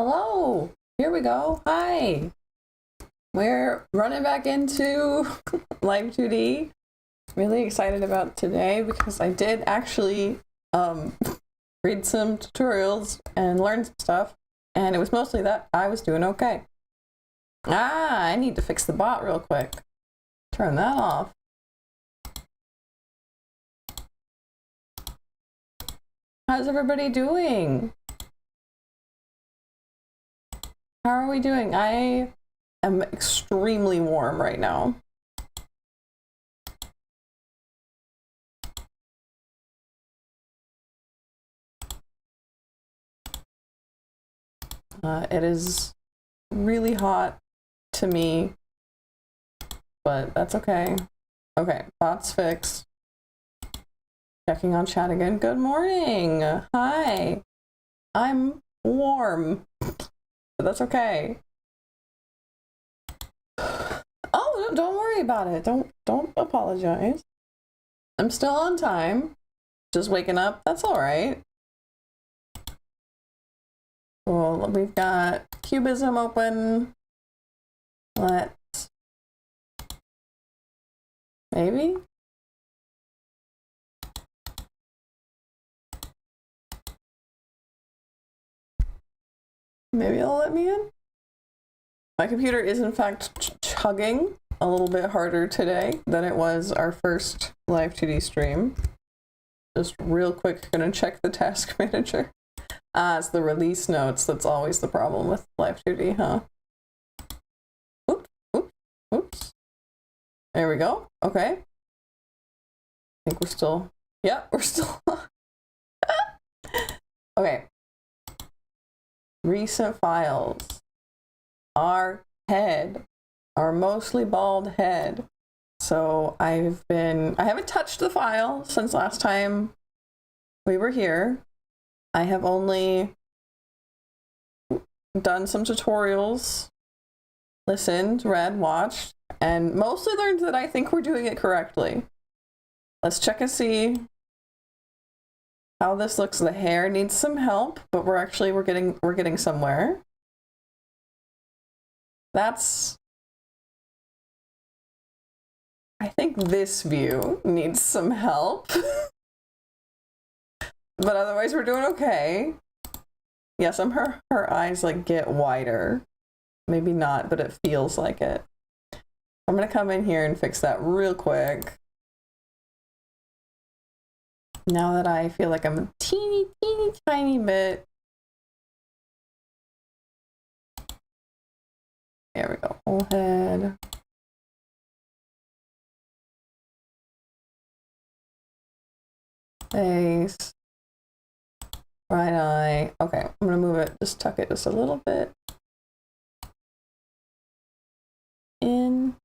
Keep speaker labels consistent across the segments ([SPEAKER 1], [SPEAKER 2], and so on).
[SPEAKER 1] Hello, here we go. Hi. We're running back into Live2D. Really excited about today because I did actually read some tutorials and learn some stuff, and it was mostly that I was doing okay. I need to fix the bot real quick. Turn that off. How's everybody doing? How are we doing? I am extremely warm right now. It is really hot to me, but that's okay. Okay, bot's fixed. Checking on chat again. Good morning. Hi. I'm warm, but that's okay. Oh, don't worry about it. Don't apologize. I'm still on time. Just waking up. That's all right. Cool. We've got Cubism open. Let's maybe. Maybe it'll let me in. My computer is in fact chugging a little bit harder today than it was our first Live2D stream. Just real quick, gonna check the task manager. It's the release notes that's always the problem with Live2D, huh? Oops, oops, oops. There we go. Okay. I think we're still, yeah, we're still. Okay. Recent files. Our head, our mostly bald head. So I haven't touched the file since last time we were here. I have only done some tutorials, listened, read, watched, and mostly learned that I think we're doing it correctly. Let's check and see how this looks. The hair needs some help, but we're getting somewhere. I think this view needs some help. But otherwise we're doing okay. Yeah, her eyes like get wider. Maybe not, but it feels like it. I'm gonna come in here and fix that real quick. Now that I feel like I'm a teeny tiny bit. There we go, whole head. Face. Right eye. Okay, I'm gonna move it, just tuck it just a little bit in.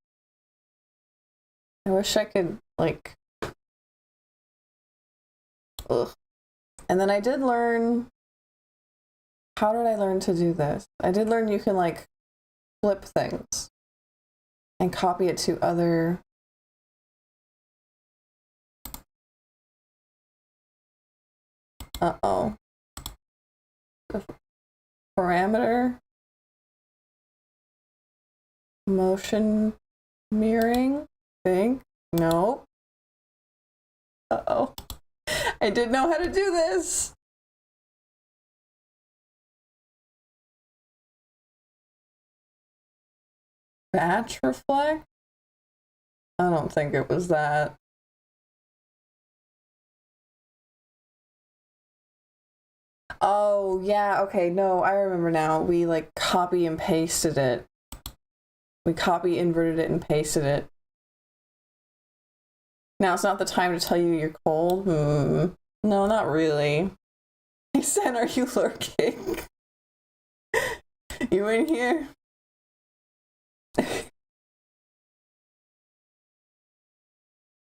[SPEAKER 1] I wish I could like, ugh. And then I did learn, how did I learn to do this? I did learn you can like flip things and copy it to other. Uh-oh. Parameter. Motion mirroring. Think. Nope. Uh-oh. I didn't know how to do this. Batch reflect? I don't think it was that. Oh, yeah, okay, no, I remember now. We like copy and pasted it. We copy, inverted it, and pasted it. Now it's not the time to tell you you're cold. No, not really. Hey, Sen, are you lurking? You in here?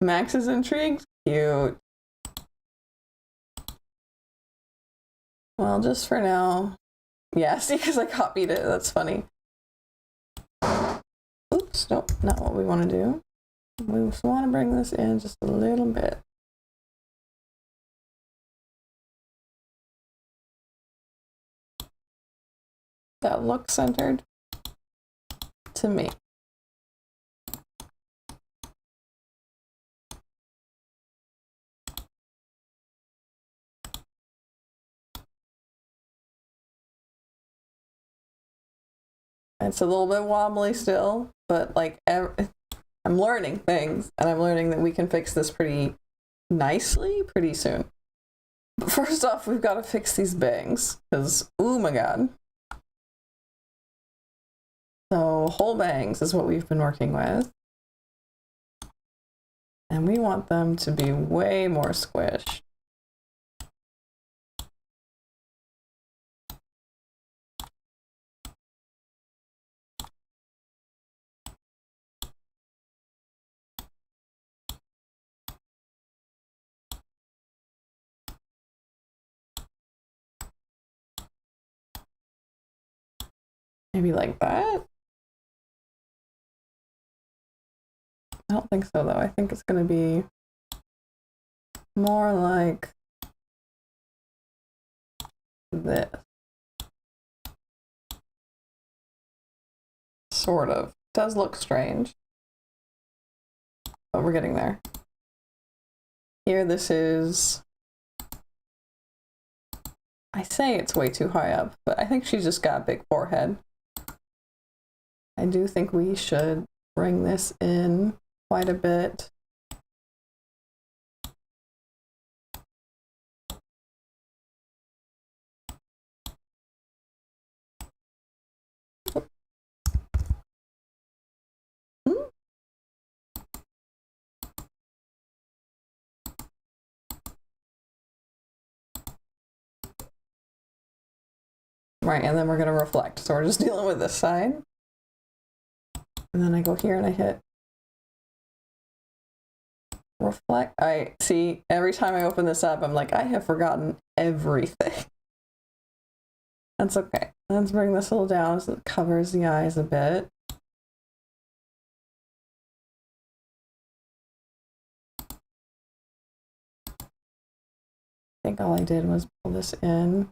[SPEAKER 1] Max is intrigued? Cute. Well, just for now. Yeah, see, because I copied it. That's funny. Oops, nope, not what we want to do. We just want to bring this in just a little bit. that look centered to me. It's a little bit wobbly still, but like I'm learning things, and I'm learning that we can fix this pretty nicely pretty soon. But first off, we've got to fix these bangs, because oh my god. So whole bangs is what we've been working with. And we want them to be way more squished. Maybe like that? I don't think so though. I think it's gonna be more like this. Sort of. Does look strange. But we're getting there. Here this is... I say it's way too high up, but I think she's just got a big forehead. I do think we should bring this in quite a bit. Right, and then we're going to reflect. So we're just dealing with this side. And then I go here and I hit reflect. I see every time I open this up, I'm like, I have forgotten everything. That's okay. Let's bring this a little down so it covers the eyes a bit. I think all I did was pull this in.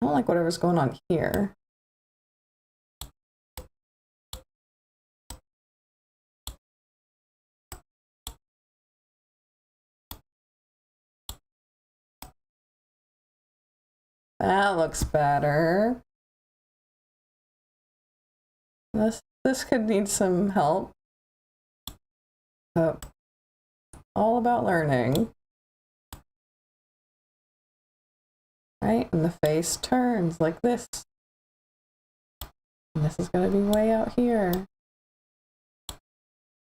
[SPEAKER 1] I don't like whatever's going on here. That looks better. This could need some help. But all about learning. Right? And the face turns like this. And this is going to be way out here.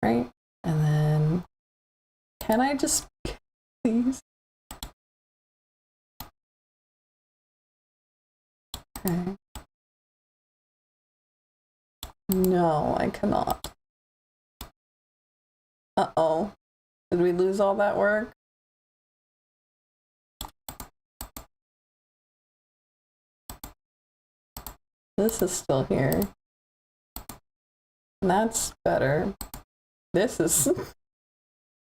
[SPEAKER 1] Right? And then, can I just, please? Okay. No, I cannot. Uh-oh. Did we lose all that work? This is still here. That's better. This is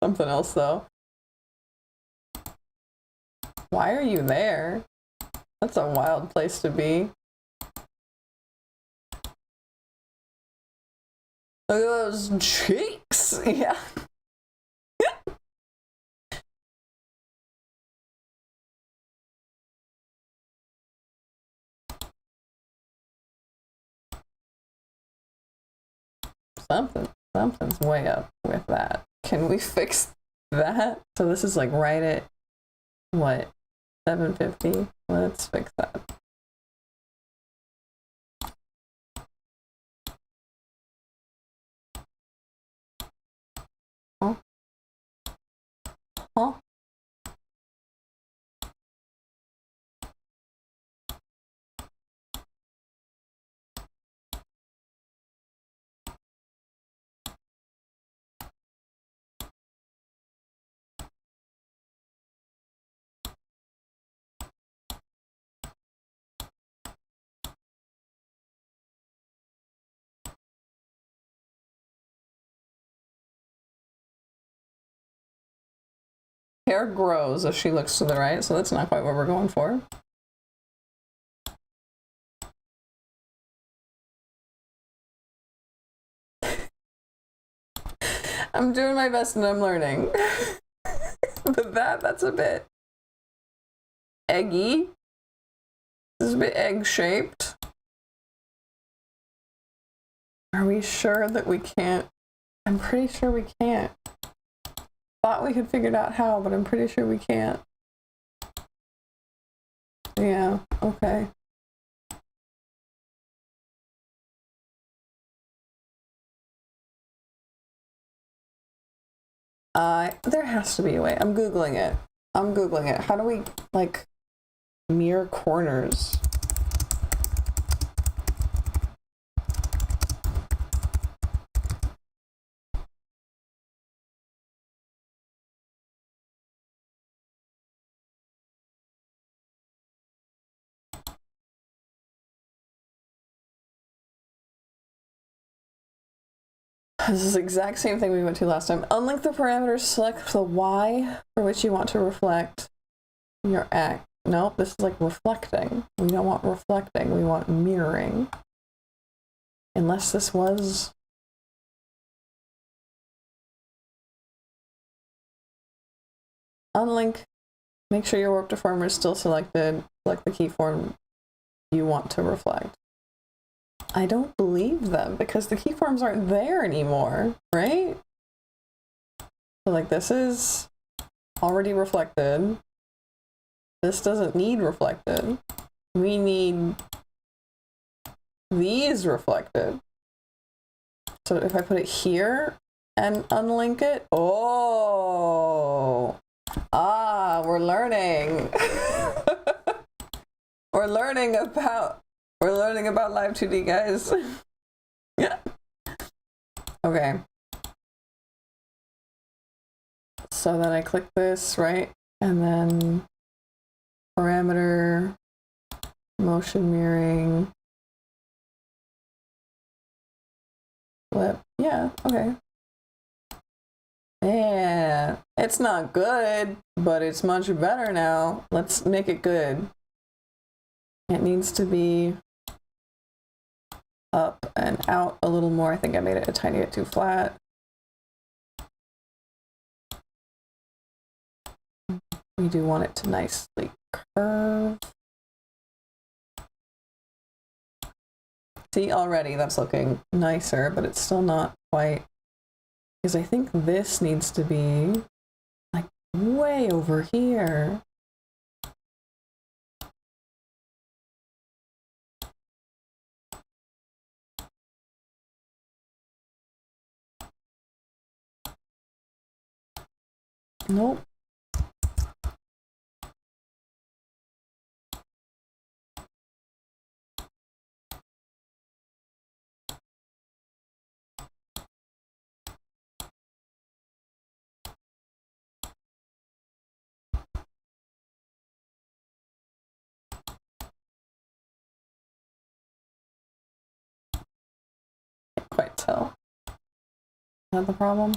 [SPEAKER 1] something else though. Why are you there? That's a wild place to be. Look at those cheeks! Yeah. Something's way up with that. Can we fix that? So this is like right at, what, 750? Let's fix that. Huh? Huh? Hair grows as she looks to the right, so that's not quite what we're going for. I'm doing my best and I'm learning. But that's a bit eggy. This is a bit egg-shaped. Are we sure that we can't? I'm pretty sure we can't. Thought we had figured out how, but I'm pretty sure we can't. Yeah, okay. There has to be a way. I'm Googling it. I'm Googling it. How do we, like, mirror corners? This is the exact same thing we went to last time. Unlink the parameters, select the Y for which you want to reflect your act. Nope, this is like reflecting. We don't want reflecting, we want mirroring. Unless this was... Unlink. Make sure your warp deformer is still selected. Select the keyform you want to reflect. I don't believe them because the keyforms aren't there anymore, right? So like this is already reflected. This doesn't need reflected. We need these reflected. So if I put it here and unlink it, oh, we're learning. We're learning about Live2D, guys. Yeah. Okay. So then I click this, right? And then parameter, motion mirroring, flip. Yeah, okay. Yeah, it's not good, but it's much better now. Let's make it good. It needs to be up and out a little more. I think I made it a tiny bit too flat. We do want it to nicely curve. See, already that's looking nicer, but it's still not quite, because I think this needs to be like way over here. Nope. Can't quite tell. Is that the problem?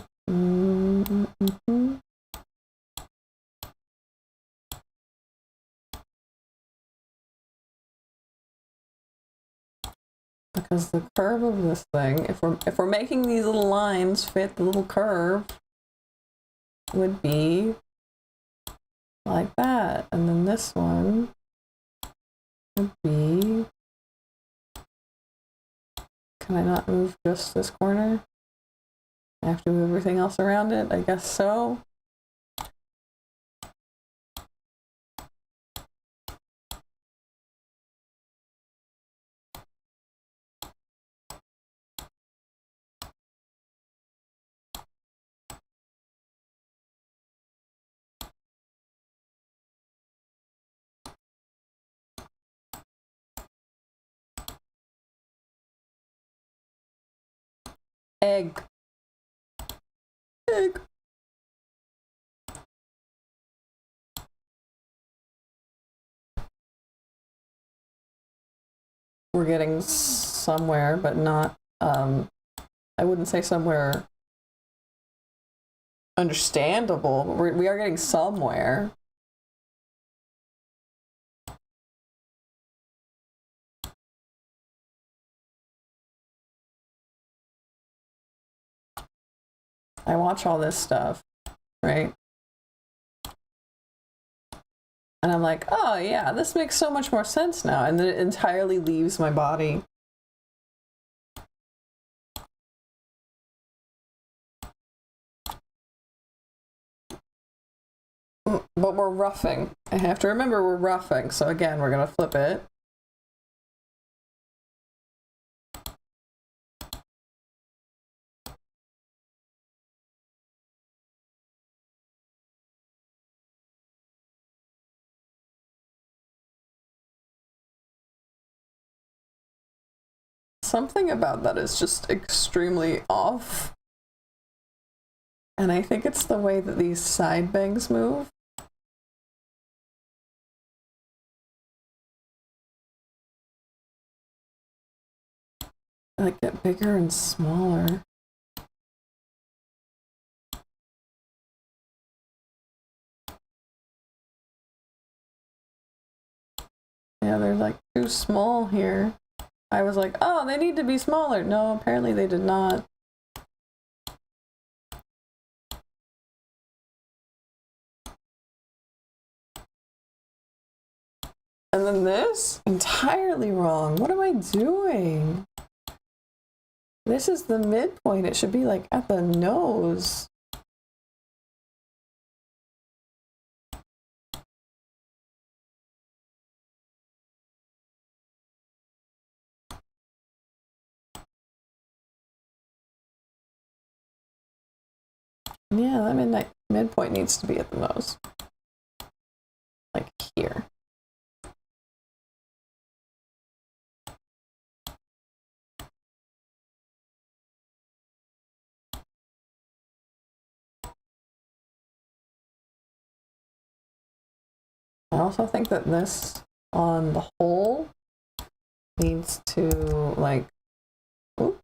[SPEAKER 1] Because the curve of this thing, if we're making these little lines fit the little curve, would be like that, and then this one would be. Can I not move just this corner? I have to move everything else around it? I guess so. Egg. Egg. We're getting somewhere, but not, I wouldn't say somewhere understandable, but we are getting somewhere. I watch all this stuff, right? And I'm like, oh yeah, this makes so much more sense now. And then it entirely leaves my body. But we're roughing. I have to remember we're roughing. So again, we're gonna flip it. Something about that is just extremely off. And I think it's the way that these side bangs move. Like get bigger and smaller. Yeah, they're like too small here. I was like, oh, they need to be smaller. No, apparently they did not. And then this, entirely wrong. What am I doing? This is the midpoint. It should be like at the nose. Yeah, that midpoint needs to be at the nose. Like here. I also think that this on the whole needs to like, ooh.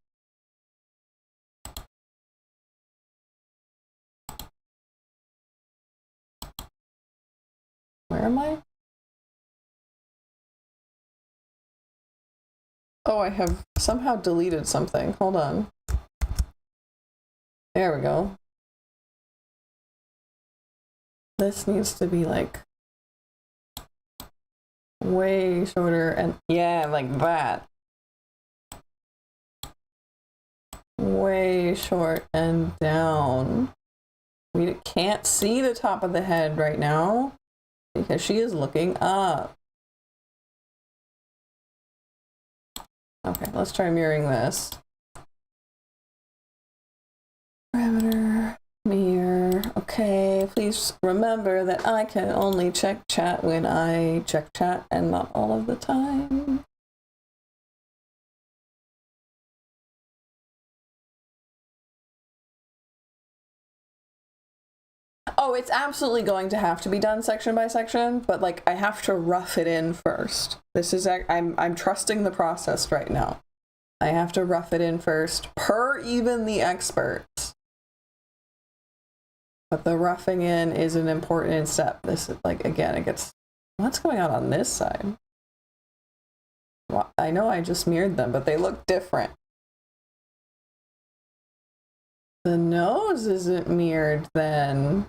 [SPEAKER 1] Where am I? Oh, I have somehow deleted something. Hold on. There we go. This needs to be like way shorter and yeah, like that. Way short and down. We can't see the top of the head right now because she is looking up. Okay, let's try mirroring this. Parameter, mirror. Okay, please remember that I can only check chat when I check chat and not all of the time. Oh, it's absolutely going to have to be done section by section, but like I have to rough it in first. This is, I'm trusting the process right now. I have to rough it in first, per even the experts. But the roughing in is an important step. This is like, again, it gets, what's going on this side? Well, I know I just mirrored them, but they look different. The nose isn't mirrored then.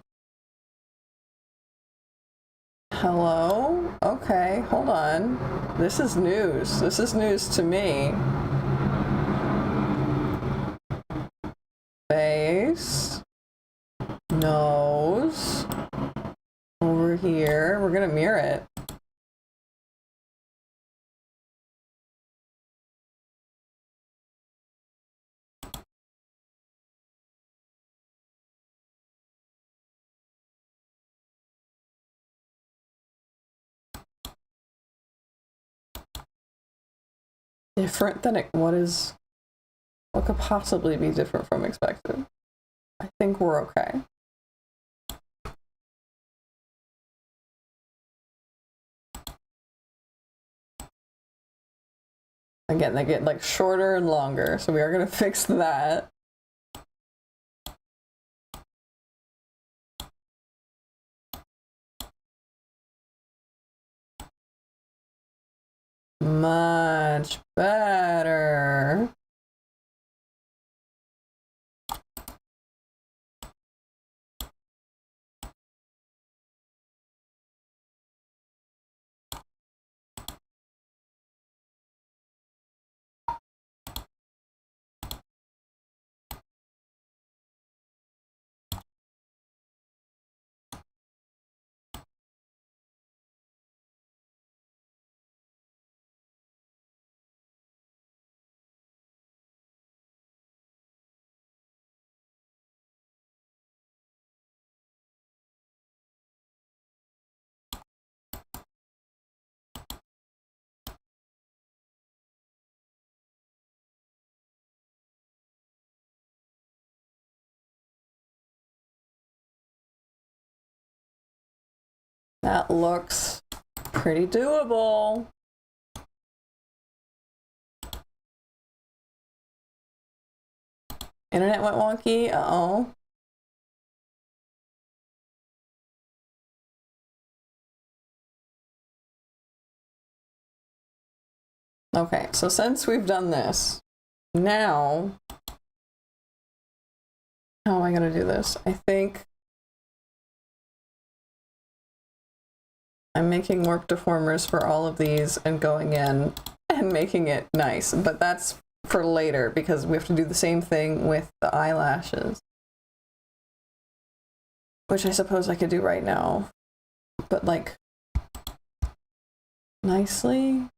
[SPEAKER 1] Hello? Okay, hold on. This is news. This is news to me. Face. Nose. Over here. We're gonna mirror it. Different than what could possibly be different from expected? I think we're okay. Again, they get like shorter and longer, so we are gonna fix that. Much better. That looks pretty doable. Internet went wonky. Uh-oh. Okay, so since we've done this, now how am I gonna do this? I think I'm making warp deformers for all of these and going in and making it nice, but that's for later because we have to do the same thing with the eyelashes, which I suppose I could do right now, but like nicely.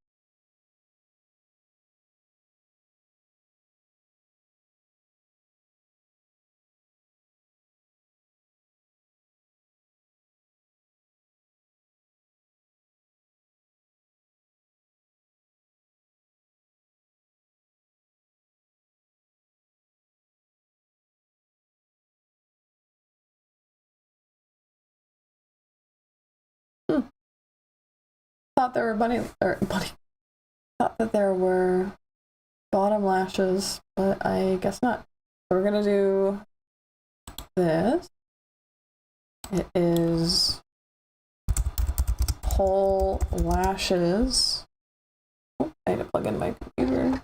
[SPEAKER 1] Thought there were thought that there were bottom lashes, but I guess not. So we're gonna do this. It is whole lashes. Oh, I had to plug in my computer.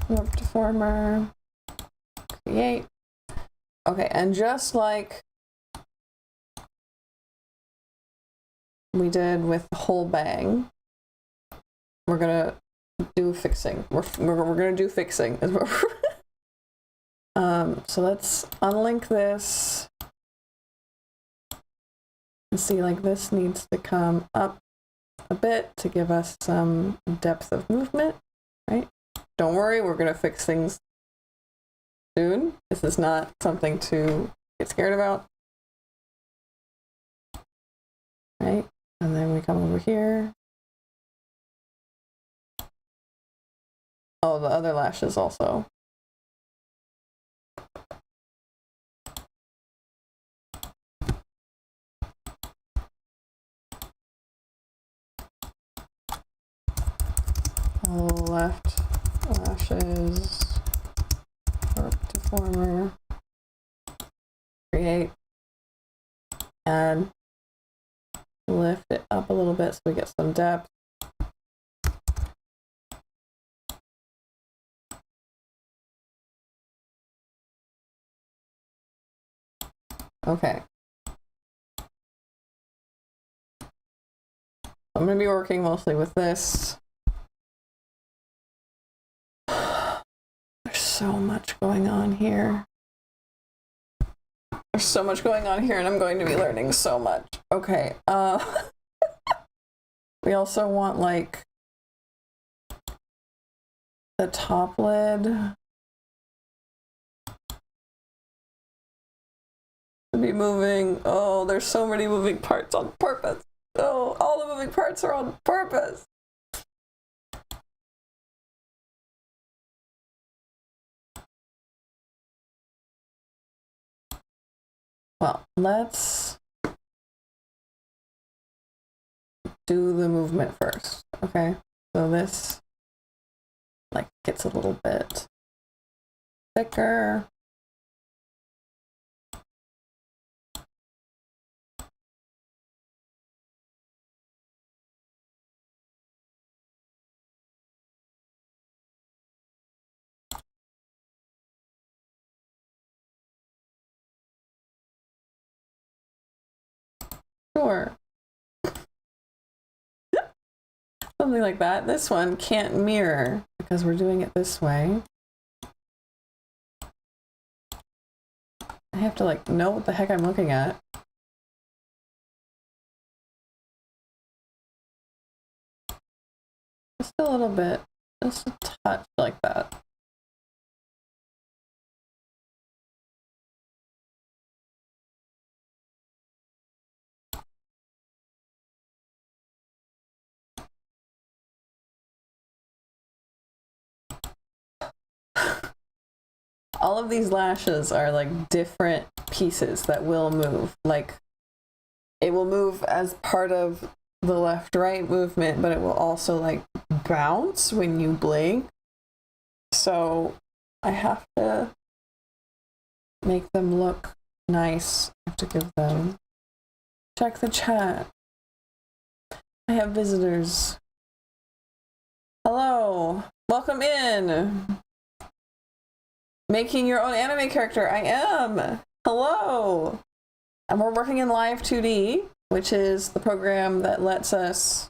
[SPEAKER 1] Warp deformer. Create. Okay, and just like we did with the whole bang, we're gonna do fixing. We're gonna do fixing. So let's unlink this and see, like, this needs to come up a bit to give us some depth of movement, right? Don't worry, we're gonna fix things soon. This is not something to get scared about, right? And then we come over here. Oh, the other lashes also. Left lashes, warp deformer, create, and lift it up a little bit so we get some depth. Okay. I'm going to be working mostly with this. There's so much going on here. There's so much going on here, and I'm going to be learning so much. Okay. We also want, like, the top lid to be moving. Oh, there's so many moving parts on purpose. Oh, all the moving parts are on purpose. Well, let's do the movement first, okay? So this, like, gets a little bit thicker. Sure. Something like that. This one can't mirror because we're doing it this way. I have to like know what the heck I'm looking at. Just a little bit, just a touch like that. All of these lashes are like different pieces that will move. Like it will move as part of the left-right movement, but it will also like bounce when you blink. So I have to make them look nice. I have to give them. Check the chat. I have visitors. Hello. Welcome in. Making your own anime character. I am. Hello. And we're working in Live2D, which is the program that lets us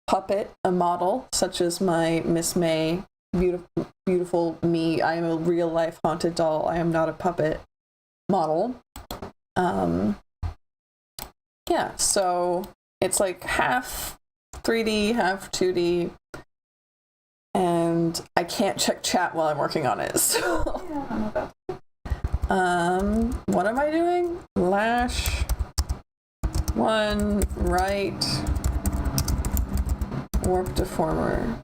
[SPEAKER 1] puppet a model, such as my Miss May, beautiful me. I am a real life haunted doll. I am not a puppet model. Yeah, so it's like half 3D, half 2D. And I can't check chat while I'm working on it. So
[SPEAKER 2] yeah, I'm about to.
[SPEAKER 1] What am I doing? Lash one right warp deformer.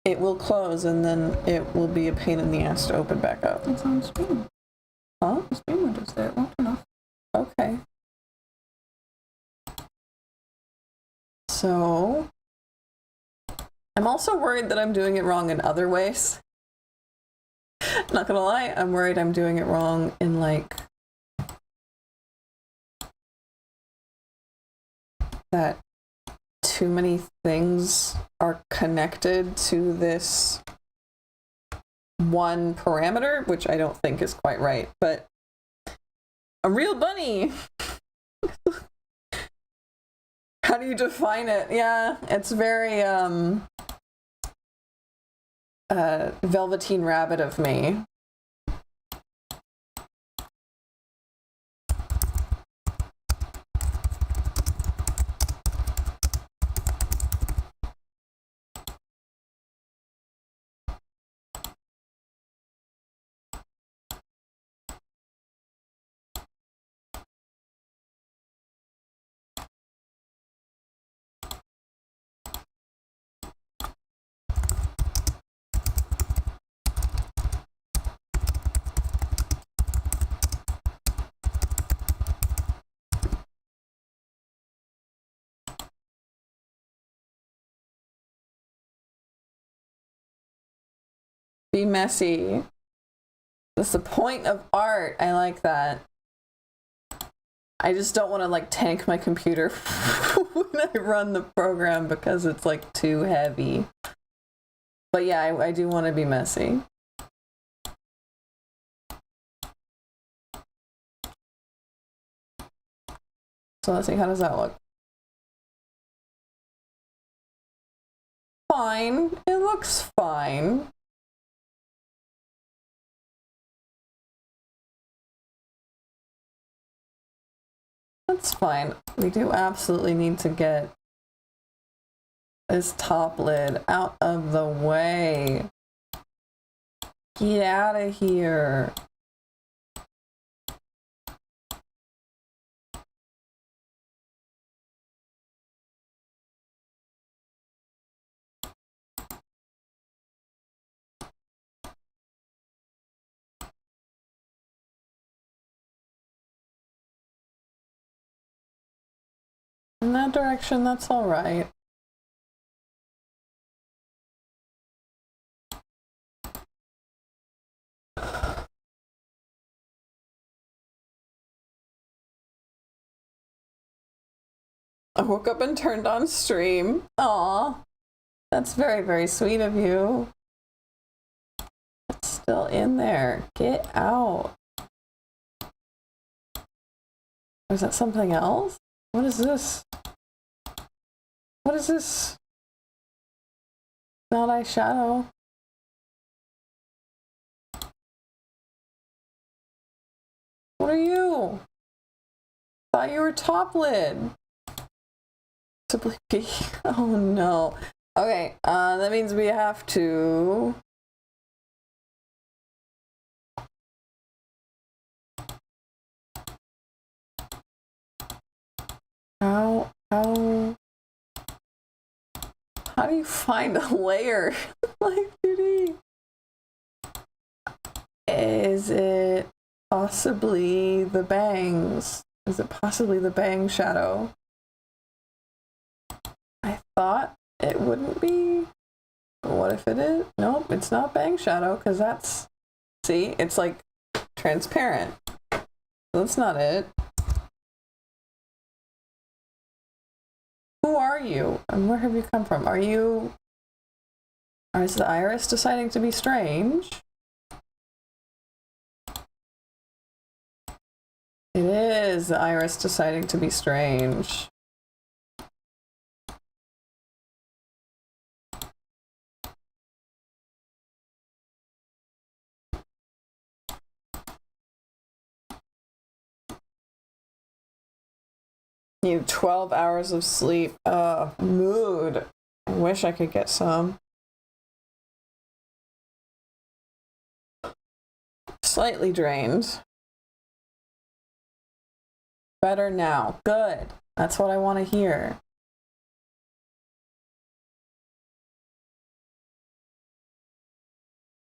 [SPEAKER 1] It will close and then it will be a pain in the ass to open back up.
[SPEAKER 2] It's on screen.
[SPEAKER 1] Huh?
[SPEAKER 2] The screen window's there. It won't turn off.
[SPEAKER 1] Okay. So I'm also worried that I'm doing it wrong in other ways. Not gonna lie, I'm worried I'm doing it wrong in like that too many things are connected to this one parameter, which I don't think is quite right, but a real bunny. How do you define it? Yeah, it's very Velveteen Rabbit of me. Be messy. That's the point of art. I like that. I just don't want to like tank my computer when I run the program because it's like too heavy. But yeah, I do want to be messy. So let's see, how does that look? Fine. It looks fine. That's fine. We do absolutely need to get this top lid out of the way. Get out of here. In that direction, that's all right. I woke up and turned on stream. Aw, that's very, very sweet of you. It's still in there. Get out. Or is that something else? What is this? What is this? Not eyeshadow. What are you? Thought you were top lid. Simply P. Oh no. Okay, that means we have to... How do you find a layer? Live2D. Is it possibly the bangs? Is it possibly the bang shadow? I thought it wouldn't be. But what if it is? Nope, it's not bang shadow because that's... See, it's like transparent. That's not it. Who are you? And where have you come from? Are you... Or is the iris deciding to be strange? It is the iris deciding to be strange. Need 12 hours of sleep. Mood. I wish I could get some. Slightly drained. Better now. Good. That's what I want to hear.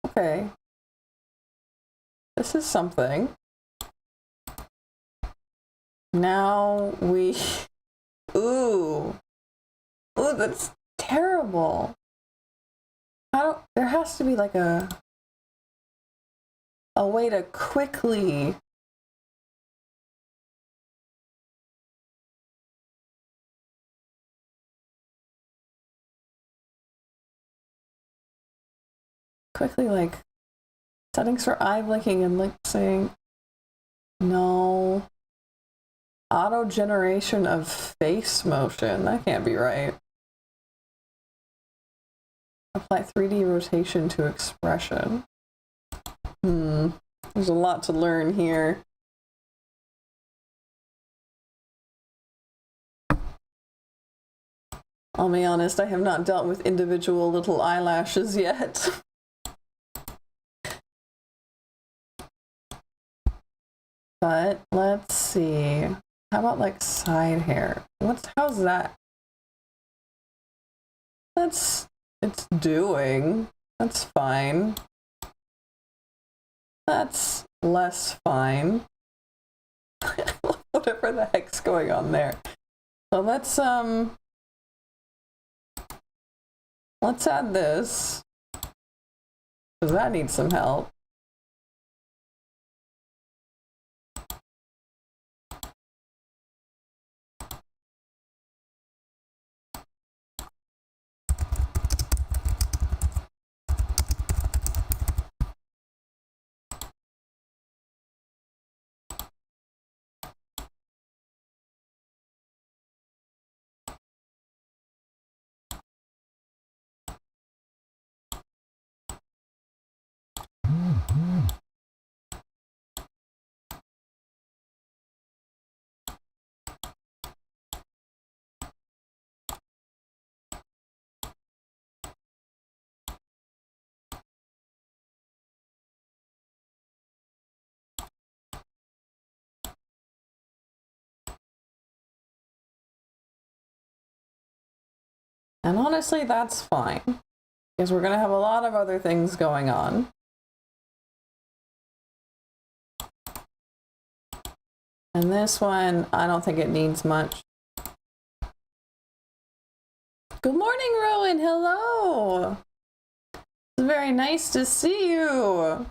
[SPEAKER 1] Okay. This is something. Now we... Ooh. Ooh, that's terrible. How... There has to be like a way to quickly... like settings for eye blinking and lip sync. No. Auto generation of face motion. That can't be right. Apply 3D rotation to expression. There's a lot to learn here. I'll be honest, I have not dealt with individual little eyelashes yet. But let's see. How about like side hair? How's that? It's doing. That's fine. That's less fine. Whatever the heck's going on there. So let's add this. Because that needs some help. And honestly, that's fine, because we're going to have a lot of other things going on. And this one, I don't think it needs much. Good morning, Rowan. Hello. It's very nice to see you.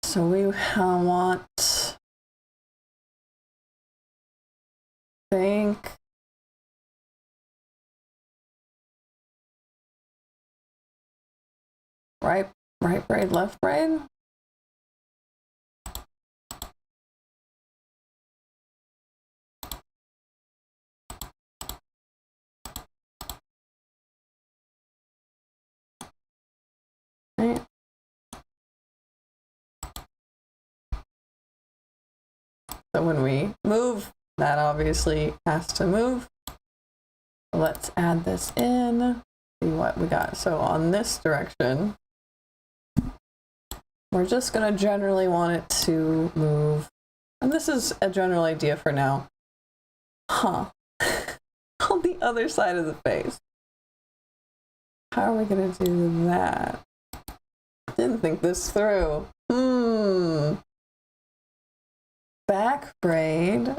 [SPEAKER 1] So we want... think right braid, left braid. So when we move, that obviously has to move. Let's add this in, see what we got. So on this direction, we're just gonna generally want it to move. And this is a general idea for now. Huh. On the other side of the face. How are we gonna do that? Didn't think this through. Back braid,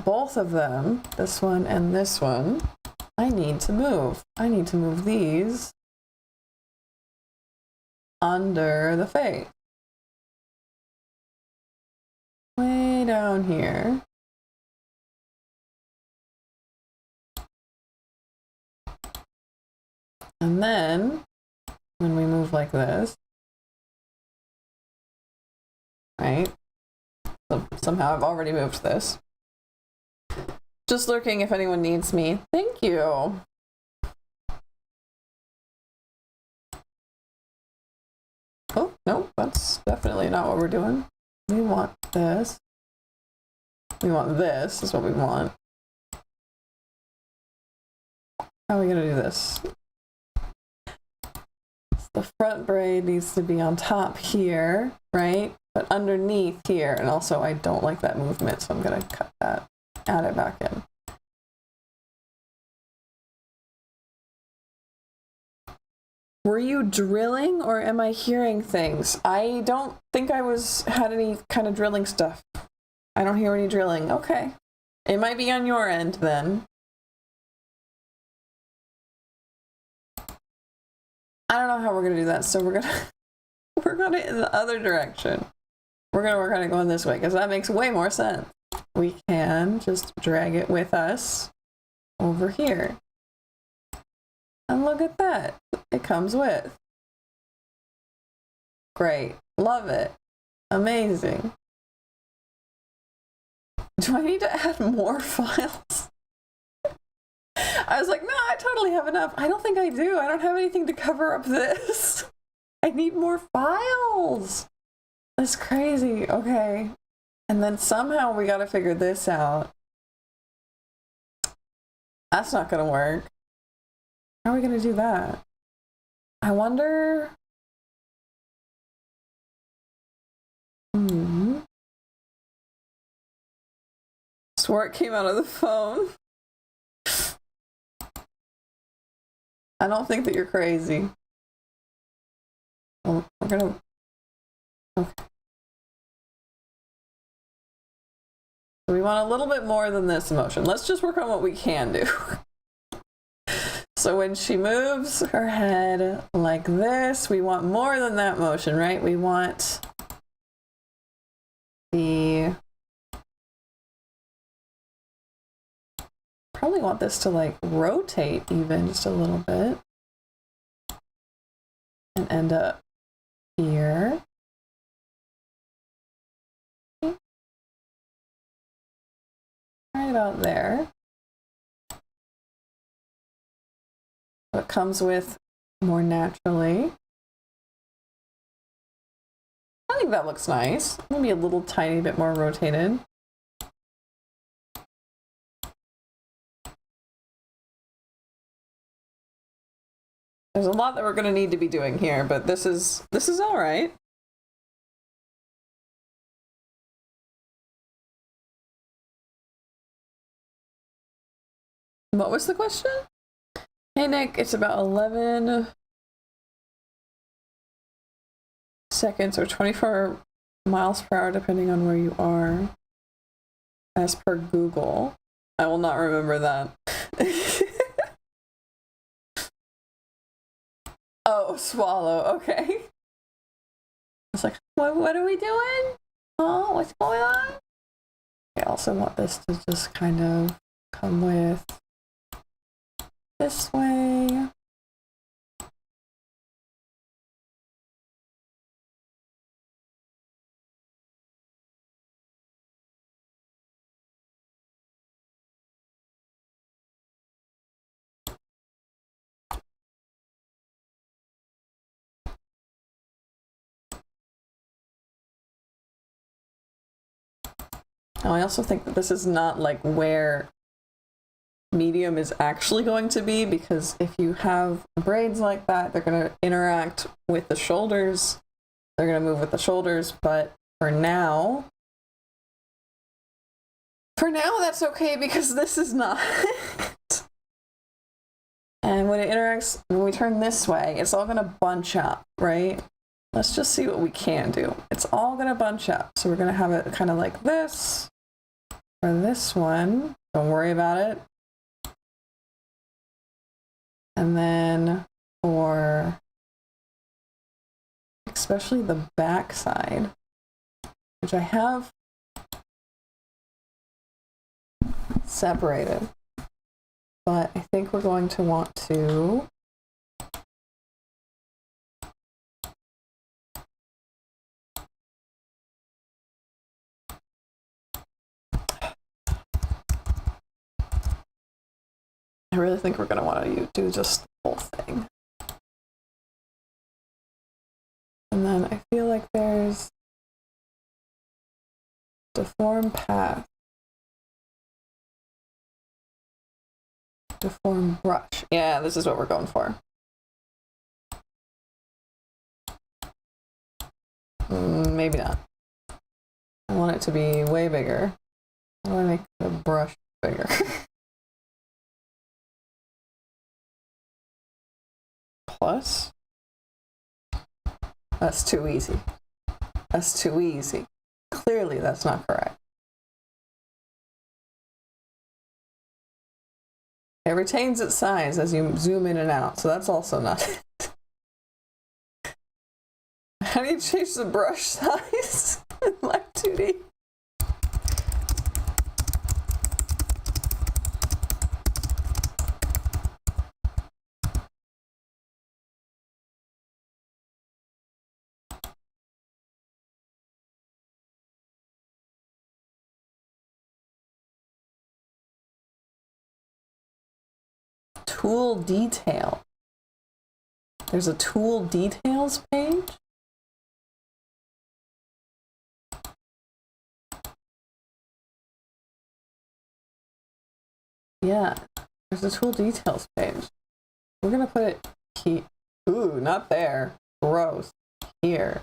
[SPEAKER 1] both of them, this one and this one, I need to move. I need to move these under the face. Way down here. And then, when we move like this, right? So somehow I've already moved this. Just lurking if anyone needs me. Thank you. Oh, no, that's definitely not what we're doing. We want this. We want this is what we want. How are we gonna do this? The front braid needs to be on top here, right? But underneath here, and also I don't like that movement, so I'm gonna cut that, add it back in. Were you drilling or am I hearing things? I don't think I had any kind of drilling stuff. I don't hear any drilling. Okay. It might be on your end then. I don't know how we're gonna do that, so we're gonna work on it in the other direction. We're gonna work on it going this way, because that makes way more sense. We can just drag it with us over here. And look at that. It comes with. Great. Love it. Amazing. Do I need to add more files? I was like, no, I totally have enough. I don't think I do. I don't have anything to cover up this. I need more files. That's crazy. Okay. And then somehow we got to figure this out. That's not going to work. How are we going to do that? I wonder. Swore it came out of the phone. I don't think that you're crazy. Well, we're gonna. Okay. So we want a little bit more than this motion. Let's just work on what we can do. So when she moves her head like this, we want more than that motion, right? We want the. Probably want this to like rotate even just a little bit and end up here. Right about there. It comes with more naturally. I think that looks nice. Maybe a little tiny bit more rotated. There's a lot that we're going to need to be doing here, but this is all right. What was the question? Hey Nick, it's about 11 seconds or 24 miles per hour depending on where you are, as per Google. I will not remember that. Oh, swallow. Okay. It's like, what are we doing? Oh, what's going on? I also want this to just kind of come with this way. Now, I also think that this is not like where medium is actually going to be, because if you have braids like that, they're going to interact with the shoulders. They're going to move with the shoulders, but for now, that's okay because this is not. And when it interacts, when we turn this way, it's all going to bunch up, right? Let's just see what we can do. It's all going to bunch up. So we're going to have it kind of like this. For this one, don't worry about it. And then for especially the back side, which I have separated, but I think we're going to want to I really think we're going to want to do just the whole thing. And then I feel like there's deform path, deform brush. Yeah, this is what we're going for. Maybe not. I want it to be way bigger. I want to make the brush bigger. Plus, that's too easy. That's too easy. Clearly, that's not correct. It retains its size as you zoom in and out, so that's also not it. How do you change the brush size in Live2D? Tool detail. There's a tool details page. Yeah, there's a tool details page. We're gonna put it here. Ooh, not there. Gross. Here.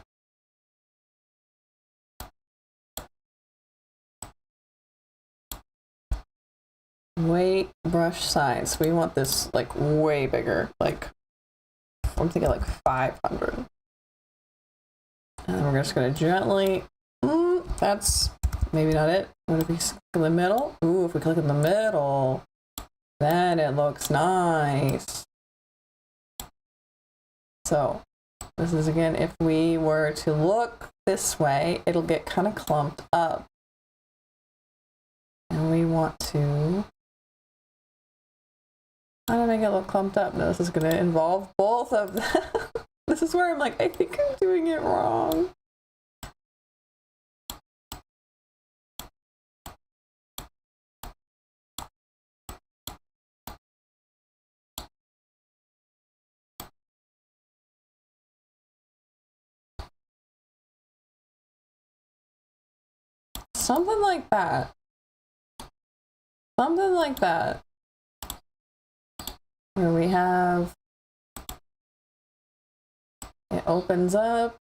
[SPEAKER 1] Weight, brush size. We want this like way bigger. Like, I'm thinking like 500. And we're just gonna gently, that's maybe not it. What if we click in the middle? Ooh, if we click in the middle, then it looks nice. So this is again, if we were to look this way, it'll get kind of clumped up. And we want to, I don't make it look clumped up. No, this is going to involve both of them. This is where I'm like, I think I'm doing it wrong. Something like that. Something like that. Where we have, it opens up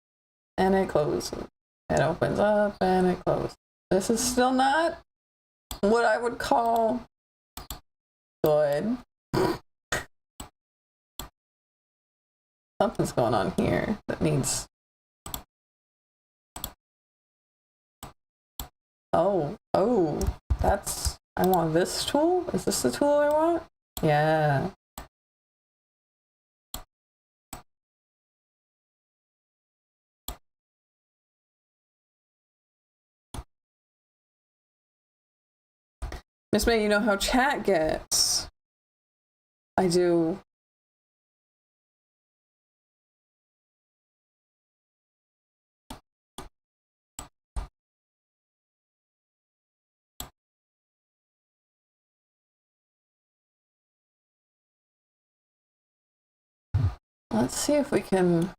[SPEAKER 1] and it closes. It opens up and it closes. This is still not what I would call good. Something's going on here that needs. Oh, that's, I want this tool. Is this the tool I want? Yeah. Miss May, you know how chat gets. I do. Let's see if we can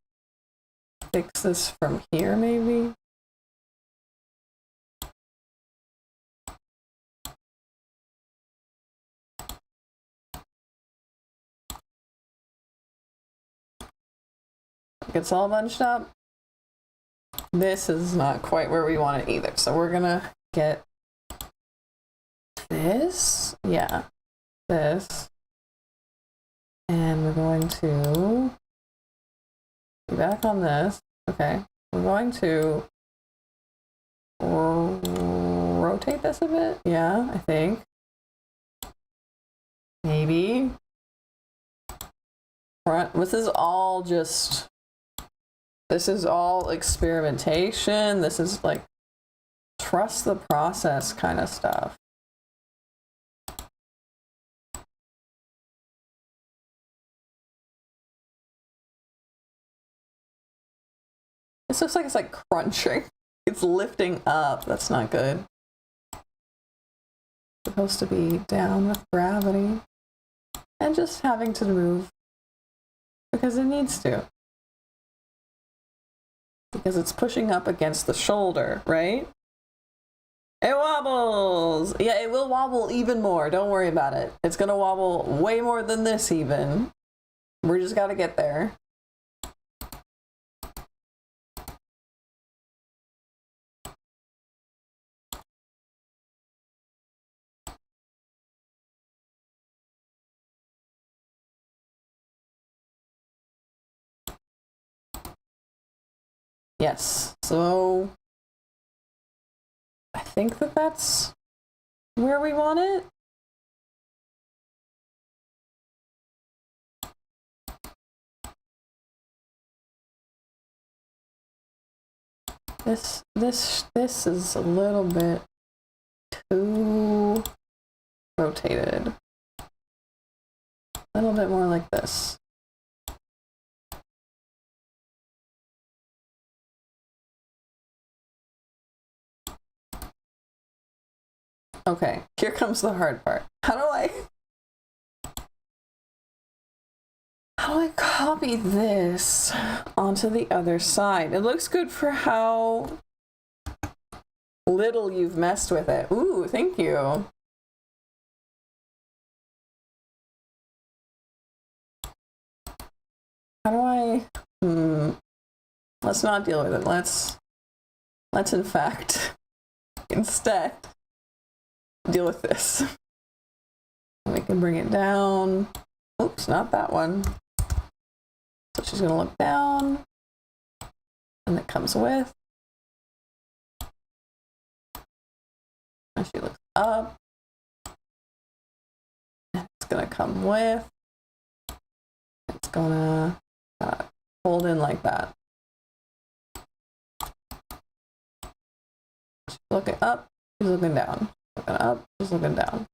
[SPEAKER 1] fix this from here, maybe. It's all bunched up. This is not quite where we want it either. So we're gonna get this. Yeah, this. And we're going to be back on this. Okay. We're going to rotate this a bit. Yeah, I think. Maybe. Front. This is all experimentation. This is like trust the process kind of stuff. This looks like it's like crunching. It's lifting up. That's not good. It's supposed to be down with gravity. And just having to move because it needs to. Because it's pushing up against the shoulder, right? It wobbles! Yeah, it will wobble even more. Don't worry about it. It's gonna wobble way more than this even. We just gotta get there. Yes, so I think that that's where we want it. This is a little bit too rotated. A little bit more like this. Okay, here comes the hard part. How do I copy this onto the other side? It looks good for how little you've messed with it. Ooh, thank you. How do I, let's not deal with it. Let's in fact, instead, deal with this. We can bring it down. Oops, not that one. So she's gonna look down, and it comes with. And she looks up, and it's gonna come with. It's gonna hold in like that. She's looking up, she's looking down. Looking up, she's looking down.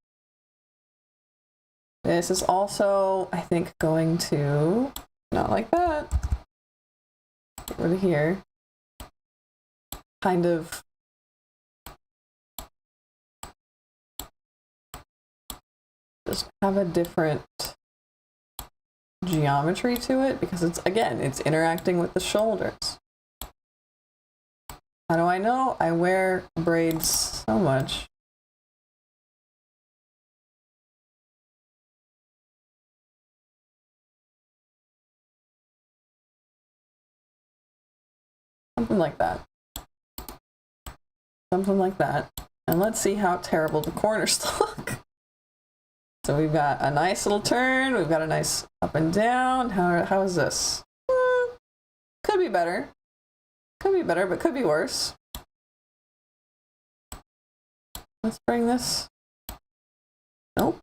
[SPEAKER 1] This is also, I think, going to, not like that. Get rid of here. Kind of just have a different geometry to it because it's, again, it's interacting with the shoulders. How do I know? I wear braids so much. Something like that. Something like that. And let's see how terrible the corners look. So we've got a nice little turn. We've got a nice up and down. How is this? Could be better. Could be better, but could be worse. Let's bring this. Nope.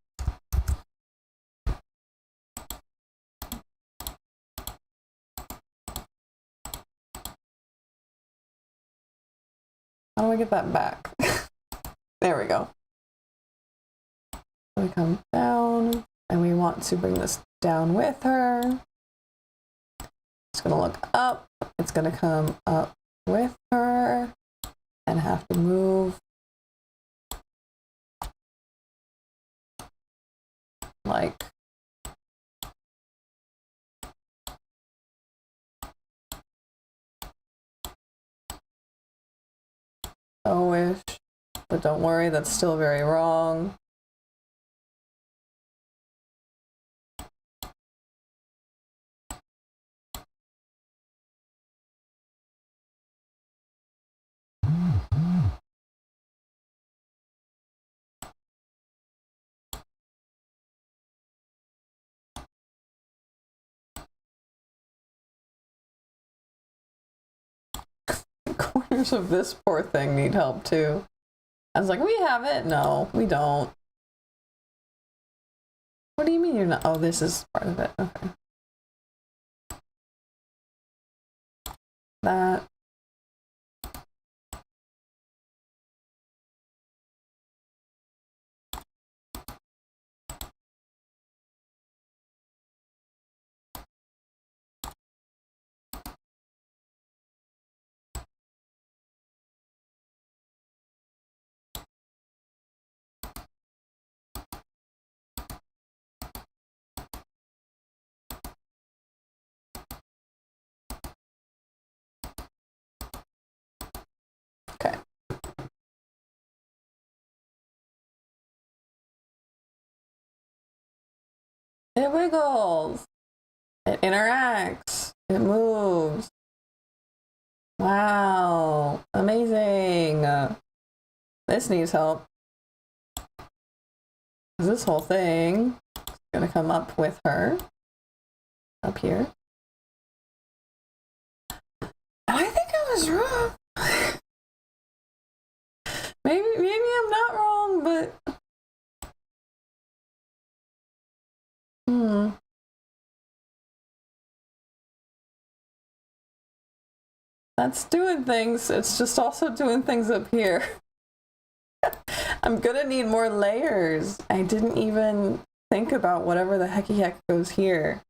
[SPEAKER 1] How do I get that back? There we go. We come down and we want to bring this down with her. It's gonna look up. It's gonna come up with her and have to move like so-ish, but don't worry, that's still very wrong. corners of this poor thing need help too. I was like, we have it? No, we don't. What do you mean you're not? Oh, this is part of it. Okay. That. Okay. It wiggles. It interacts. It moves. Wow. Amazing. This needs help. This whole thing is going to come up with her. Up here. I think I was wrong. Maybe I'm not wrong, but that's doing things. It's just also doing things up here. I'm gonna need more layers. I didn't even think about whatever the hecky heck goes here.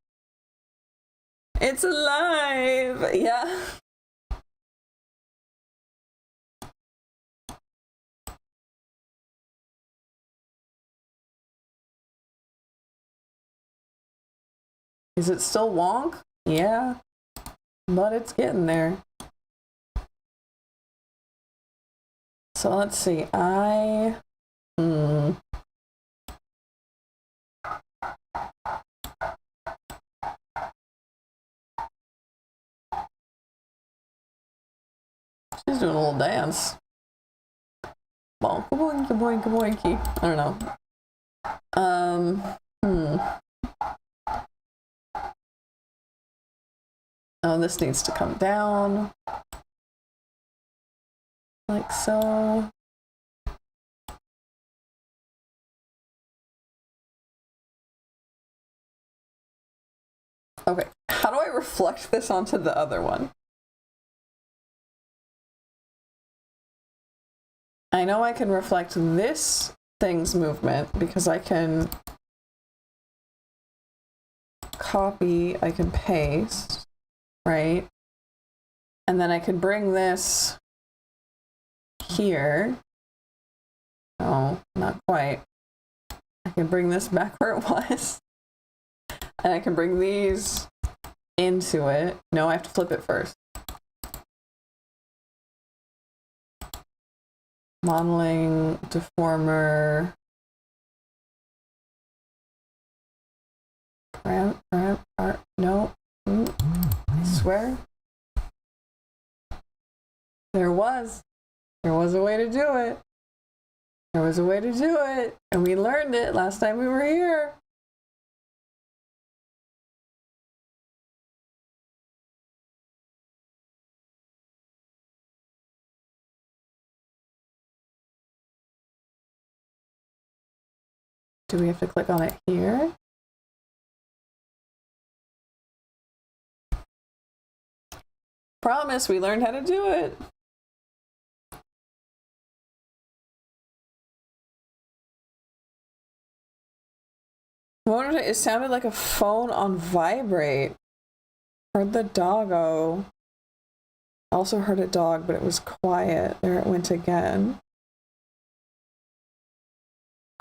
[SPEAKER 1] It's alive! Yeah. Is it still wonk? Yeah. But it's getting there. So let's see. She's doing a little dance. Bonka boinky boinky boinky. I don't know. Oh, this needs to come down. Like so. Okay, how do I reflect this onto the other one? I know I can reflect this thing's movement because I can copy, I can paste, right? And then I could bring this here. Oh, not quite. I can bring this back where it was. And I can bring these into it. No, I have to flip it first. Modeling, deformer. No. I swear. There was a way to do it. There was a way to do it. And we learned it last time we were here. Do we have to click on it here? Promise, we learned how to do it. It sounded like a phone on vibrate. Heard the doggo. Also heard a dog, but it was quiet. There it went again.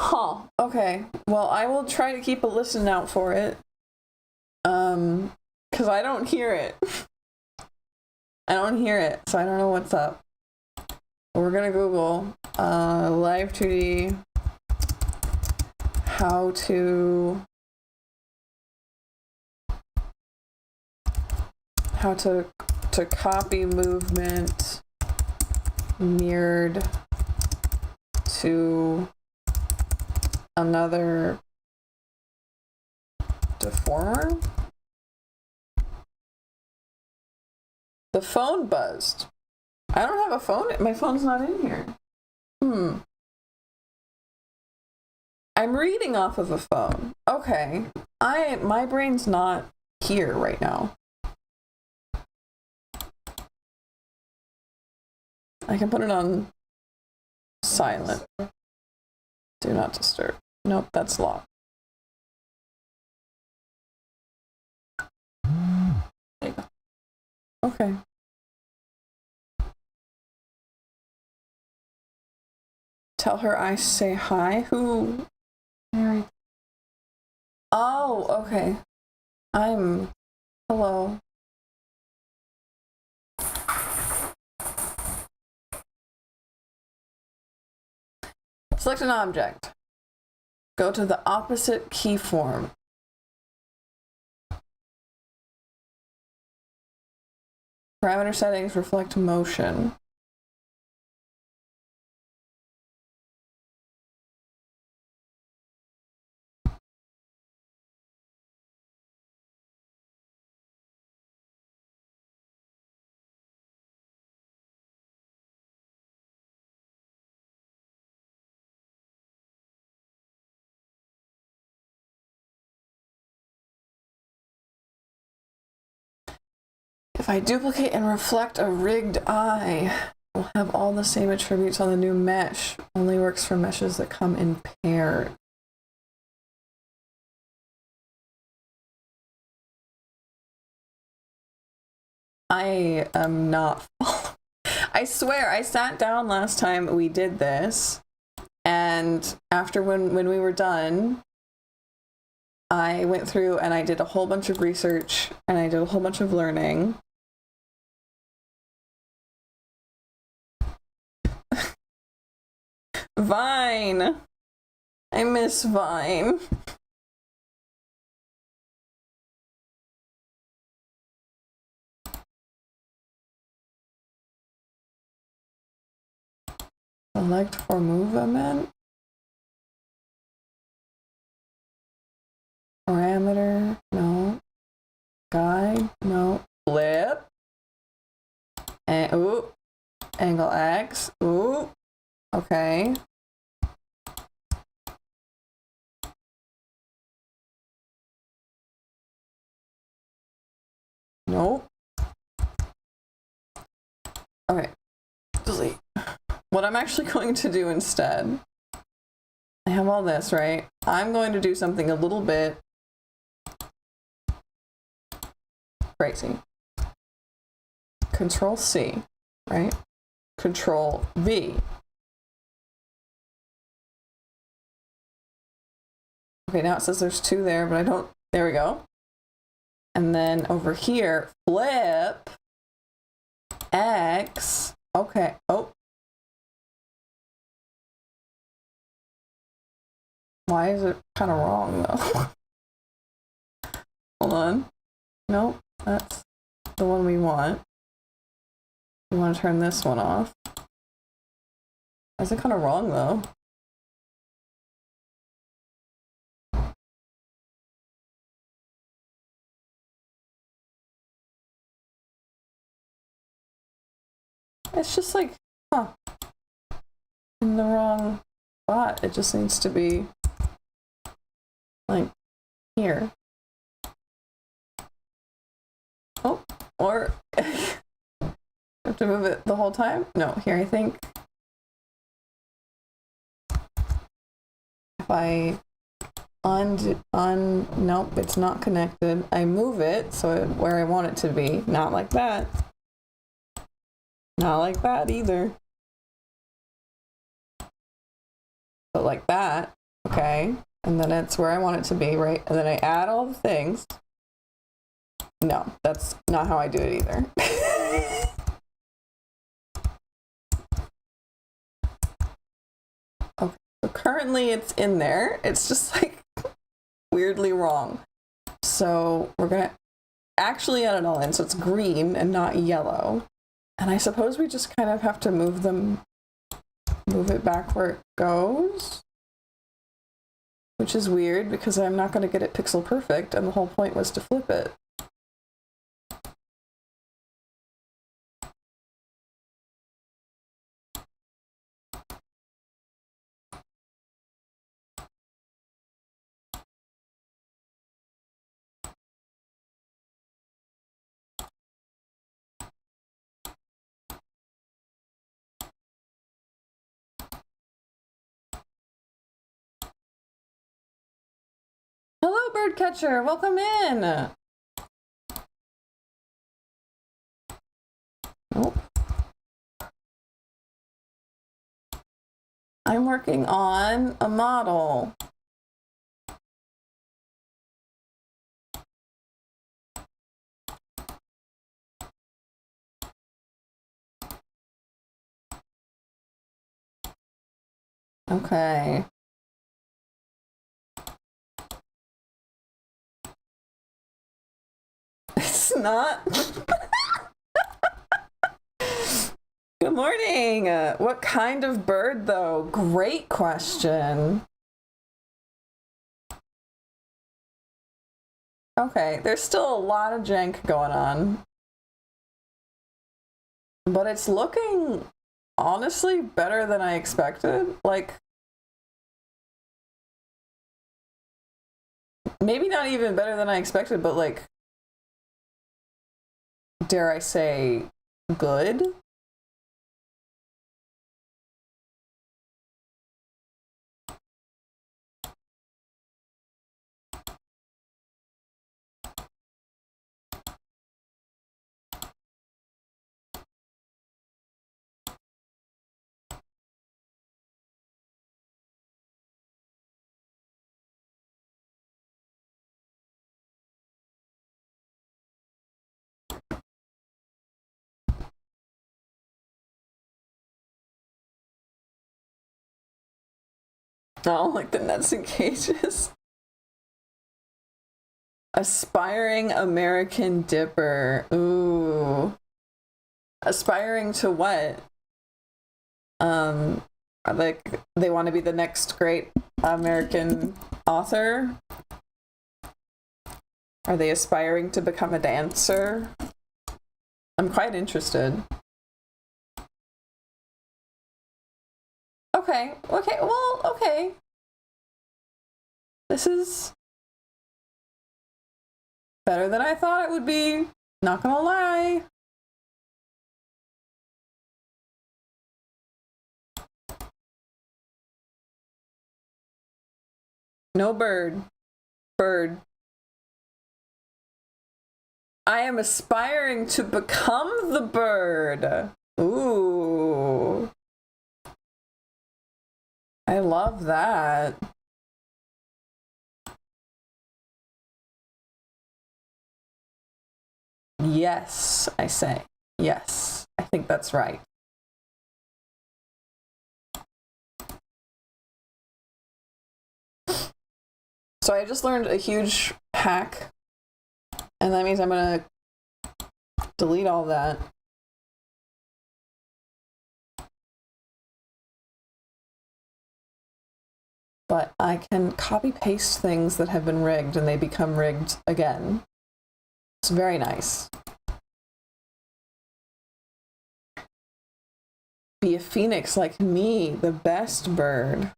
[SPEAKER 1] Huh. Okay. Well, I will try to keep a listen out for it. Because I don't hear it. I don't hear it, so I don't know what's up. We're gonna Google Live2D how to copy movement mirrored to another deformer. The phone buzzed. I don't have a phone. My phone's not in here. I'm reading off of a phone. Okay. My brain's not here right now. I can put it on silent. Do not disturb. Nope, that's locked.
[SPEAKER 2] There you go.
[SPEAKER 1] Okay. Tell her I say hi. Who? Mary. Oh, okay. Hello. Select an object. Go to the opposite keyform. Parameter settings reflect motion. If I duplicate and reflect a rigged eye, we'll have all the same attributes on the new mesh. Only works for meshes that come in pairs. I am not. I swear, I sat down last time we did this, and after when we were done, I went through and I did a whole bunch of research and I did a whole bunch of learning. Vine. I miss Vine. Select for movement. Parameter, no. Guide, no. Flip. And ooh. Angle X. Ooh. Okay. Nope. Okay. Delete. What I'm actually going to do instead, I have all this, right? I'm going to do something a little bit crazy. Control C, right? Control V. Okay, now it says there's two there, but I don't, there we go. And then over here, flip X. Okay, oh. Why is it kind of wrong though? Hold on. Nope, that's the one we want. We want to turn this one off. Why is it kind of wrong though? It's just like, huh, in the wrong spot. It just needs to be like here. Oh, or have to move it the whole time? No, here I think. If I nope, it's not connected. I move it so where I want it to be, not like that. Not like that either. But like that, okay. And then it's where I want it to be, right? And then I add all the things. No, that's not how I do it either. Okay, so currently it's in there. It's just like weirdly wrong. So we're gonna actually add it all in so it's green and not yellow. And I suppose we just kind of have to move it back where it goes. Which is weird because I'm not going to get it pixel perfect and the whole point was to flip it. Hello, Birdcatcher. Welcome in. Oh. I'm working on a model. Okay. It's not. Good morning. What kind of bird, though? Great question. Okay, there's still a lot of jank going on. But it's looking, honestly, better than I expected. Like, maybe not even better than I expected, but like, dare I say, good? Oh, like the nuts and cages. Aspiring American Dipper. Ooh. Aspiring to what? Like they want to be the next great American author? Are they aspiring to become a dancer? I'm quite interested. Okay, well, okay. This is better than I thought it would be, not gonna lie. No bird. Bird. I am aspiring to become the bird. Ooh. I love that. Yes, I say. Yes, I think that's right. So I just learned a huge hack, and that means I'm gonna delete all that. But I can copy paste things that have been rigged and they become rigged again. It's very nice. Be a phoenix like me, the best bird.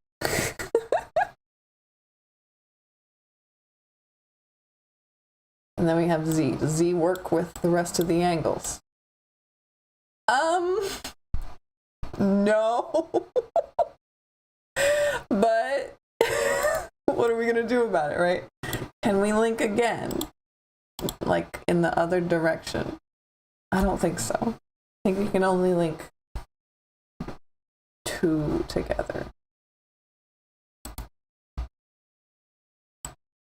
[SPEAKER 1] And then we have Z. Does Z work with the rest of the angles? No. But what are we gonna do about it, right? Can we link again? Like in the other direction? I don't think so. I think we can only link two together.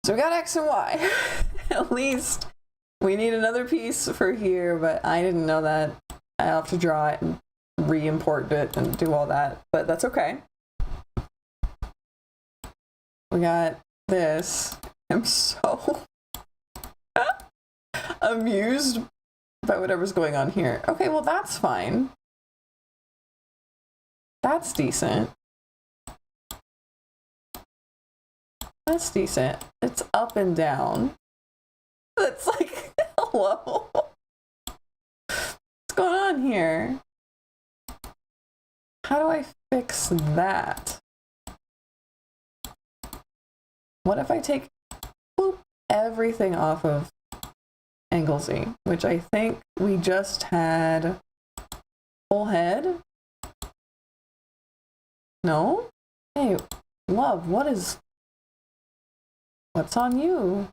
[SPEAKER 1] So we got X and Y. At least we need another piece for here, but I didn't know that. I'll have to draw it and re-import it and do all that, but that's okay. We got this. I'm so amused by whatever's going on here. Okay, well that's fine. That's decent. That's decent. It's up and down. It's like, hello? What's going on here? How do I fix that? What if I take everything off of angle Z, which I think we just had full head? No? Hey, love, what is What's on you?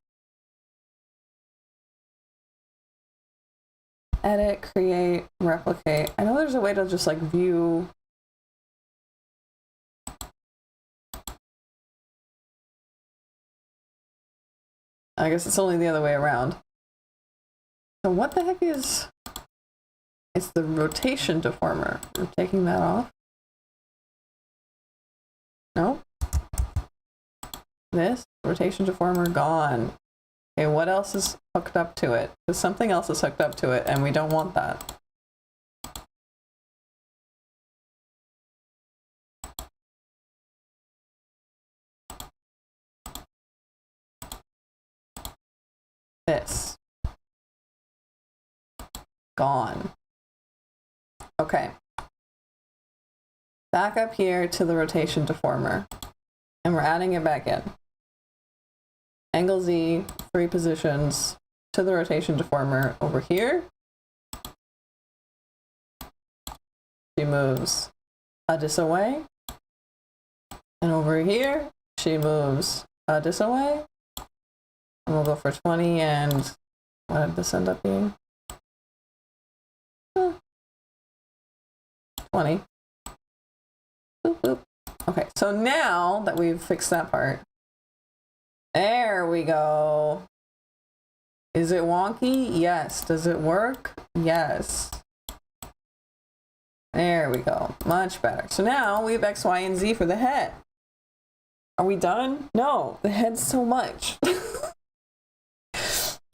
[SPEAKER 1] Edit, create, replicate. I know there's a way to just like view. I guess it's only the other way around. So what the heck is... It's the rotation deformer. We're taking that off. Nope. This rotation deformer gone. Okay, what else is hooked up to it? Because something else is hooked up to it and we don't want that. This. Gone. Okay. Back up here to the rotation deformer. And we're adding it back in. Angle Z, 3 positions to the rotation deformer over here. She moves this away. And over here, she moves this away. And we'll go for 20 and what did this end up being? 20. Boop, boop. Okay, so now that we've fixed that part, there we go. Is it wonky? Yes. Does it work? Yes. There we go. Much better. So now we have X, Y, and Z for the head. Are we done? No, the head's so much.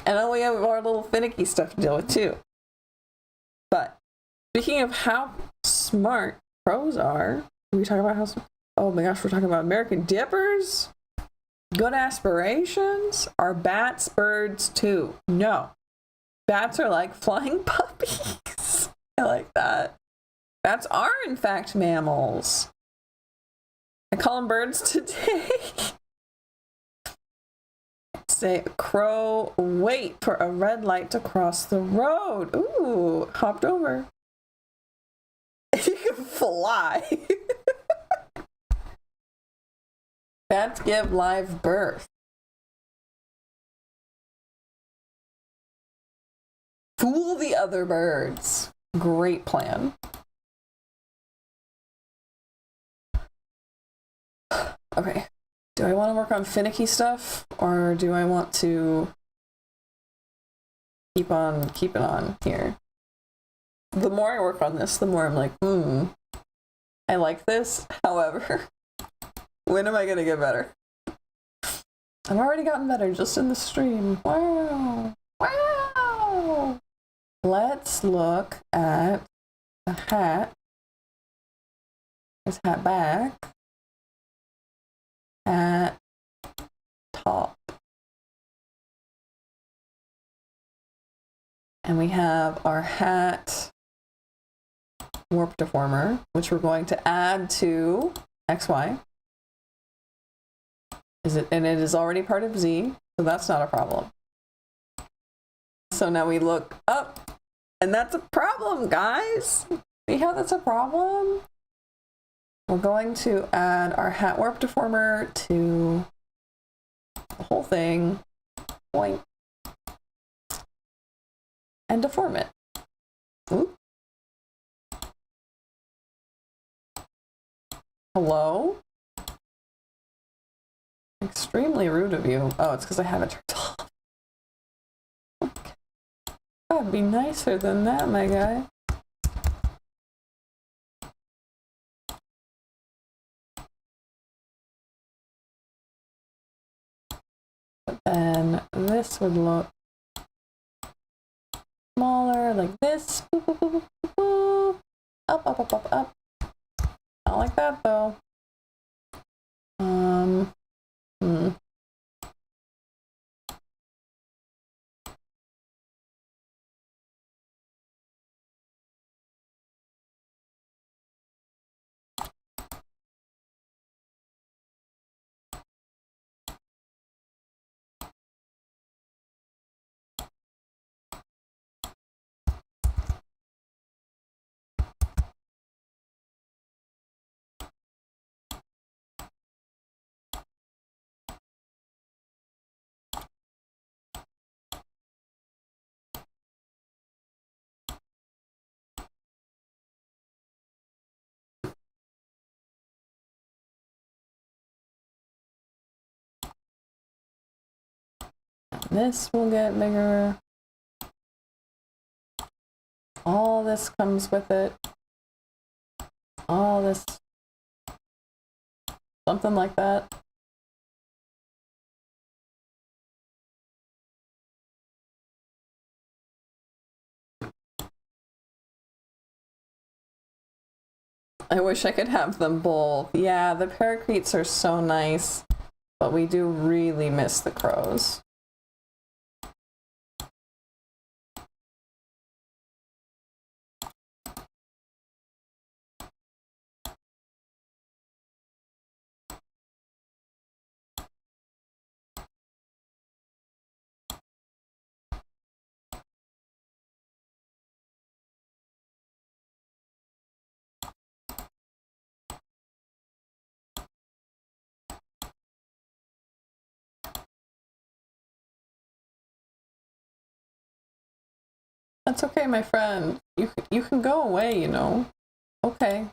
[SPEAKER 1] And then we have our little finicky stuff to deal with too. But speaking of how smart pros are, we talk about how, oh my gosh, we're talking about American dippers? Good aspirations? Are bats birds too? No. Bats are like flying puppies. I like that. Bats are in fact mammals. I call them birds today. Say, crow, wait for a red light to cross the road. Ooh, hopped over. You can fly. Bats give live birth. Fool the other birds. Great plan. Okay. Do I want to work on finicky stuff or do I want to keep it on here? The more I work on this, the more I'm like, I like this. However, when am I going to get better? I've already gotten better just in the stream. Wow. Wow. Let's look at the hat. His hat back. At top. And we have our hat warp deformer, which we're going to add to XY. And it is already part of Z, so that's not a problem. So now we look up, and that's a problem, guys. See how that's a problem? We're going to add our hat warp deformer to the whole thing, point, and deform it. Ooh. Hello? Extremely rude of you. Oh, it's because I have it turned off. Okay. Gotta be nicer than that, my guy. But then this would look smaller, like this. Boop, boop, boop, boop, boop. Up, up, up, up, up. Not like that though. This will get bigger. All this comes with it. All this. Something like that. I wish I could have them both. Yeah, the parakeets are so nice, but we do really miss the crows. That's okay, my friend. You can go away, you know. Okay.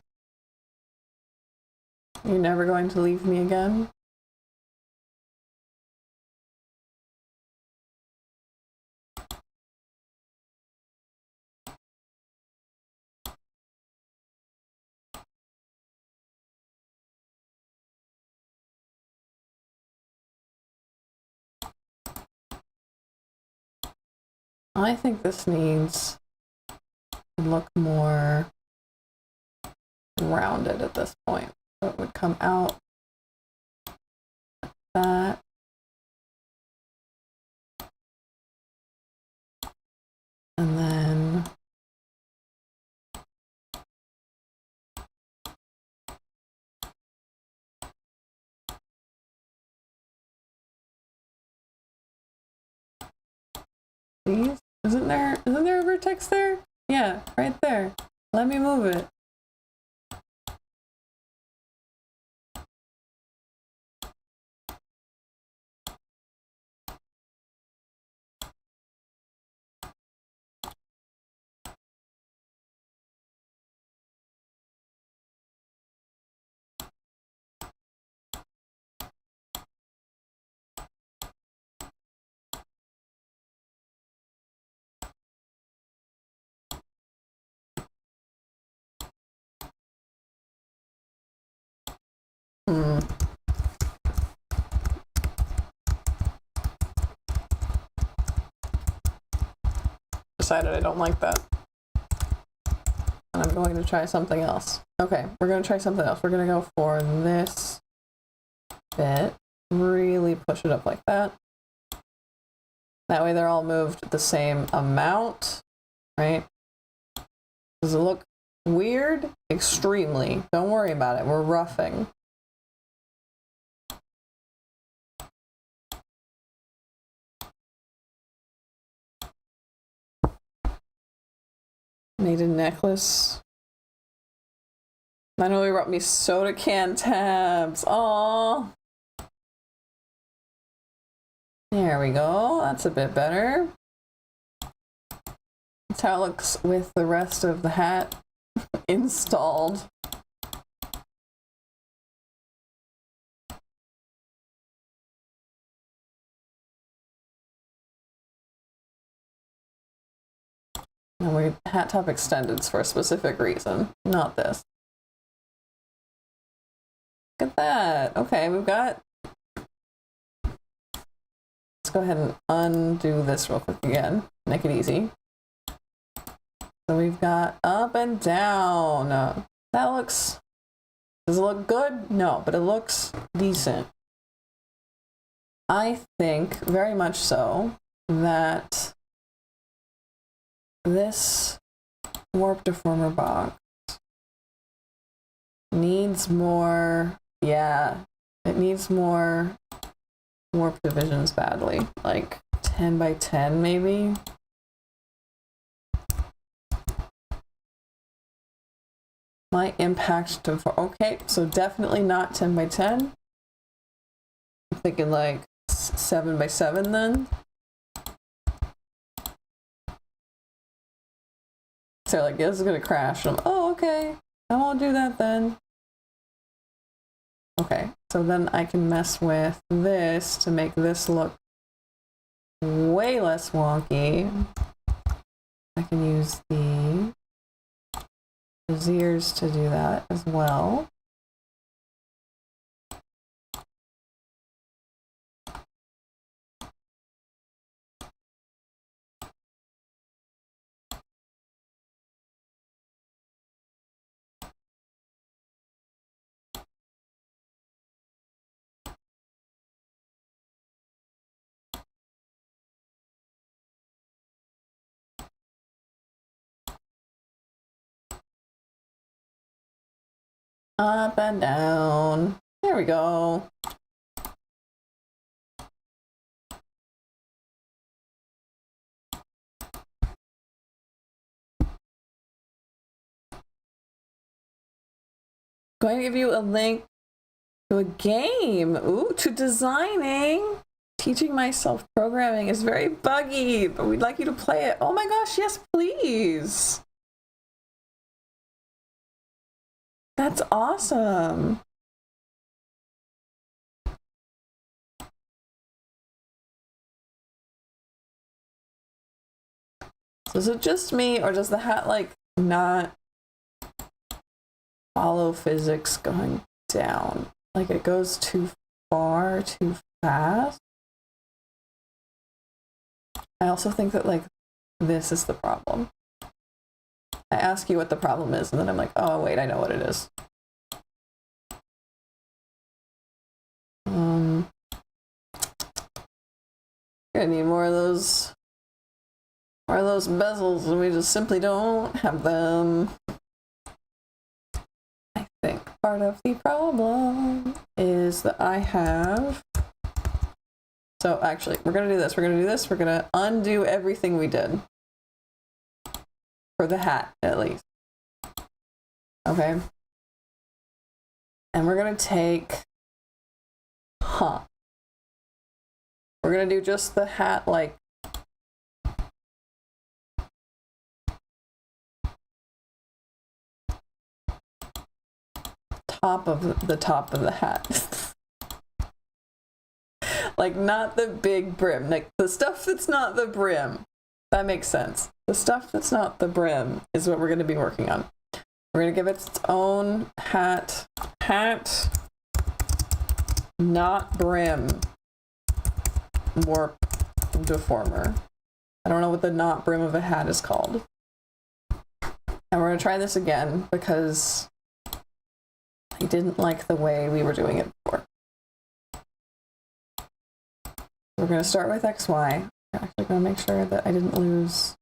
[SPEAKER 1] You're never going to leave me again? I think this needs to look more rounded at this point. So it would come out like that. And then these. Isn't there a vertex there? Yeah, right there. Let me move it. Decided I don't like that. And I'm going to try something else. Okay, we're going to try something else. We're going to go for this bit. Really push it up like that. That way they're all moved the same amount, right? Does it look weird? Extremely. Don't worry about it. We're roughing. Made a necklace. I know he brought me soda can tabs. Aww. There we go. That's a bit better. That's how it looks with the rest of the hat installed. And we hat top extendeds for a specific reason, not this. Look at that. Okay, we've got. Let's go ahead and undo this real quick again. Make it easy. So we've got up and down. That looks. Does it look good? No, but it looks decent. I think very much so that this warp deformer box needs more, yeah, it needs more warp divisions badly, like 10 by 10 maybe. My impact to, okay, so definitely not 10 by 10. I'm thinking like 7 by 7 then. So like, this is gonna crash. Oh, okay. I won't do that then. Okay, so then I can mess with this to make this look way less wonky. I can use the ears to do that as well. Up and down. There we go. Going to give you a link to a game. Ooh, to designing. Teaching myself programming is very buggy, but we'd like you to play it. Oh my gosh, yes, please. That's awesome. So is it just me, or does the hat like not follow physics going down? Like it goes too far, too fast? I also think that like this is the problem. I ask you what the problem is, and then I'm like, oh wait, I know what it is. Gonna need more of those bezels, and we just simply don't have them. I think part of the problem is that I have. So actually, we're gonna do this. We're gonna undo everything we did. For the hat, at least. Okay. And we're gonna take, we're gonna do just the hat, like, top of the hat. Like, not the big brim, like the stuff that's not the brim. That makes sense. The stuff that's not the brim is what we're going to be working on. We're going to give it its own hat, not brim, warp deformer. I don't know what the not brim of a hat is called. And we're going to try this again because I didn't like the way we were doing it before. We're going to start with XY. I'm actually going to make sure that I didn't lose.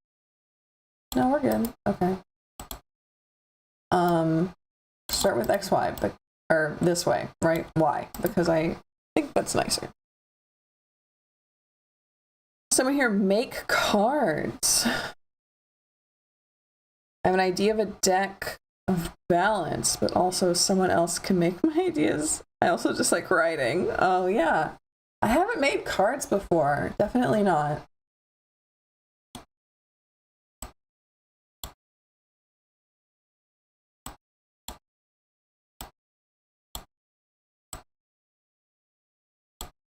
[SPEAKER 1] No, we're good. Okay. Start with XY, but or this way, right? Y, because I think that's nicer. Someone here, make cards. I have an idea of a deck of balance, but also someone else can make my ideas. I also just like writing. Oh yeah. I haven't made cards before. Definitely not.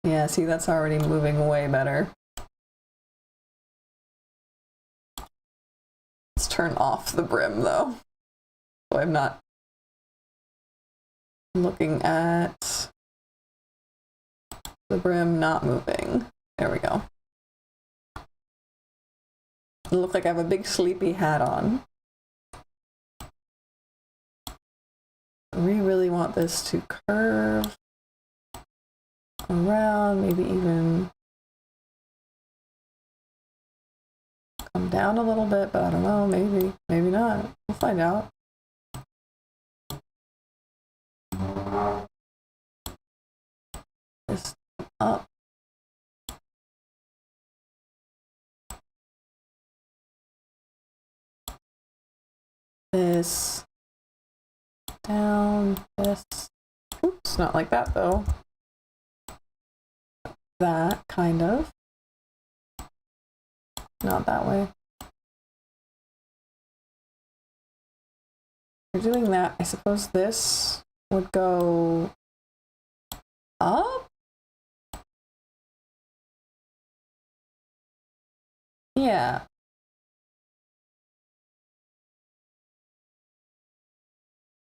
[SPEAKER 1] Yeah, see, that's already moving way better. Let's turn off the brim though. So I'm not looking at the brim not moving. There we go. It looks like I have a big sleepy hat on. We really want this to curve around, maybe even come down a little bit, but I don't know, maybe not. We'll find out. This up. This down, this. Oops, not like that though. That kind of. Not that way. We're doing that. I suppose this would go up. Yeah.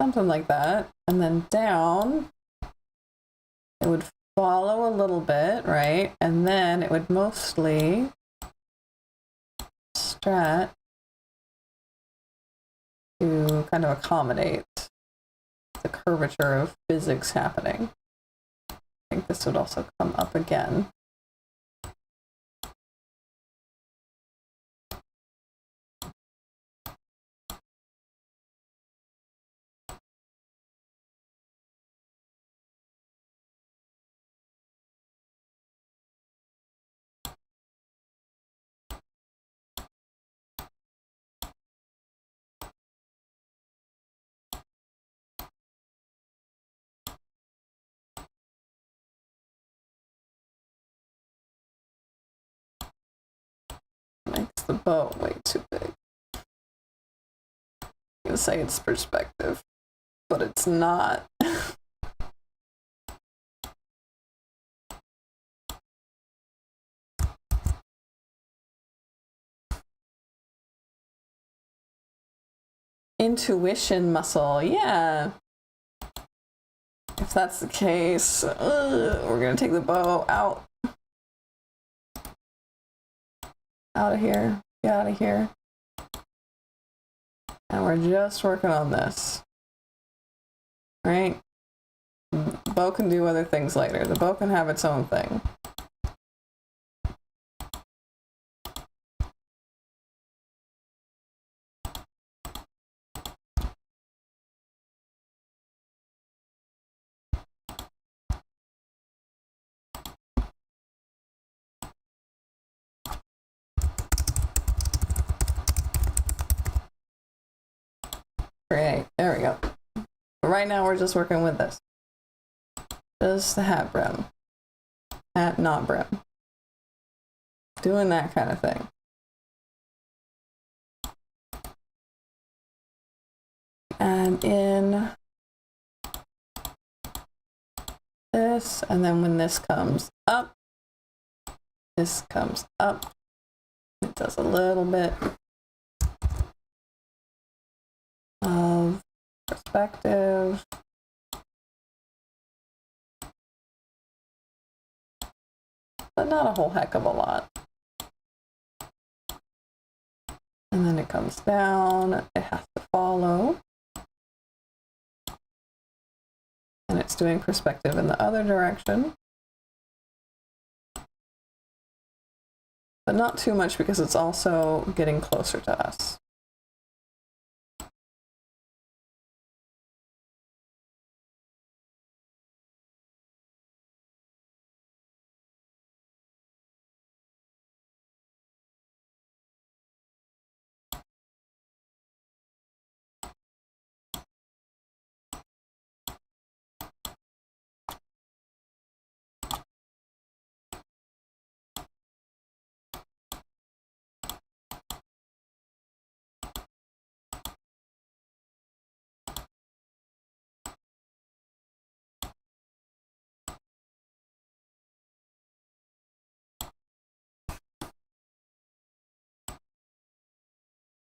[SPEAKER 1] Something like that. And then down, it would follow a little bit, right? And then it would mostly stretch to kind of accommodate the curvature of physics happening. I think this would also come up again. Makes the bow way too big. I'm gonna say it's perspective, but it's not. Intuition muscle, yeah. If that's the case, we're gonna take the bow out. Out of here, get out of here. And we're just working on this. Right? The bow can do other things later. The bow can have its own thing. Great, there we go. But right now we're just working with this. Just the hat brim. Hat not brim. Doing that kind of thing. And in this, and then when this comes up, this comes up. It does a little bit of perspective. But not a whole heck of a lot. And then it comes down, it has to follow. And it's doing perspective in the other direction. But not too much because it's also getting closer to us.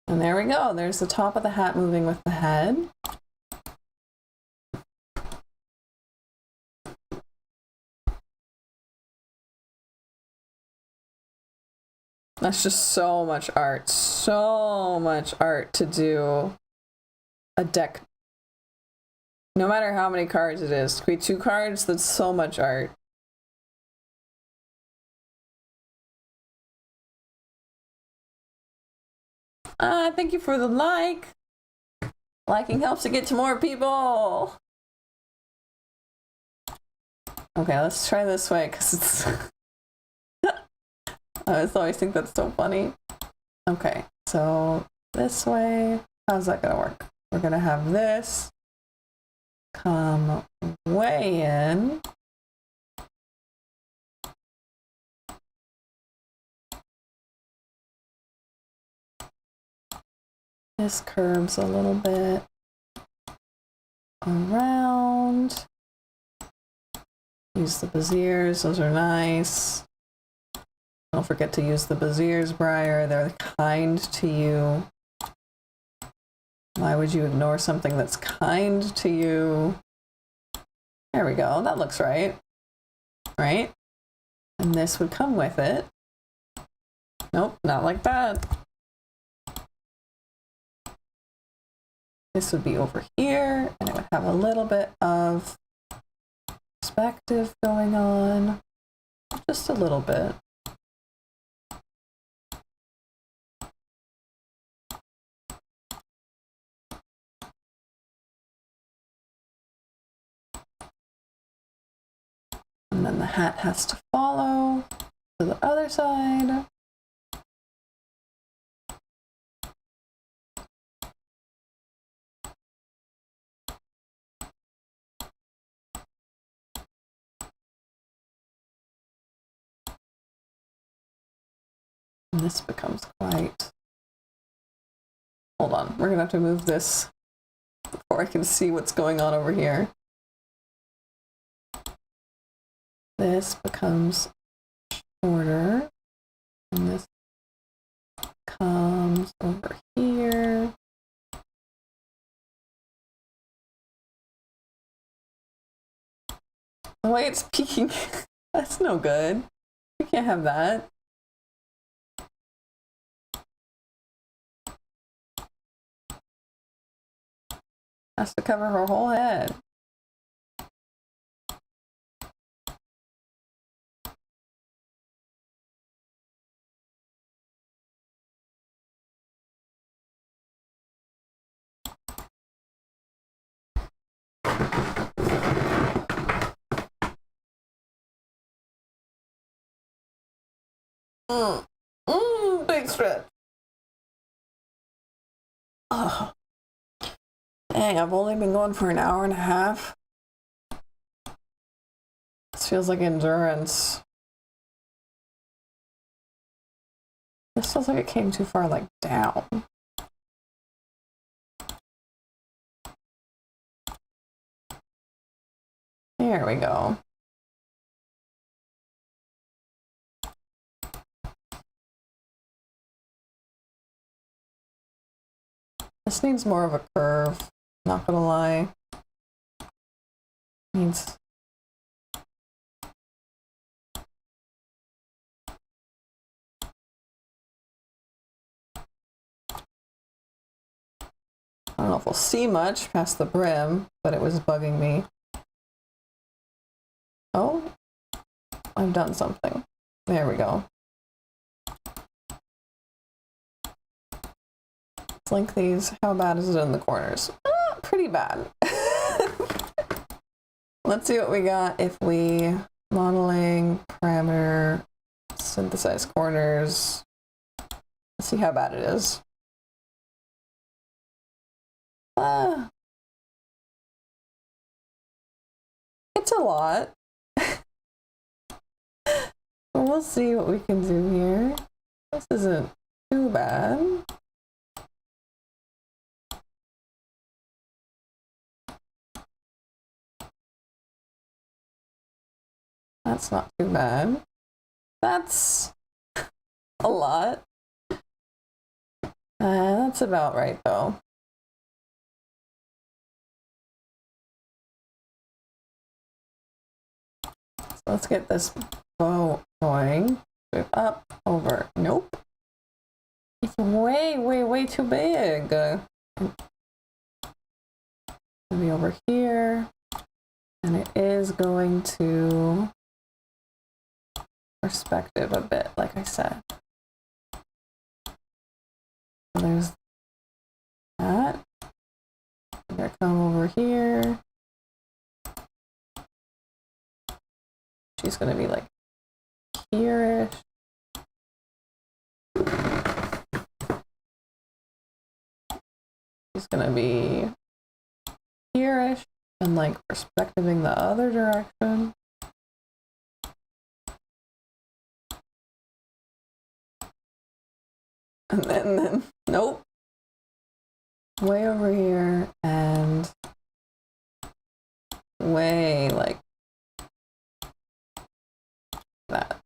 [SPEAKER 1] And there we go. There's the top of the hat moving with the head. That's just so much art to do a deck. No matter how many cards it is, to be 2 cards, that's so much art. Thank you for the like. Liking helps to get to more people. Okay, let's try this way because it's. I always think that's so funny. Okay, so this way, how's that gonna work? We're gonna have this come way in. This curves a little bit around. Use the beziers, those are nice. Don't forget to use the Bazir's Briar. They're kind to you. Why would you ignore something that's kind to you? There we go. That looks right. Right? And this would come with it. Nope, not like that. This would be over here, and it would have a little bit of perspective going on. Just a little bit. And then the hat has to follow to the other side. And this becomes quite... Hold on, we're gonna have to move this before I can see what's going on over here. This becomes shorter, and this comes over here. The way it's peeking, that's no good. You can't have that. Has to cover her whole head. Big stretch. Oh. Dang, I've only been going for an hour and a half. This feels like endurance. This feels like it came too far, like, down. There we go. This needs more of a curve, not gonna lie. Needs... I don't know if we'll see much past the brim, but it was bugging me. Oh, I've done something. There we go. Let's link these. How bad is it in the corners? Pretty bad. Let's see what we got if we modeling, parameter, synthesize corners. Let's see how bad it is. It's a lot. We'll see what we can do here. This isn't too bad. That's not too bad. That's a lot. That's about right though. So let's get this bow going. Move up, over. Nope. It's way, way, way too big. Maybe over here. And it is going to perspective a bit, like I said. So there's that. I'm gonna come over here. She's gonna be like here-ish. She's gonna be here-ish and like perspectiving the other direction. And then, nope. Way over here and way like that.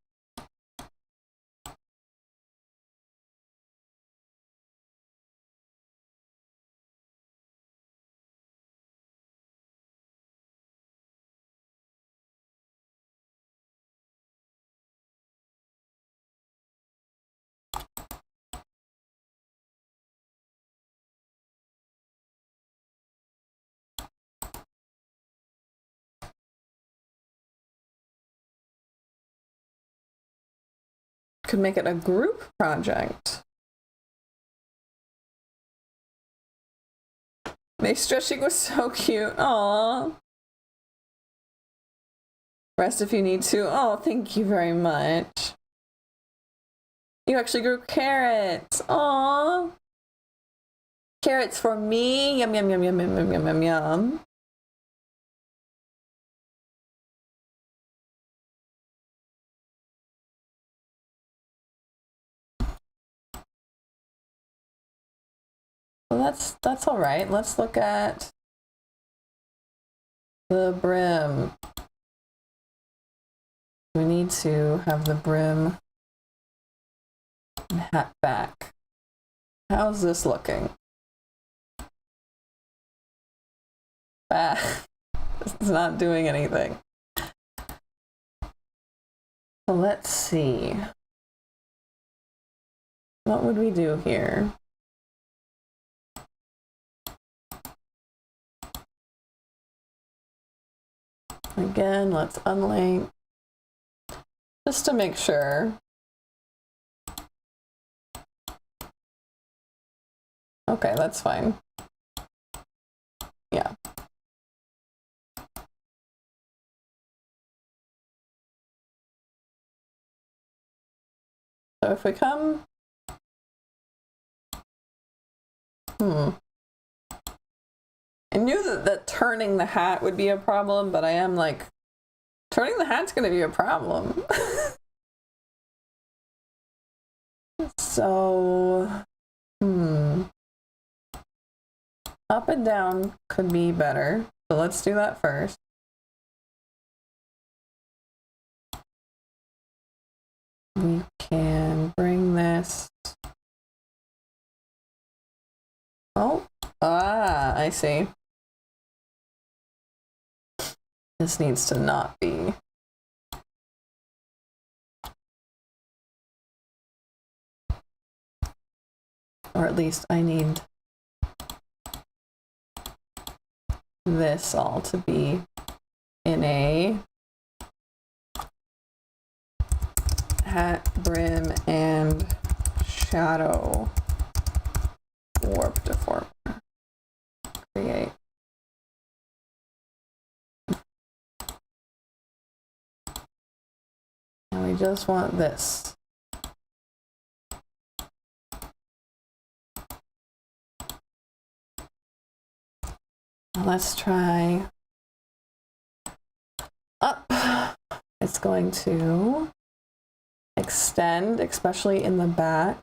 [SPEAKER 1] could make it a group project. May stretching was so cute. Aww. Rest if you need to. Oh, thank you very much. You actually grew carrots. Aww. Carrots for me. Yum, yum, yum, yum, yum, yum, yum, yum, yum. Well, that's all right. Let's look at the brim. We need to have the brim and hat back. How's this looking? Ah, it's not doing anything. So let's see. What would we do here? Again, let's unlink just to make sure. Okay, that's fine. Yeah. So if we come, I knew that turning the hat would be a problem, but I am like, turning the hat's gonna be a problem. So, up and down could be better. So let's do that first. We can bring this. Oh, I see. This needs to not be. Or at least I need this all to be in a hat, brim, and shadow warp deformer. Create. And we just want this. Let's try up. It's going to extend, especially in the back.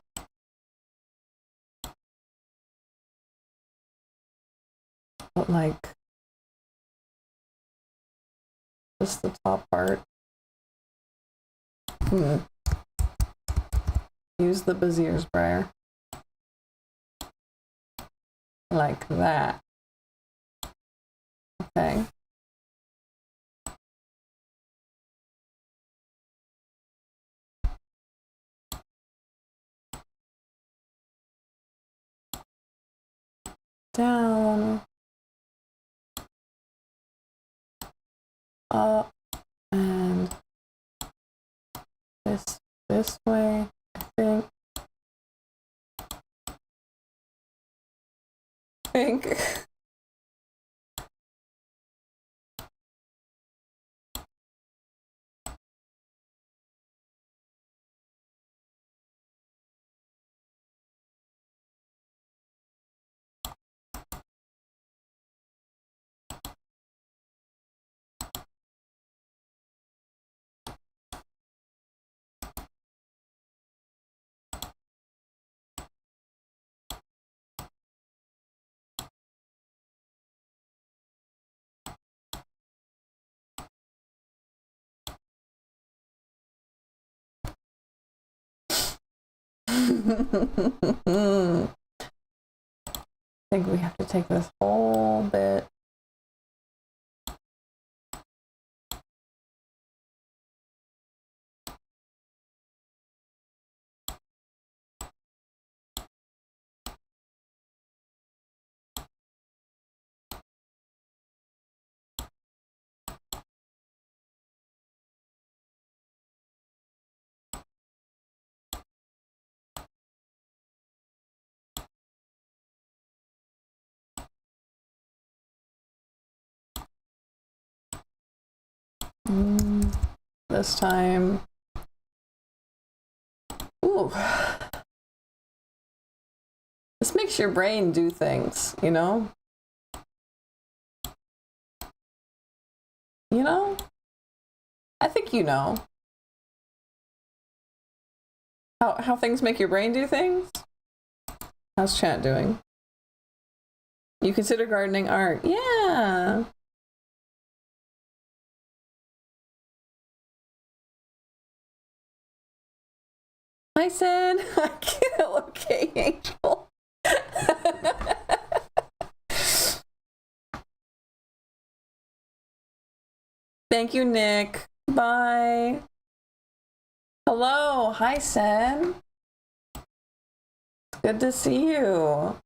[SPEAKER 1] But like just the top part. Use the Bezier sprayer. Like that. Okay. Down. Up. And this way, I think. I think we have to take this whole bit. This time. Ooh. This makes your brain do things, you know? You know? I think you know. How things make your brain do things? How's chat doing? You consider gardening art? Yeah. I said, I can't. Okay, Angel. Thank you, Nick. Bye. Hello. Hi, Sen. Good to see you.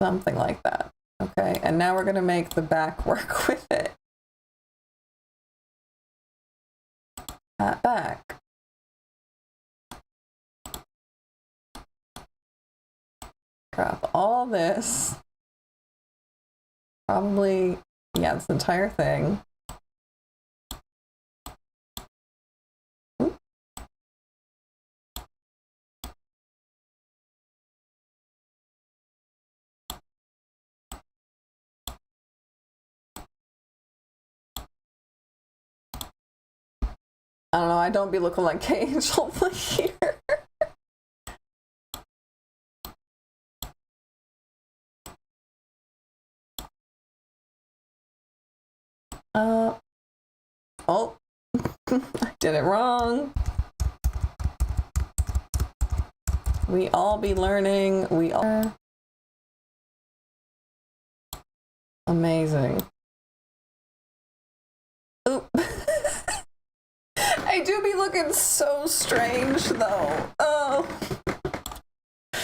[SPEAKER 1] Something like that. Okay, and now we're going to make the back work with it. That back. Grab all this. Probably, yeah, this entire thing. Oop. I don't know, I don't be looking like K-Angel here. Oh, I did it wrong. We all be learning. We all. Amazing. Oop. I do be looking so strange though. Oh. I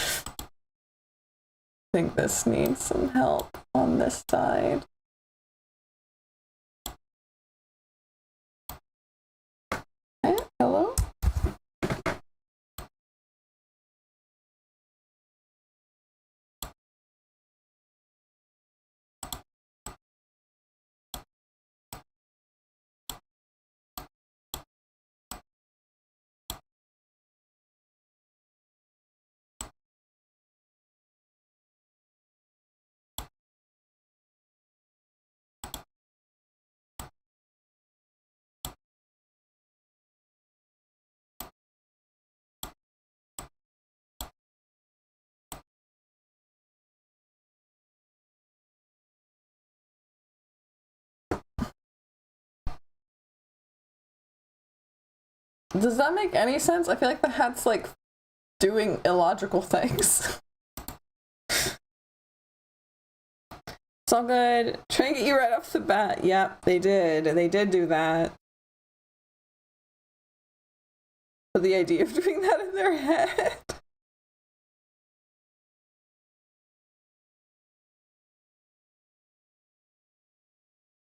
[SPEAKER 1] think this needs some help on this side. Hello? Does that make any sense? I feel like the hat's like doing illogical things. It's all good. Trying to get you right off the bat. Yep, they did. They did do that. But the idea of doing that in their head.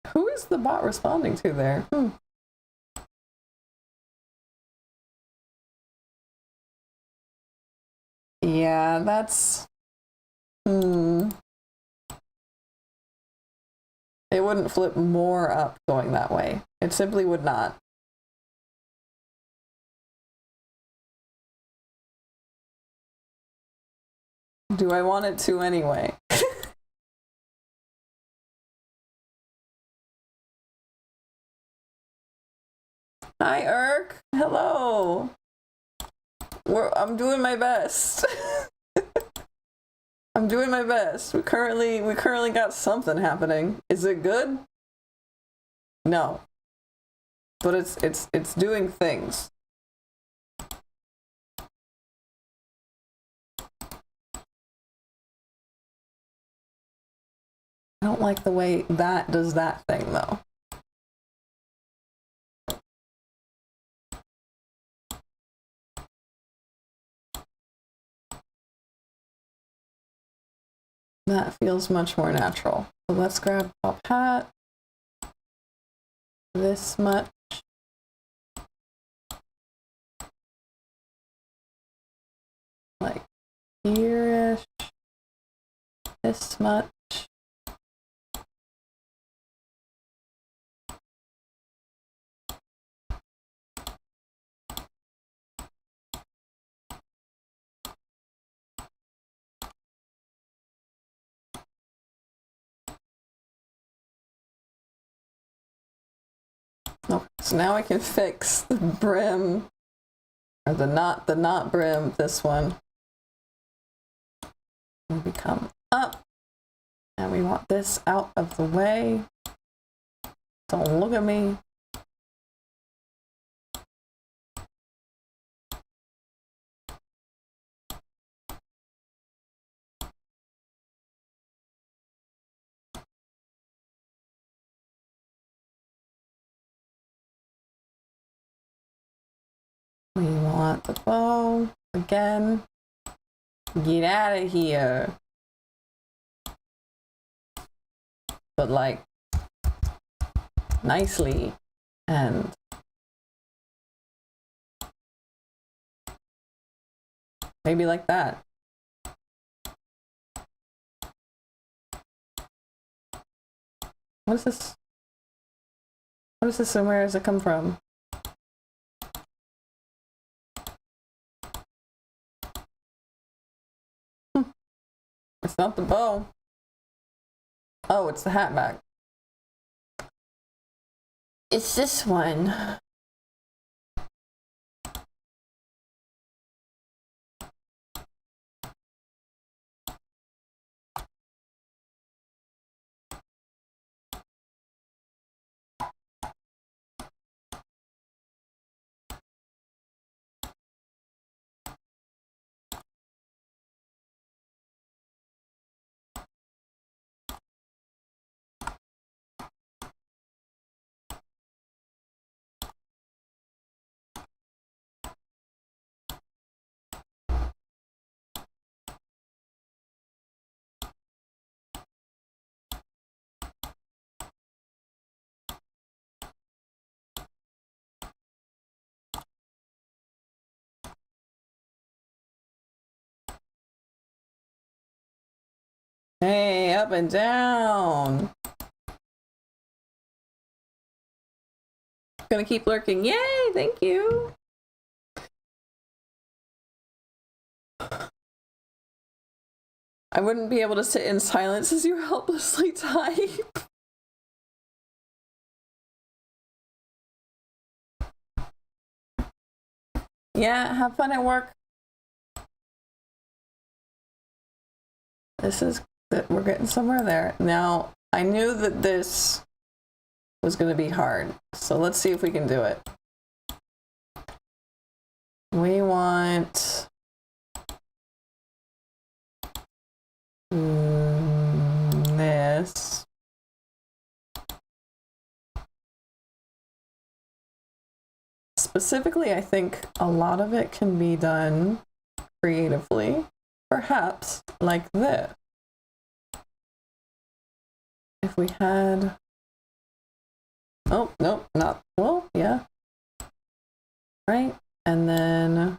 [SPEAKER 1] Who is the bot responding to there? Yeah, that's... It wouldn't flip more up going that way. It simply would not. Do I want it to anyway? Hi, Irk. Hello. I'm doing my best. I'm doing my best. We currently got something happening. Is it good? No. But it's doing things. I don't like the way that does that thing though. That feels much more natural. So let's grab top hat. This much. Like here-ish. This much. So now I can fix the brim, or the knot brim, this one. Maybe come up. And we want this out of the way. Don't look at me. We want the bow again. Get out of here. But like nicely, and maybe like that. What is this? What is this and where does it come from? It's not the bow. Oh, it's the hat back. It's this one. Hey, up and down. Gonna keep lurking. Yay, thank you. I wouldn't be able to sit in silence as you helplessly type. Yeah, have fun at work. This is that we're getting somewhere there. Now, I knew that this was going to be hard, so let's see if we can do it. We want this. Specifically, I think a lot of it can be done creatively, perhaps like this. If we had, oh, nope, not, well, yeah, right? And then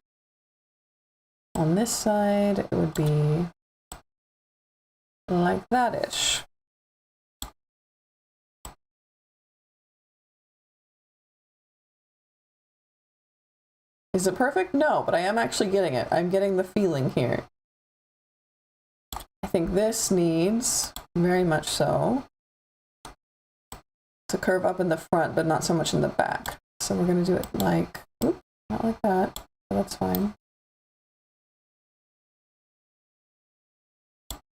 [SPEAKER 1] on this side, it would be like that-ish. Is it perfect? No, but I am actually getting it. I'm getting the feeling here. I think this needs, very much so, to curve up in the front, but not so much in the back. So we're going to do it like, oops, not like that, but that's fine.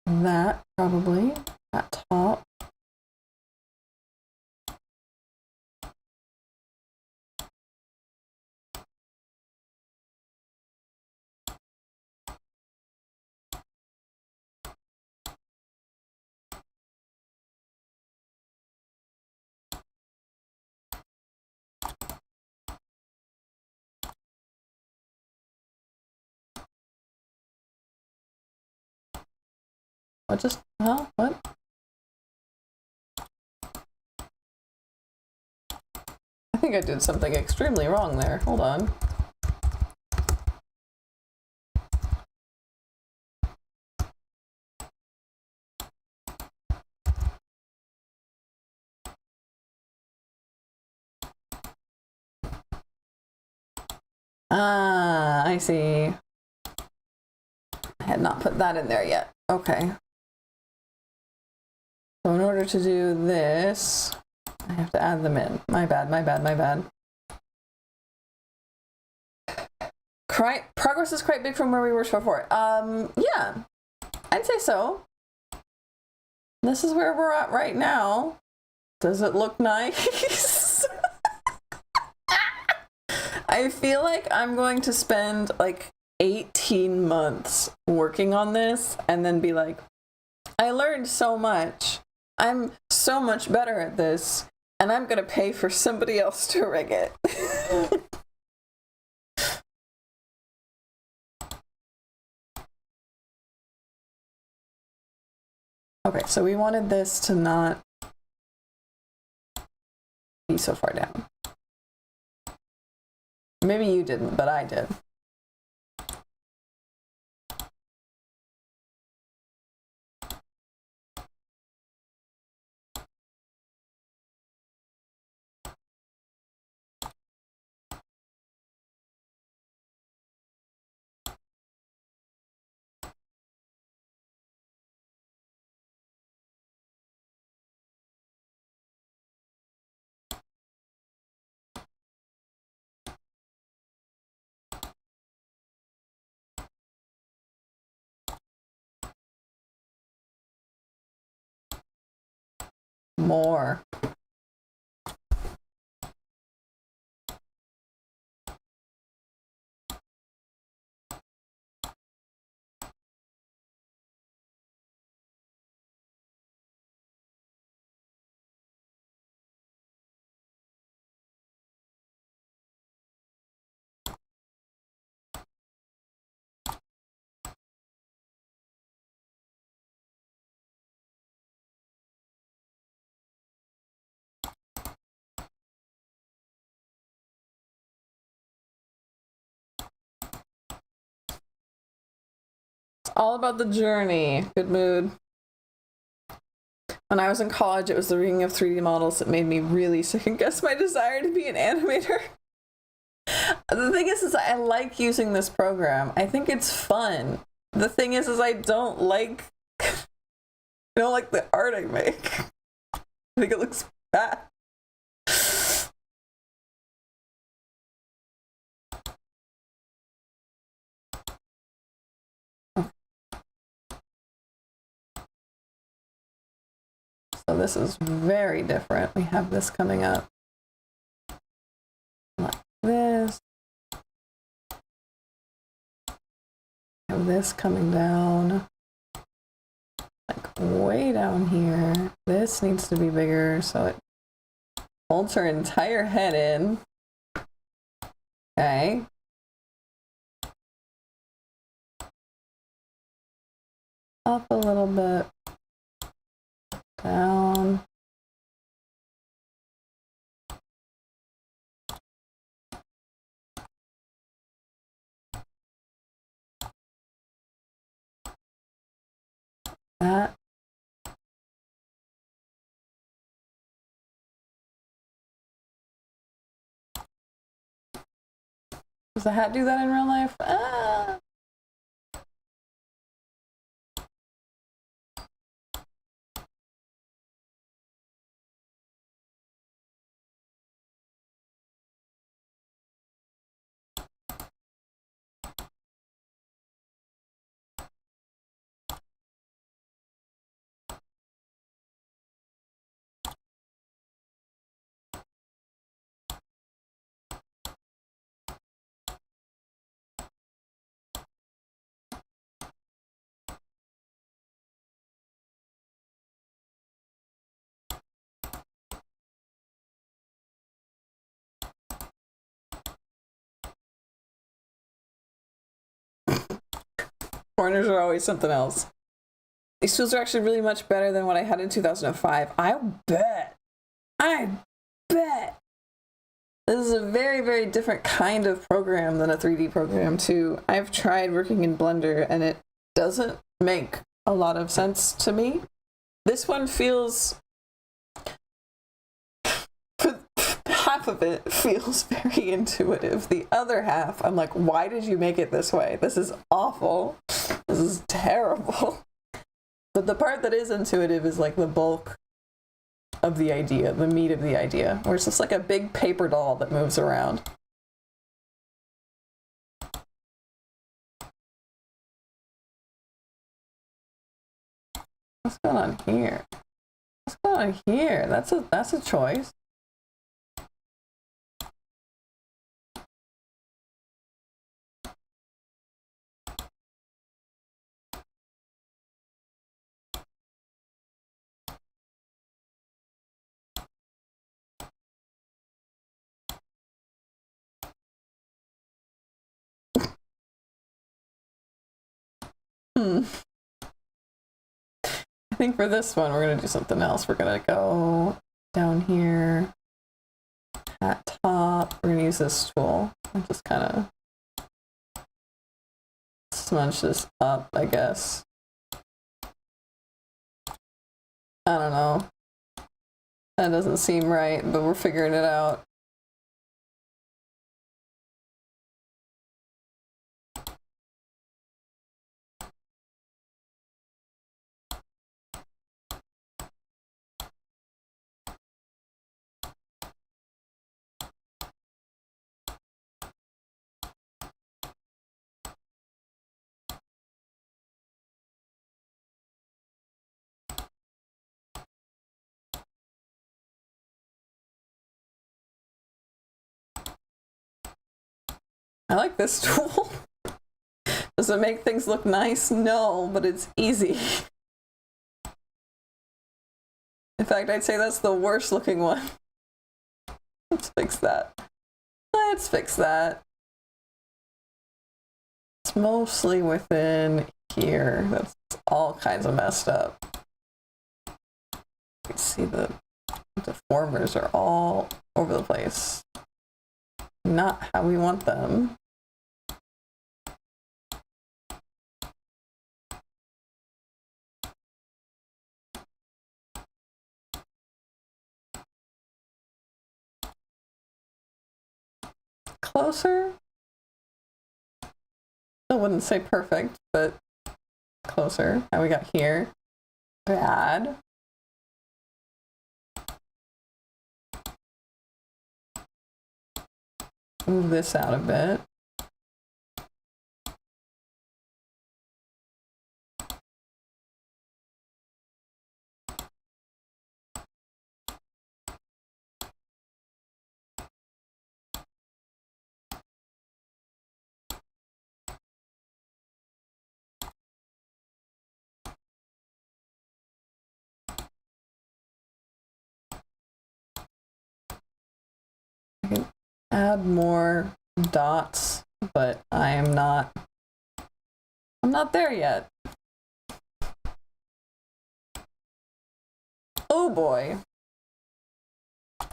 [SPEAKER 1] That, probably, at top. What just, huh? What? I think I did something extremely wrong there. Hold on. Ah, I see. I had not put that in there yet. Okay. So in order to do this, I have to add them in. My bad, my bad, my bad. Progress is quite big from where we were before. Yeah, I'd say so. This is where we're at right now. Does it look nice? I feel like I'm going to spend like 18 months working on this and then be like, I learned so much. I'm so much better at this, and I'm gonna pay for somebody else to rig it. Okay, so we wanted this to not be so far down. Maybe you didn't, but I did. More. All about the journey. Good mood. When I was in college, it was the rigging of 3D models that made me really second guess my desire to be an animator. The thing is I like using this program. I think it's fun. The thing is I don't like the art I make. I think it looks bad. So this is very different. We have this coming up like this. We have this coming down like way down here. This needs to be bigger so it holds her entire head in. Okay. Up a little bit. Down. That. Does the hat do that in real life? Ah. Corners are always something else. These tools are actually really much better than what I had in 2005. I bet. This is a very, very different kind of program than a 3D program too. I've tried working in Blender and it doesn't make a lot of sense to me. This one feels... half of it feels very intuitive. The other half, I'm like, why did you make it this way? This is awful. This is terrible. But the part that is intuitive is like the bulk of the idea, the meat of the idea, where it's just like a big paper doll that moves around. What's going on here? What's going on here? That's a choice. I think for this one, we're gonna do something else. We're gonna go down here at top. We're gonna use this tool and just kind of smudge this up, I guess. I don't know. That doesn't seem right, but we're figuring it out. I like this tool. Does it make things look nice? No, but it's easy. In fact, I'd say that's the worst looking one. Let's fix that. Let's fix that. It's mostly within here. That's all kinds of messed up. You can see the deformers are all over the place. Not how we want them. Closer? I wouldn't say perfect, but closer. How we got here. Bad. Move this out a bit. I can add more dots, but I'm not there yet. Oh boy.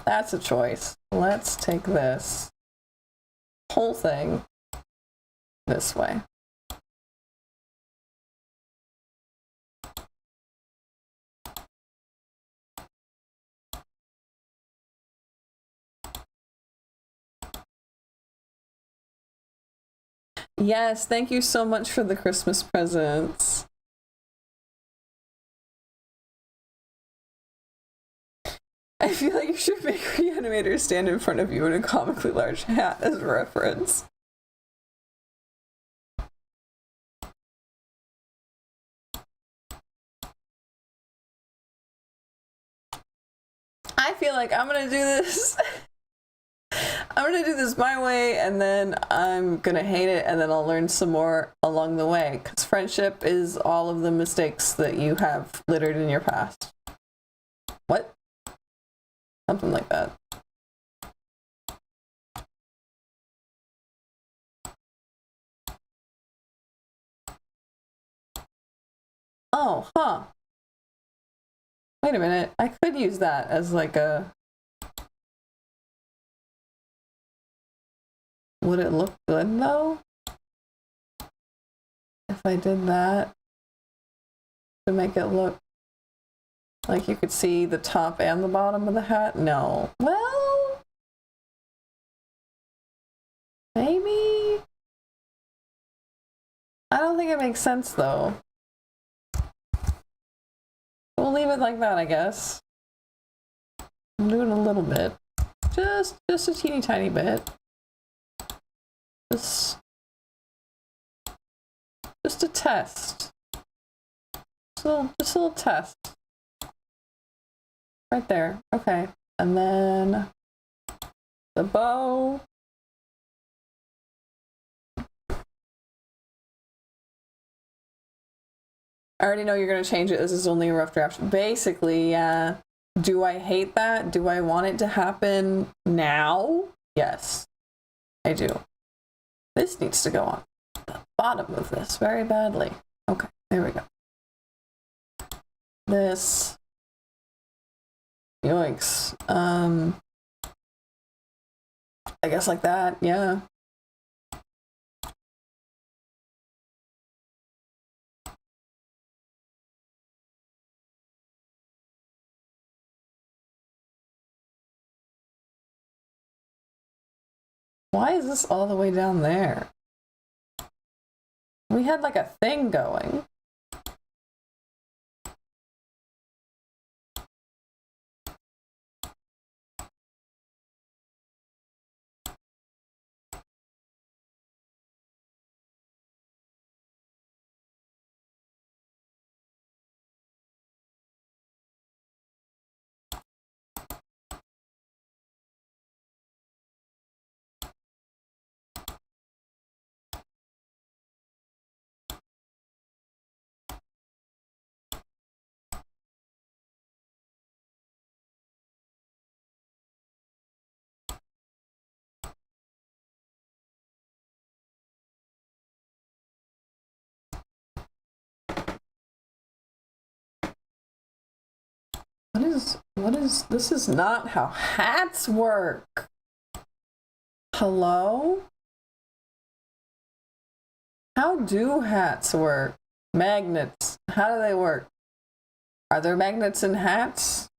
[SPEAKER 1] That's a choice. Let's take this whole thing this way. Yes, thank you so much for the Christmas presents. I feel like you should make reanimators stand in front of you in a comically large hat as a reference. I feel like I'm gonna do this. I'm gonna do this my way, and then I'm gonna hate it, and then I'll learn some more along the way, because friendship is all of the mistakes that you have littered in your past. What? Something like that. Oh, huh. Wait a minute. I could use that as like a... Would it look good though? If I did that to make it look like you could see the top and the bottom of the hat? No. Well, maybe. I don't think it makes sense though. We'll leave it like that, I guess. I'm doing a little bit. Just a teeny tiny bit. Just a test. a little test. Right there. Okay. And then the bow. I already know you're going to change it. This is only a rough draft. Basically, yeah. Do I hate that? Do I want it to happen now? Yes, I do. This needs to go on the bottom of this very badly. Okay, there we go. This. Yoinks. I guess like that, yeah. Why is this all the way down there? We had like a thing going. This is not how hats work. Hello? How do hats work? Magnets, how do they work? Are there magnets in hats?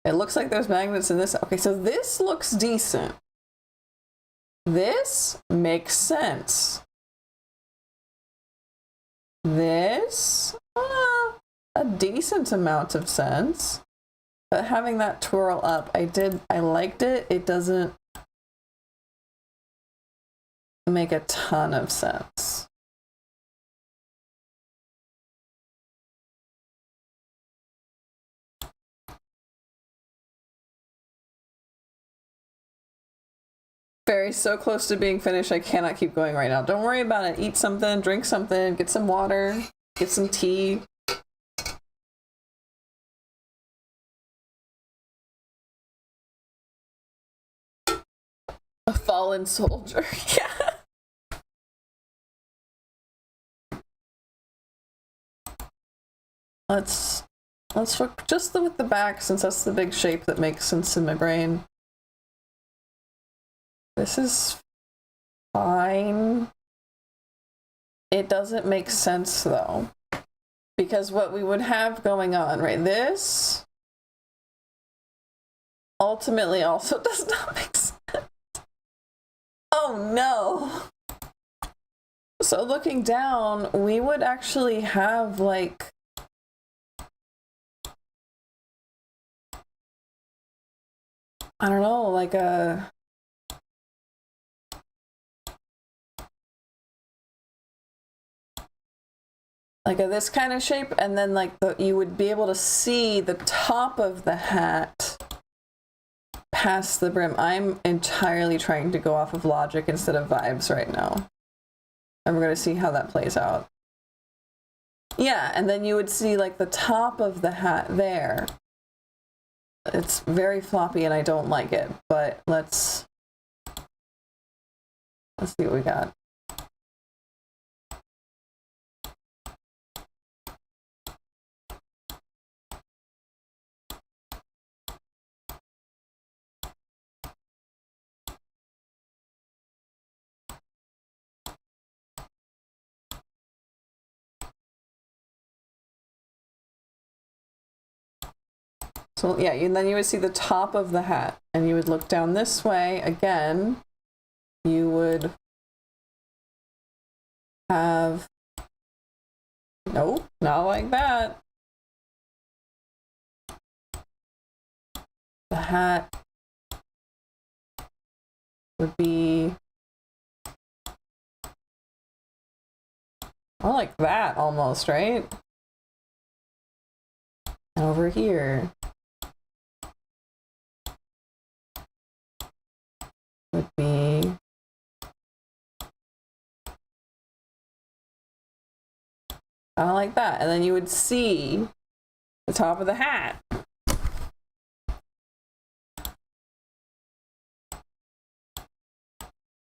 [SPEAKER 1] It looks like there's magnets in this. Okay, so this looks decent. This makes sense. This, a decent amount of sense. But having that twirl up, I liked it. It doesn't make a ton of sense. Fairy's so close to being finished, I cannot keep going right now. Don't worry about it. Eat something, drink something, get some water, get some tea. A fallen soldier, yeah. Let's look just with the back, since that's the big shape that makes sense in my brain. This is fine. It doesn't make sense though, because what we would have going on, right? This ultimately also does not make sense. Oh no. So looking down, we would actually have like I don't know, like a this kind of shape, and then like you would be able to see the top of the hat past the brim. I'm entirely trying to go off of logic instead of vibes right now. And we're going to see how that plays out. Yeah, and then you would see like the top of the hat there. It's very floppy and I don't like it, but let's see what we got. So yeah, and then you would see the top of the hat, and you would look down this way again. You would have, nope, not like that. The hat would be more like that almost, right? And over here would be kind of like that. And then you would see the top of the hat.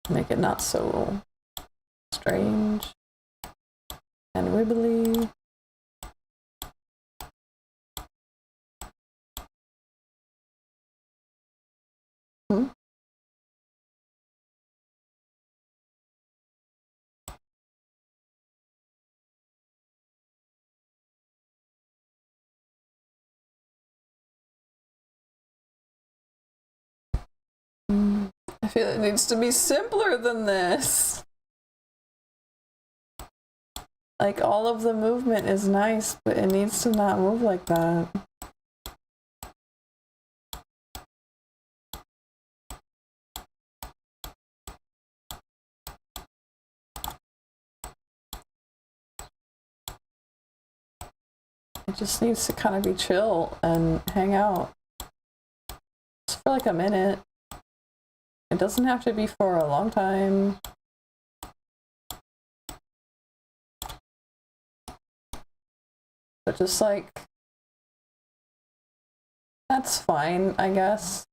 [SPEAKER 1] Make it not so strange and wibbly. I feel it needs to be simpler than this. Like, all of the movement is nice, but it needs to not move like that. It just needs to kind of be chill and hang out. Just for like a minute. It doesn't have to be for a long time. But just like, that's fine, I guess.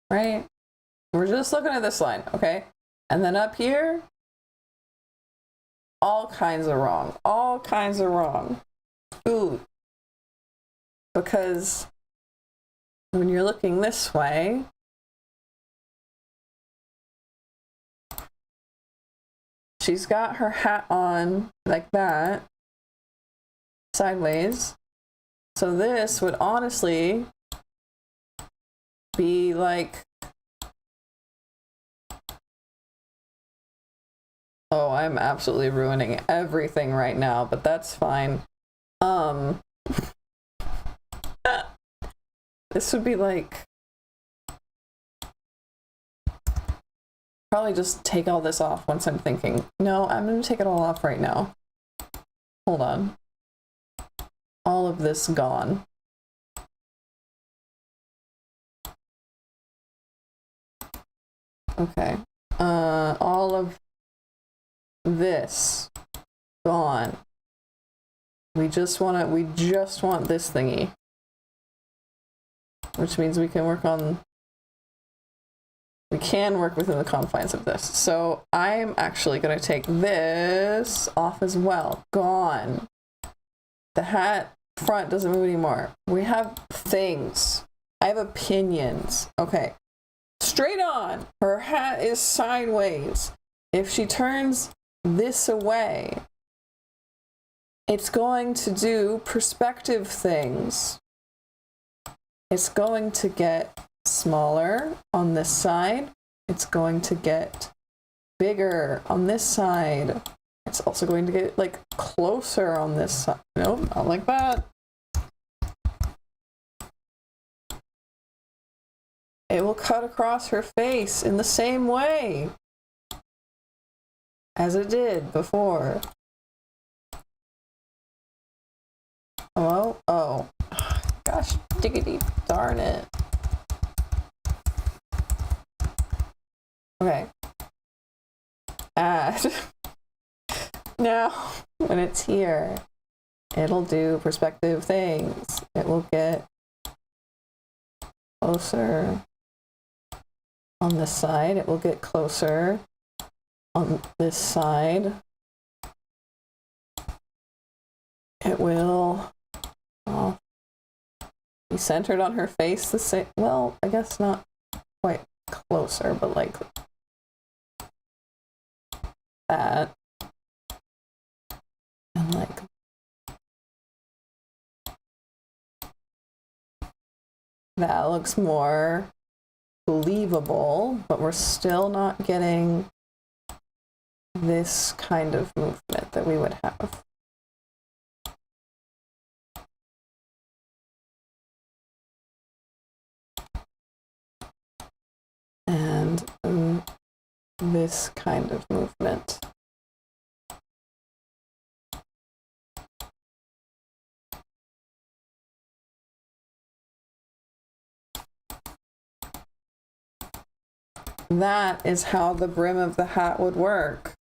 [SPEAKER 1] Right? We're just looking at this line, okay? And then up here, all kinds of wrong. All kinds of wrong. Ooh. Because when you're looking this way, she's got her hat on like that, sideways. So this would honestly be like, oh, I'm absolutely ruining everything right now, but that's fine. This would be like, probably just take all this off once I'm thinking. No, I'm gonna take it all off right now. Hold on. All of this gone. Okay. All of this gone. We just want this thingy. Which means we can work within the confines of this. So I'm actually going to take this off as well. Gone. The hat front doesn't move anymore. We have things. I have opinions. Okay. Straight on. Her hat is sideways. If she turns this away, it's going to do perspective things. It's going to get smaller on this side. It's going to get bigger on this side. It's also going to get like closer on this side. Nope, not like that. It will cut across her face in the same way as it did before. Oh. Gosh, diggity darn it. Okay. Add. Now, when it's here, it'll do perspective things. It will get closer on this side. It will get closer on this side. It will be centered on her face the same. Well, I guess not quite closer, but like that. And like that looks more believable, but we're still not getting this kind of movement that we would have. And this kind of movement. that is how the brim of the hat would work.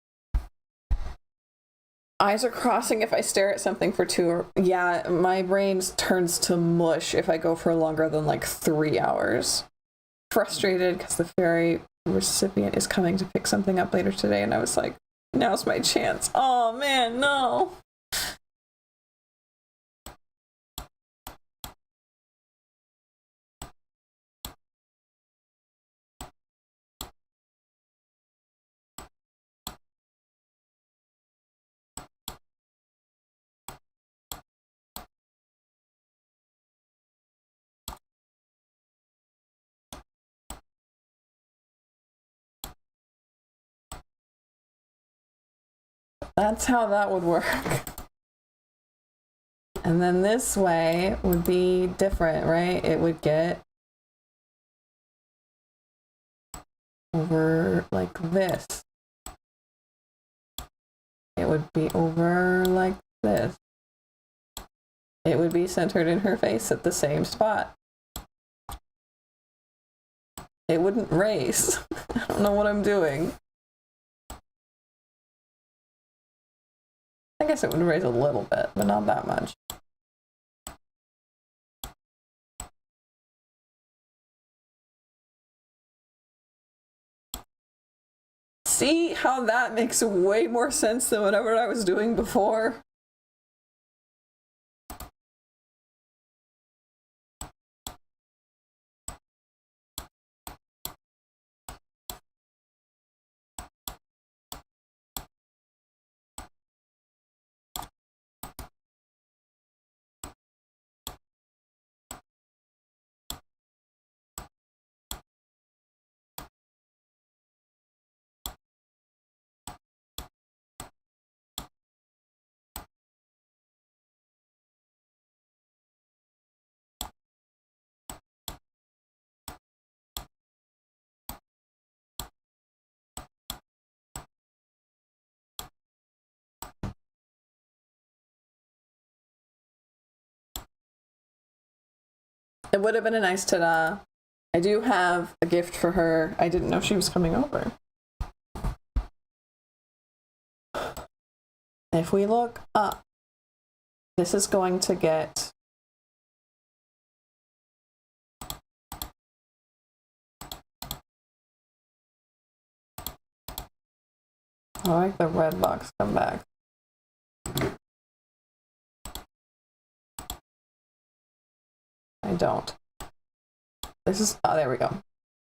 [SPEAKER 1] Eyes are crossing if I stare at something for yeah, my brain turns to mush if I go for longer than like 3 hours. Frustrated because the fairy recipient is coming to pick something up later today, and I was like, now's my chance. Oh man, no. That's how that would work. And then this way would be different, right? It would get over like this. It would be over like this. It would be centered in her face at the same spot. It wouldn't raise. I don't know what I'm doing. I guess it would raise a little bit, but not that much. See how that makes way more sense than whatever I was doing before? It would have been a nice ta-da. I do have a gift for her. I didn't know she was coming over. If we look up, this is going to get I like the red box come back. I don't. This is, oh, there we go.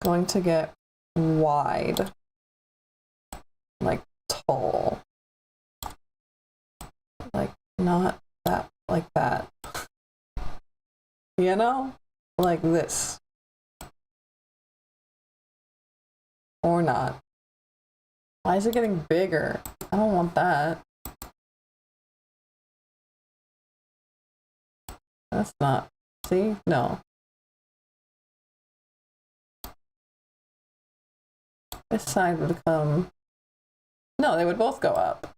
[SPEAKER 1] Going to get wide, like tall, like not that, like that. You know, like this. Or not. Why is it getting bigger? I don't want that. That's not, see? No. This side would come, no, they would both go up.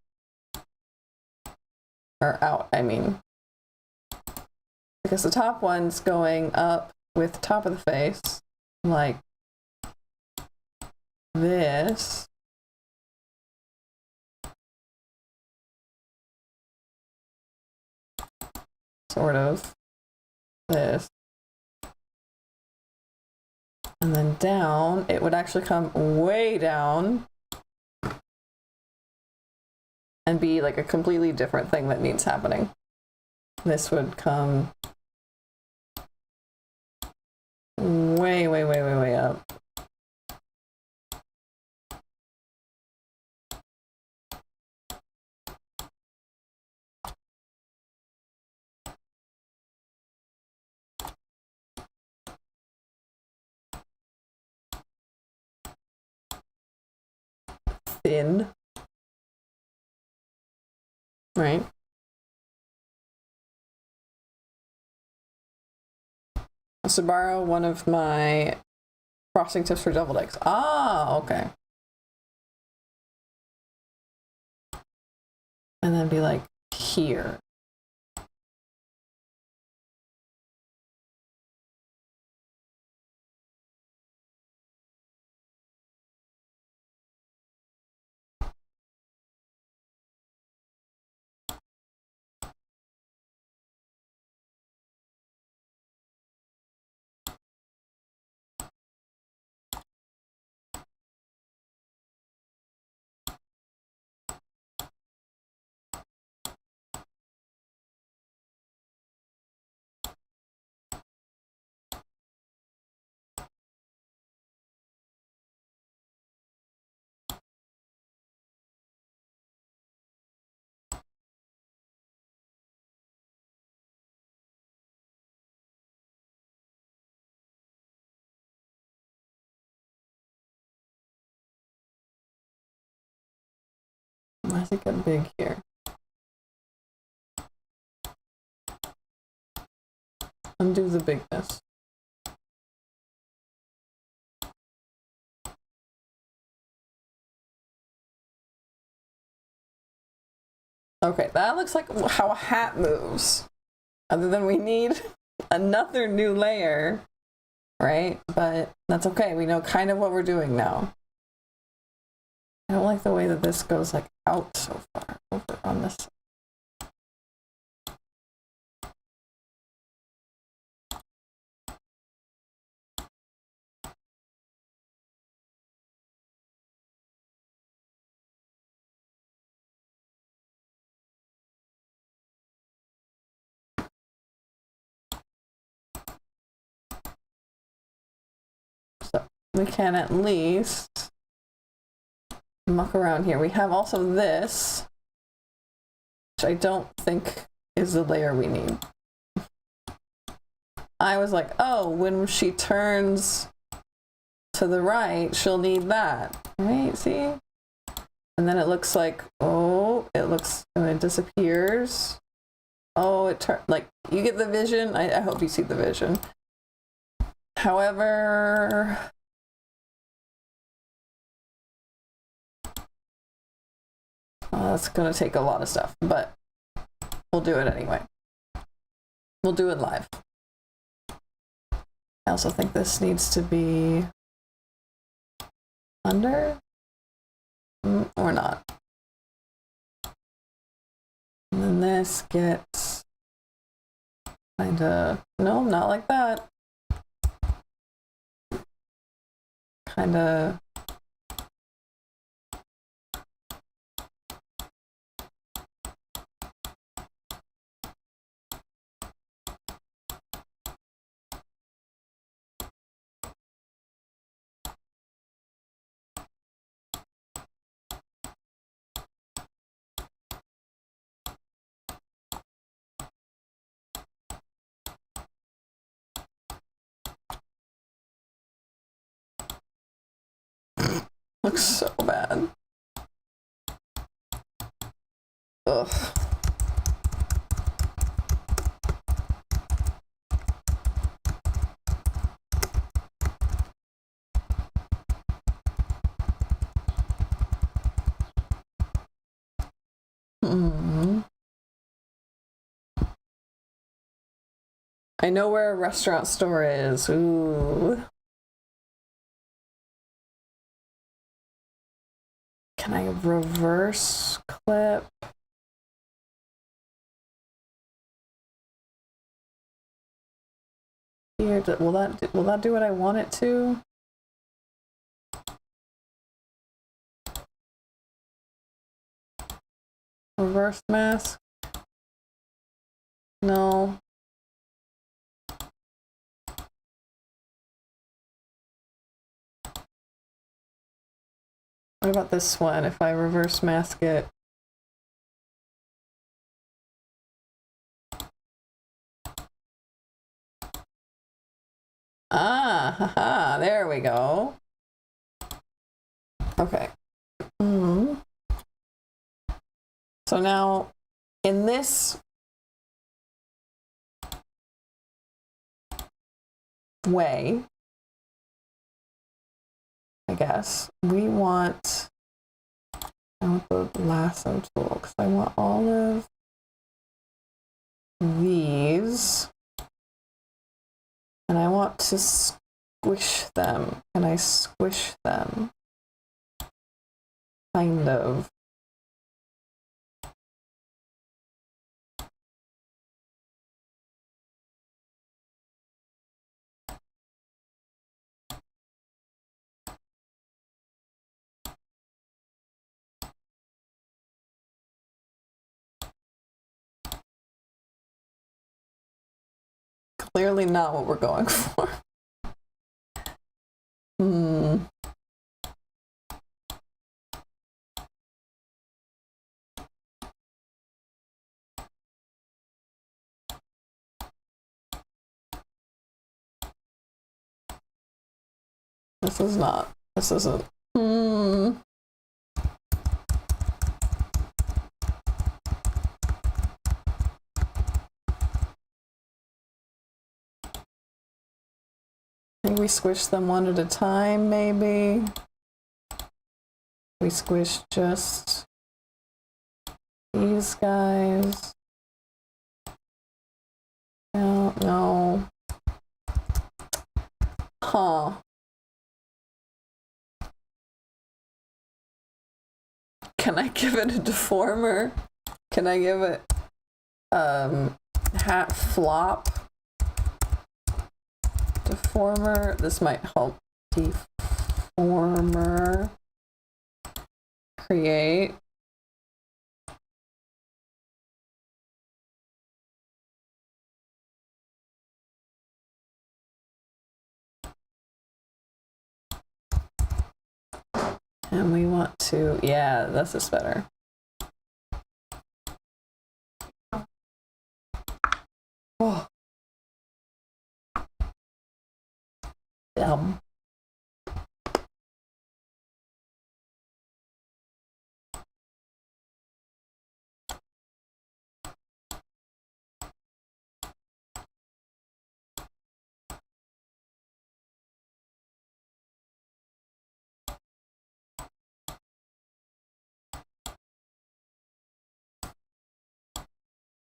[SPEAKER 1] Or out, I mean. Because the top one's going up with top of the face, like this. Sort of. This. And then down, it would actually come way down and be like a completely different thing that needs happening. This would come way, way, way, way, way up. Thin. Right? To borrow one of my frosting tips for deviled eggs. Ah, okay. And then be like here. does it get big here? Undo the bigness. Okay, that looks like how a hat moves. Other than we need another new layer, right? But that's okay. We know kind of what we're doing now. I don't like the way that this goes like out so far over on this side. So we can at least muck around here. We have also this, which I don't think is the layer we need. I was like, oh, when she turns to the right, she'll need that, right? See? And then it looks like, oh, it looks, and it disappears. Oh, it turned, like, you get the vision. I hope you see the vision. However, that's going to take a lot of stuff, but we'll do it anyway. We'll do it live. I also think this needs to be under or not. And then this gets kind of, no, not like that. Kind of. Looks so bad. Ugh. I know where a restaurant store is. Ooh. Can I reverse clip? Here, will that do what I want it to? Reverse mask? No. What about this one? If I reverse mask it. Ah, haha, there we go. Okay. So now, in this way, I guess, we want, I want the lasso tool, because I want all of these, and I want to squish them. Can I squish them? Kind of. Clearly not what we're going for. This is not. This isn't. I think we squish them one at a time, maybe. We squish just these guys. No, no. Huh. Can I give it a deformer? Can I give it hat flop deformer? This might help. Deformer create. And we want to, yeah, this is better. Oh. Yum.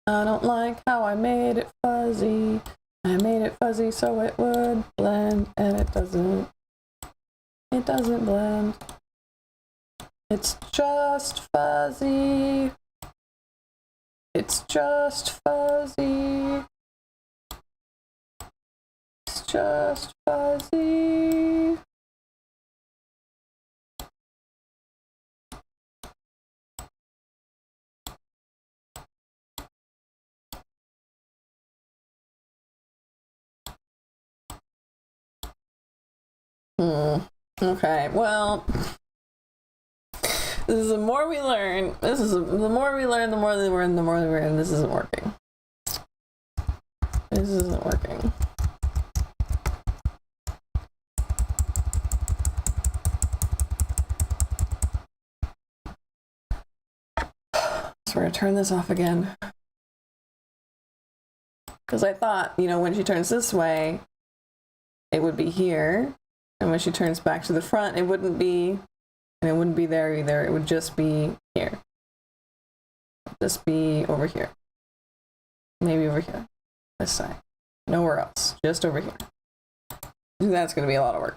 [SPEAKER 1] I don't like how I made it fuzzy. I made it fuzzy so it would blend, and it doesn't. It doesn't blend. It's just fuzzy. It's just fuzzy. It's just fuzzy. Okay, well, this is the more we learn. This is the more we learn, the more we learn, the more we learn. This isn't working. This isn't working. So we're gonna turn this off again. Because I thought, you know, when she turns this way, it would be here. And when she turns back to the front, it wouldn't be, and it wouldn't be there either. It would just be here. Just be over here. Maybe over here. This side. Nowhere else. Just over here. That's going to be a lot of work.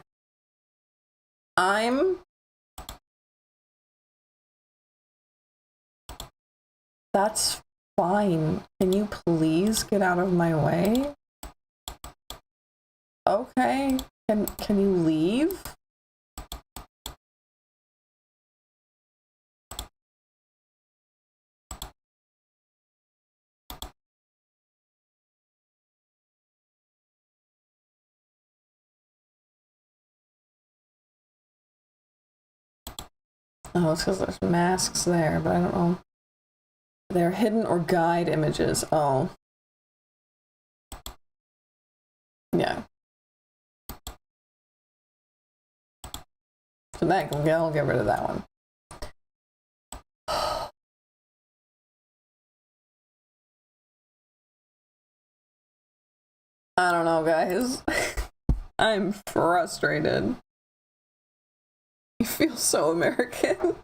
[SPEAKER 1] That's fine. Can you please get out of my way? Okay. Can you leave? Oh, it's because there's masks there, but I don't know. They're hidden or guide images. Oh. Yeah. So that I'll get rid of that one. I don't know, guys. I'm frustrated. You feel so American.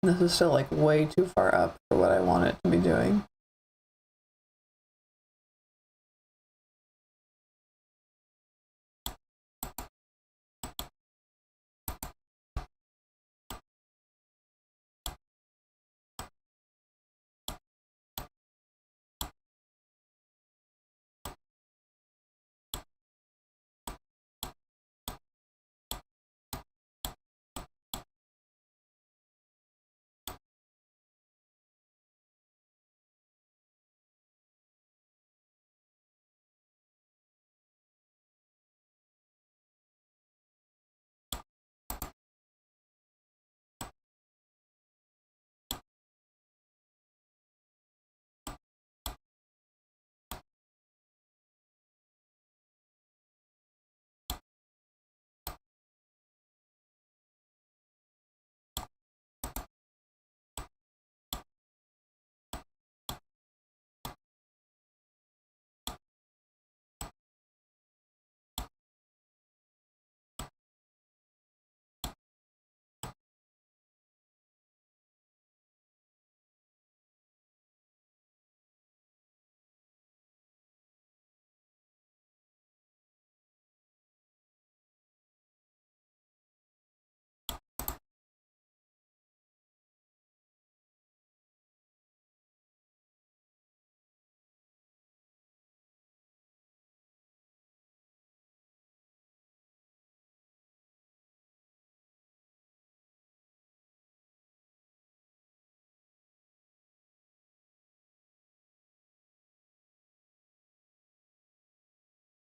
[SPEAKER 1] This is still like way too far up for what I want it to be doing.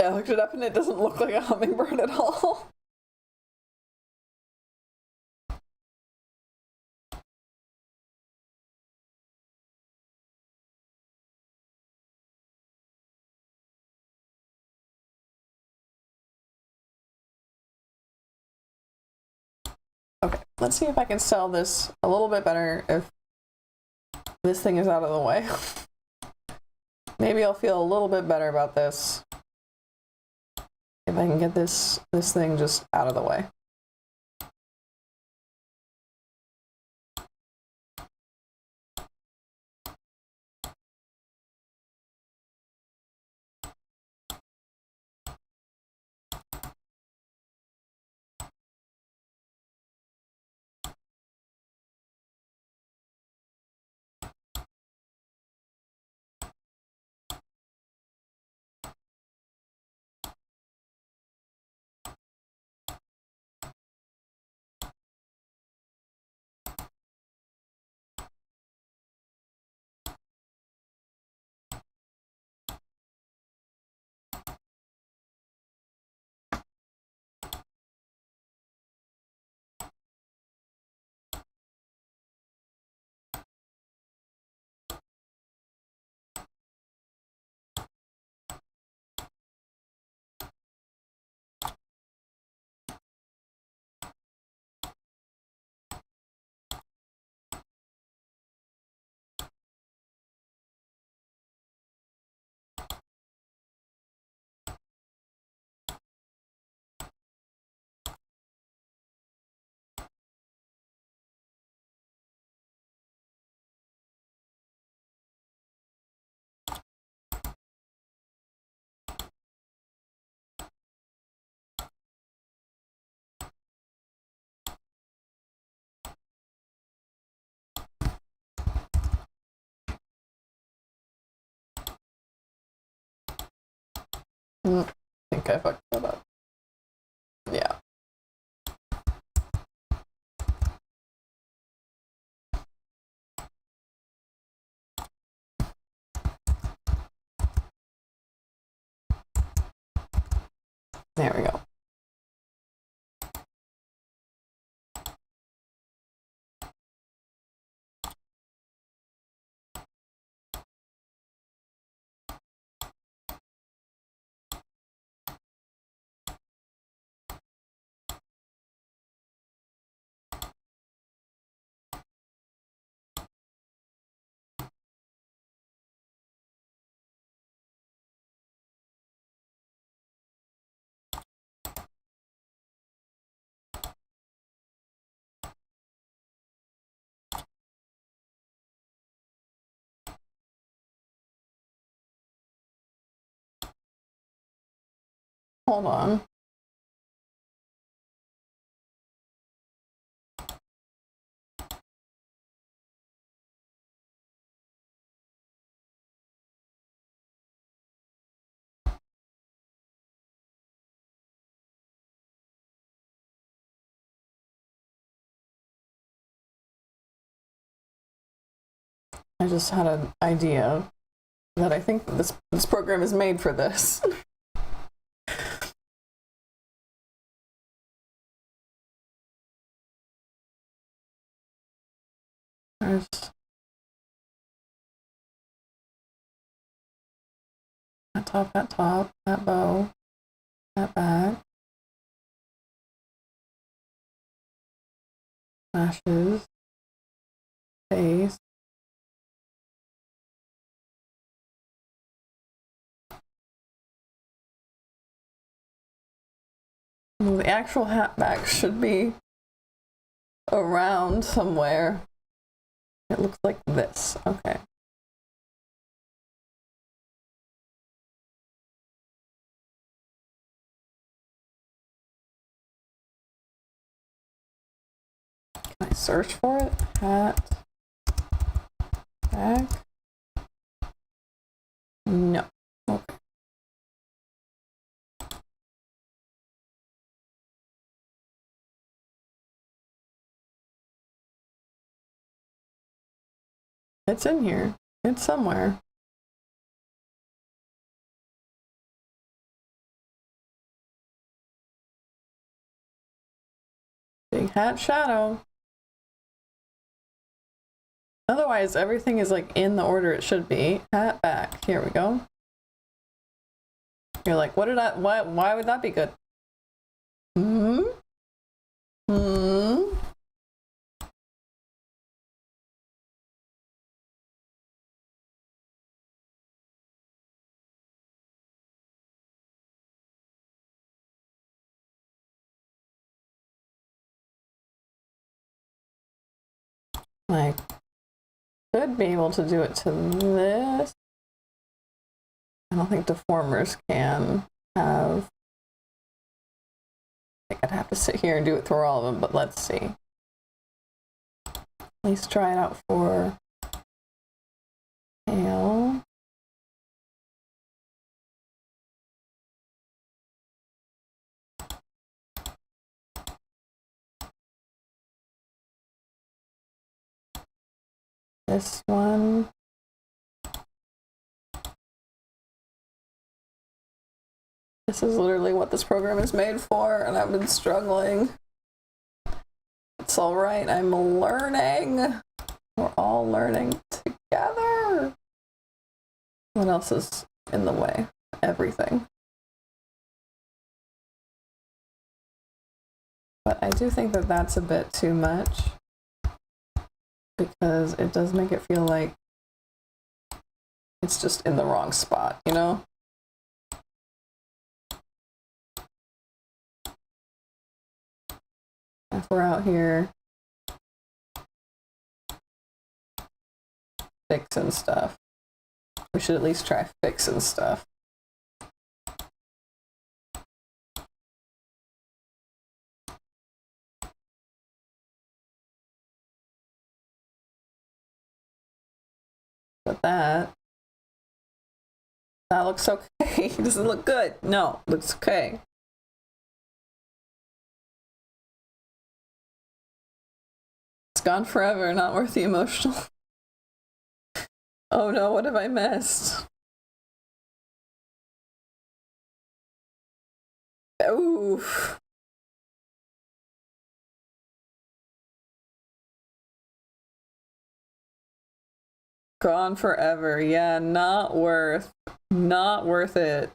[SPEAKER 1] I looked it up and it doesn't look like a hummingbird at all. Okay, let's see if I can sell this a little bit better if this thing is out of the way. Maybe I'll feel a little bit better about this if I can get this thing just out of the way. I think I fucked that up. Yeah. There we go. Hold on. I just had an idea that I think this program is made for this. There's that top, that bow, that back, lashes, face. Well, the actual hat back should be around somewhere. It looks like this. Okay. Can I search for it? Hat back? No. Okay. It's in here. It's somewhere. Big hat shadow. Otherwise, everything is like in the order it should be. Hat back. Here we go. You're like, why would that be good? Hmm? Hmm? I could be able to do it to this. I don't think deformers can have. I think I'd have to sit here and do it through all of them, but let's see. At least try it out for tail. This one. This is literally what this program is made for, and I've been struggling. It's all right, I'm learning. We're all learning together. What else is in the way? Everything. But I do think that that's a bit too much, because it does make it feel like it's just in the wrong spot, you know? If we're out here fixing stuff, we should at least try fixing stuff. But that looks okay. It doesn't look good. No, looks okay. It's gone forever, not worth the emotional. Oh no, what have I missed? Oof. Gone forever. Yeah, not worth it.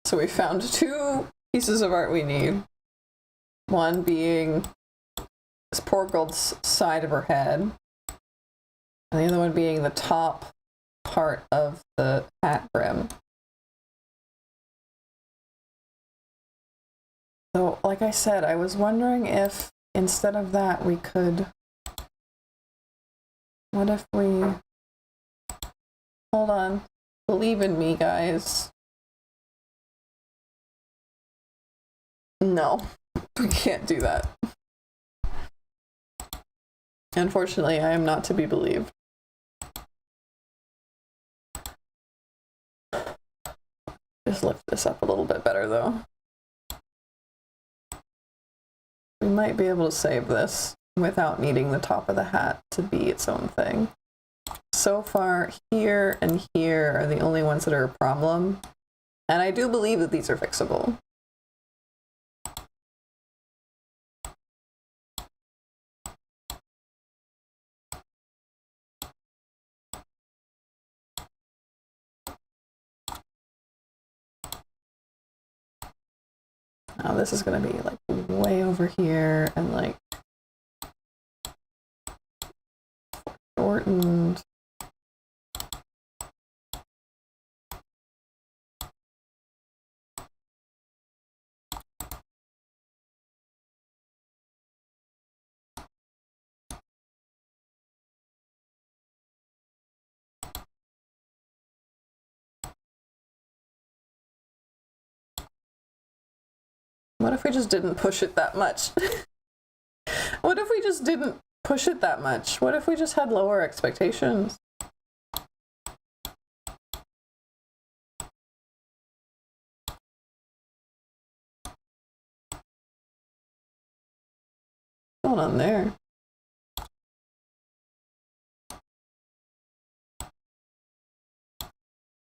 [SPEAKER 1] So we found 2 pieces of art we need. One being this poor girl's side of her head, and the other one being the top part of the hat brim. So, like I said, I was wondering if instead of that we could... What if we... Hold on. Believe in me, guys. No, we can't do that. Unfortunately, I am not to be believed. Just lift this up a little bit better, though. We might be able to save this without needing the top of the hat to be its own thing. So far, here and here are the only ones that are a problem. And I do believe that these are fixable. Now this is going to be like way over here and like shortened. What if we just didn't push it that much? What if we just didn't push it that much? What if we just had lower expectations? What's going on there?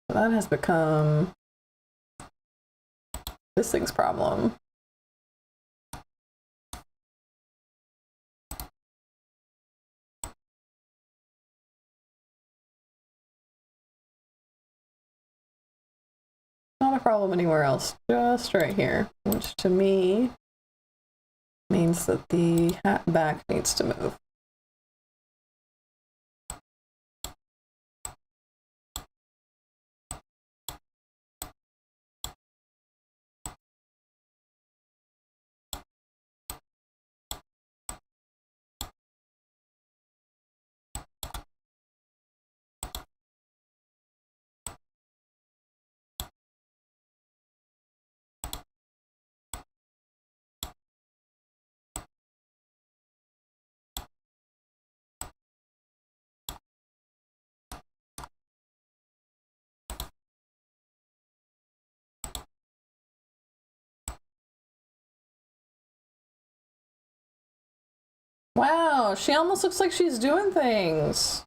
[SPEAKER 1] So that has become this thing's problem. Not a problem anywhere else, just right here, which to me means that the hat back needs to move. Wow, she almost looks like she's doing things.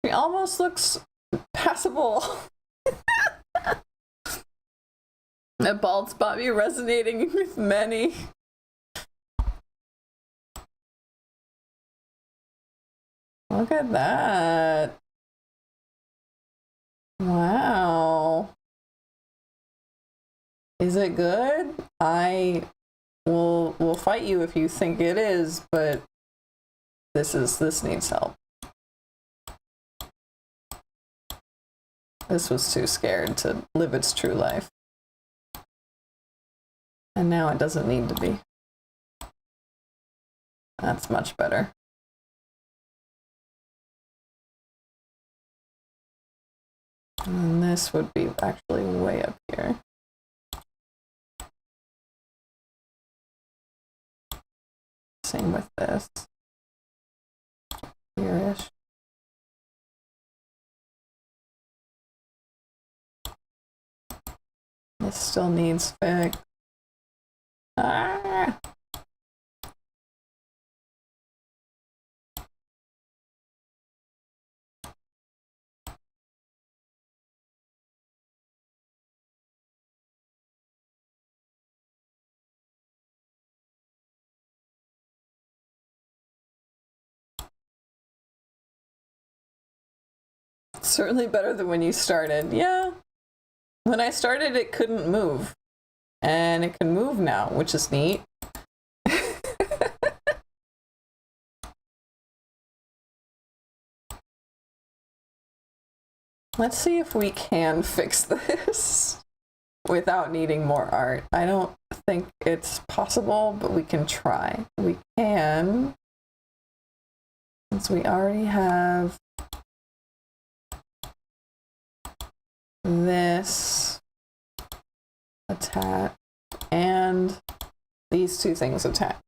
[SPEAKER 1] She almost looks passable. That bald spot be resonating with many. Look at that. Wow. Is it good? We'll fight you if you think it is, but this needs help. This was too scared to live its true life. And now it doesn't need to be. That's much better. And this would be actually way up here. Same with this. Here-ish. This still needs fix. Ah! Certainly better than when you started. Yeah. When I started, it couldn't move. And it can move now, which is neat. Let's see if we can fix this without needing more art. I don't think it's possible, but we can try. We can, since we already have this attached and these two things attached.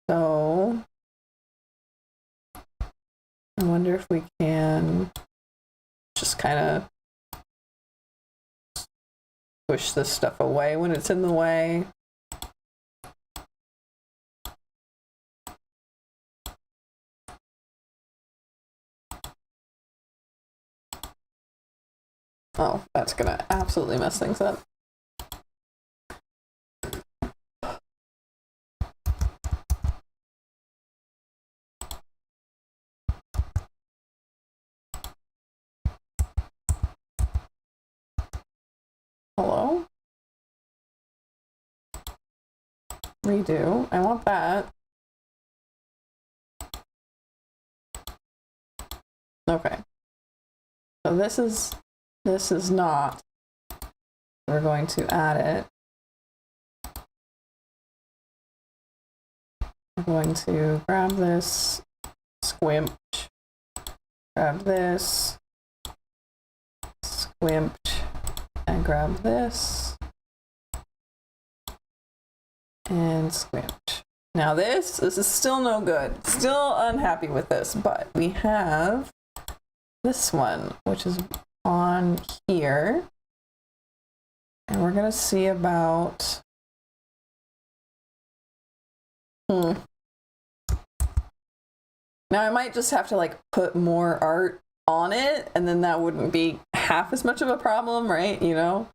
[SPEAKER 1] So I wonder if we can just kind of push this stuff away when it's in the way. Oh, that's gonna absolutely mess things up. Hello? Redo. I want that. Okay. So this is not. We're going to add it. We're going to grab this, squinch, grab this, squinch, and grab this and squinch. Now this is still no good. Still unhappy with this, but we have this one, which is on here. And we're gonna see about, now I might just have to like put more art on it, and then that wouldn't be half as much of a problem, right? You know?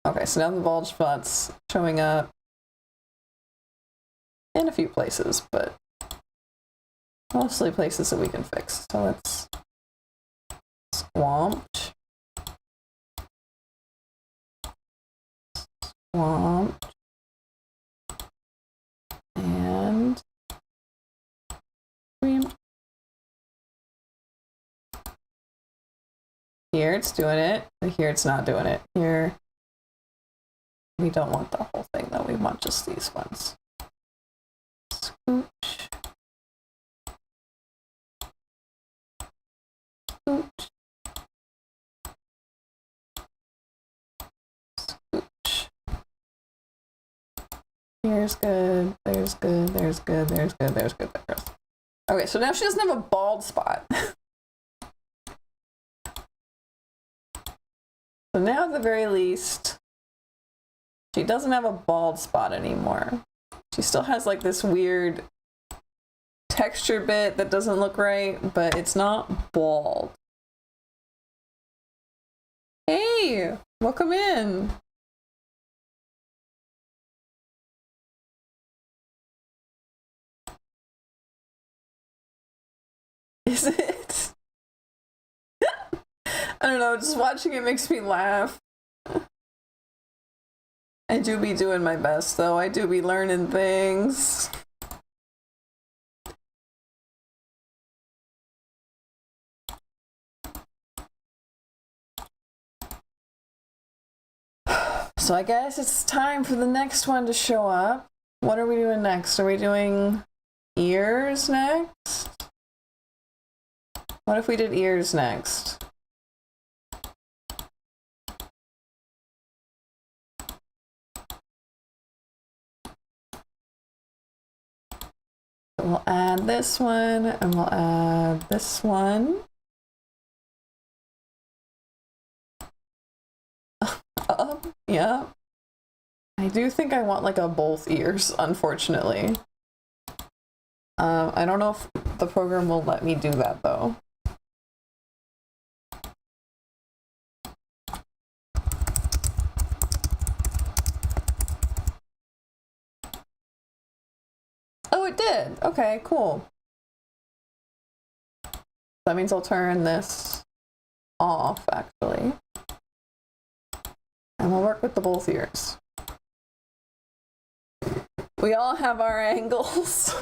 [SPEAKER 1] Okay, so now the bulge spot's showing up in a few places, but mostly places that we can fix. So let's swamp. Swamp. And cream. Here it's doing it, but here it's not doing it. Here we don't want the whole thing though, we want just these ones. Scooch. Scooch. Scooch. Here's good, there's good, there's good, there's good, there's good, there's good. Okay, so now she doesn't have a bald spot. So now at the very least, she doesn't have a bald spot anymore. She still has like this weird texture bit that doesn't look right, but it's not bald. Hey, welcome in. Is it? I don't know, just watching it makes me laugh. I do be doing my best, though. I do be learning things. So I guess it's time for the next one to show up. What are we doing next? Are we doing ears next? What if we did ears next? We'll add this one, and we'll add this one. Yeah. I do think I want like a both ears, unfortunately. I don't know if the program will let me do that though. Oh, it did. Okay, cool. That means I'll turn this off, actually. And we'll work with the both ears. We all have our angles.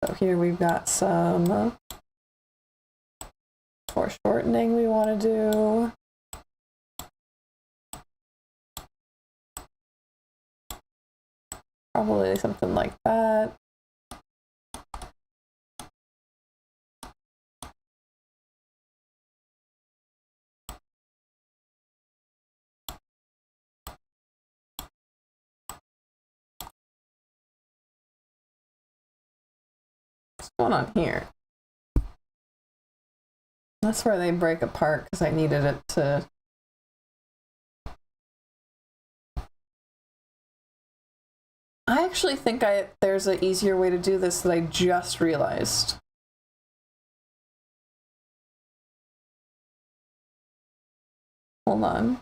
[SPEAKER 1] So here we've got some foreshortening we want to do. Probably something like that. What's going on here? That's where they break apart because I needed it to. I actually think there's an easier way to do this that I just realized. Hold on.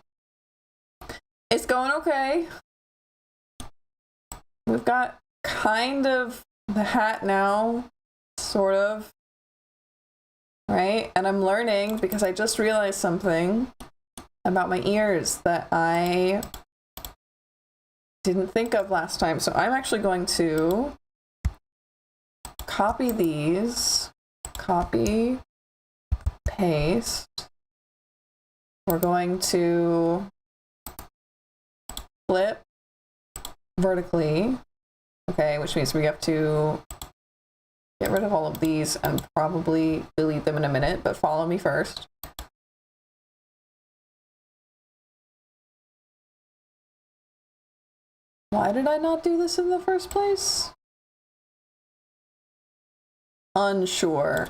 [SPEAKER 1] It's going okay. We've got kind of the hat now, sort of. Right? And I'm learning because I just realized something about my ears that I didn't think of last time. So I'm actually going to copy these, copy, paste. We're going to flip vertically Okay, which means we have to get rid of all of these and probably delete them in a minute, but follow me first. Why did I not do this in the first place? Unsure.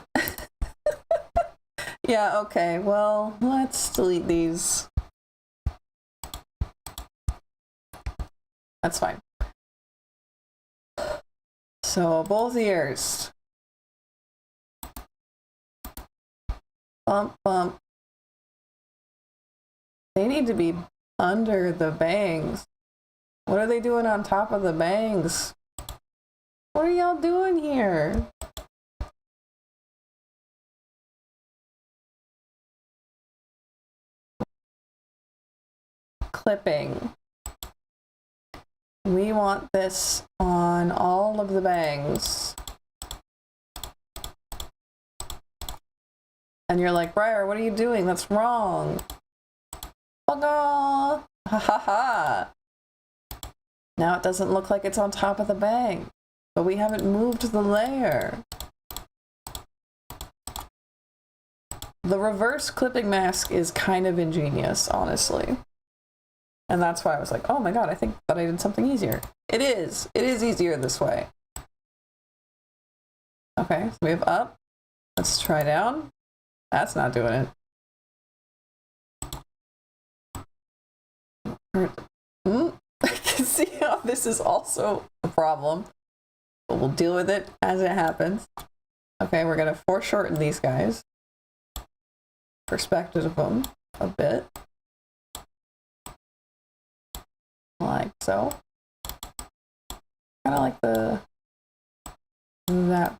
[SPEAKER 1] Yeah, okay, well, let's delete these. That's fine. So, both ears. Bump, bump. They need to be under the bangs. What are they doing on top of the bangs? What are y'all doing here? Clipping. We want this on all of the bangs. And you're like, Briar, what are you doing? That's wrong. Ha ha ha. Now it doesn't look like it's on top of the bang, but we haven't moved the layer. The reverse clipping mask is kind of ingenious, honestly. And that's why I was like, oh my god, I think that I did something easier. It is easier this way. Okay, so we have up. Let's try down. That's not doing it. I can see how this is also a problem, but we'll deal with it as it happens. Okay, we're gonna foreshorten these guys. Perspective of them a bit. Like so. Kind of like that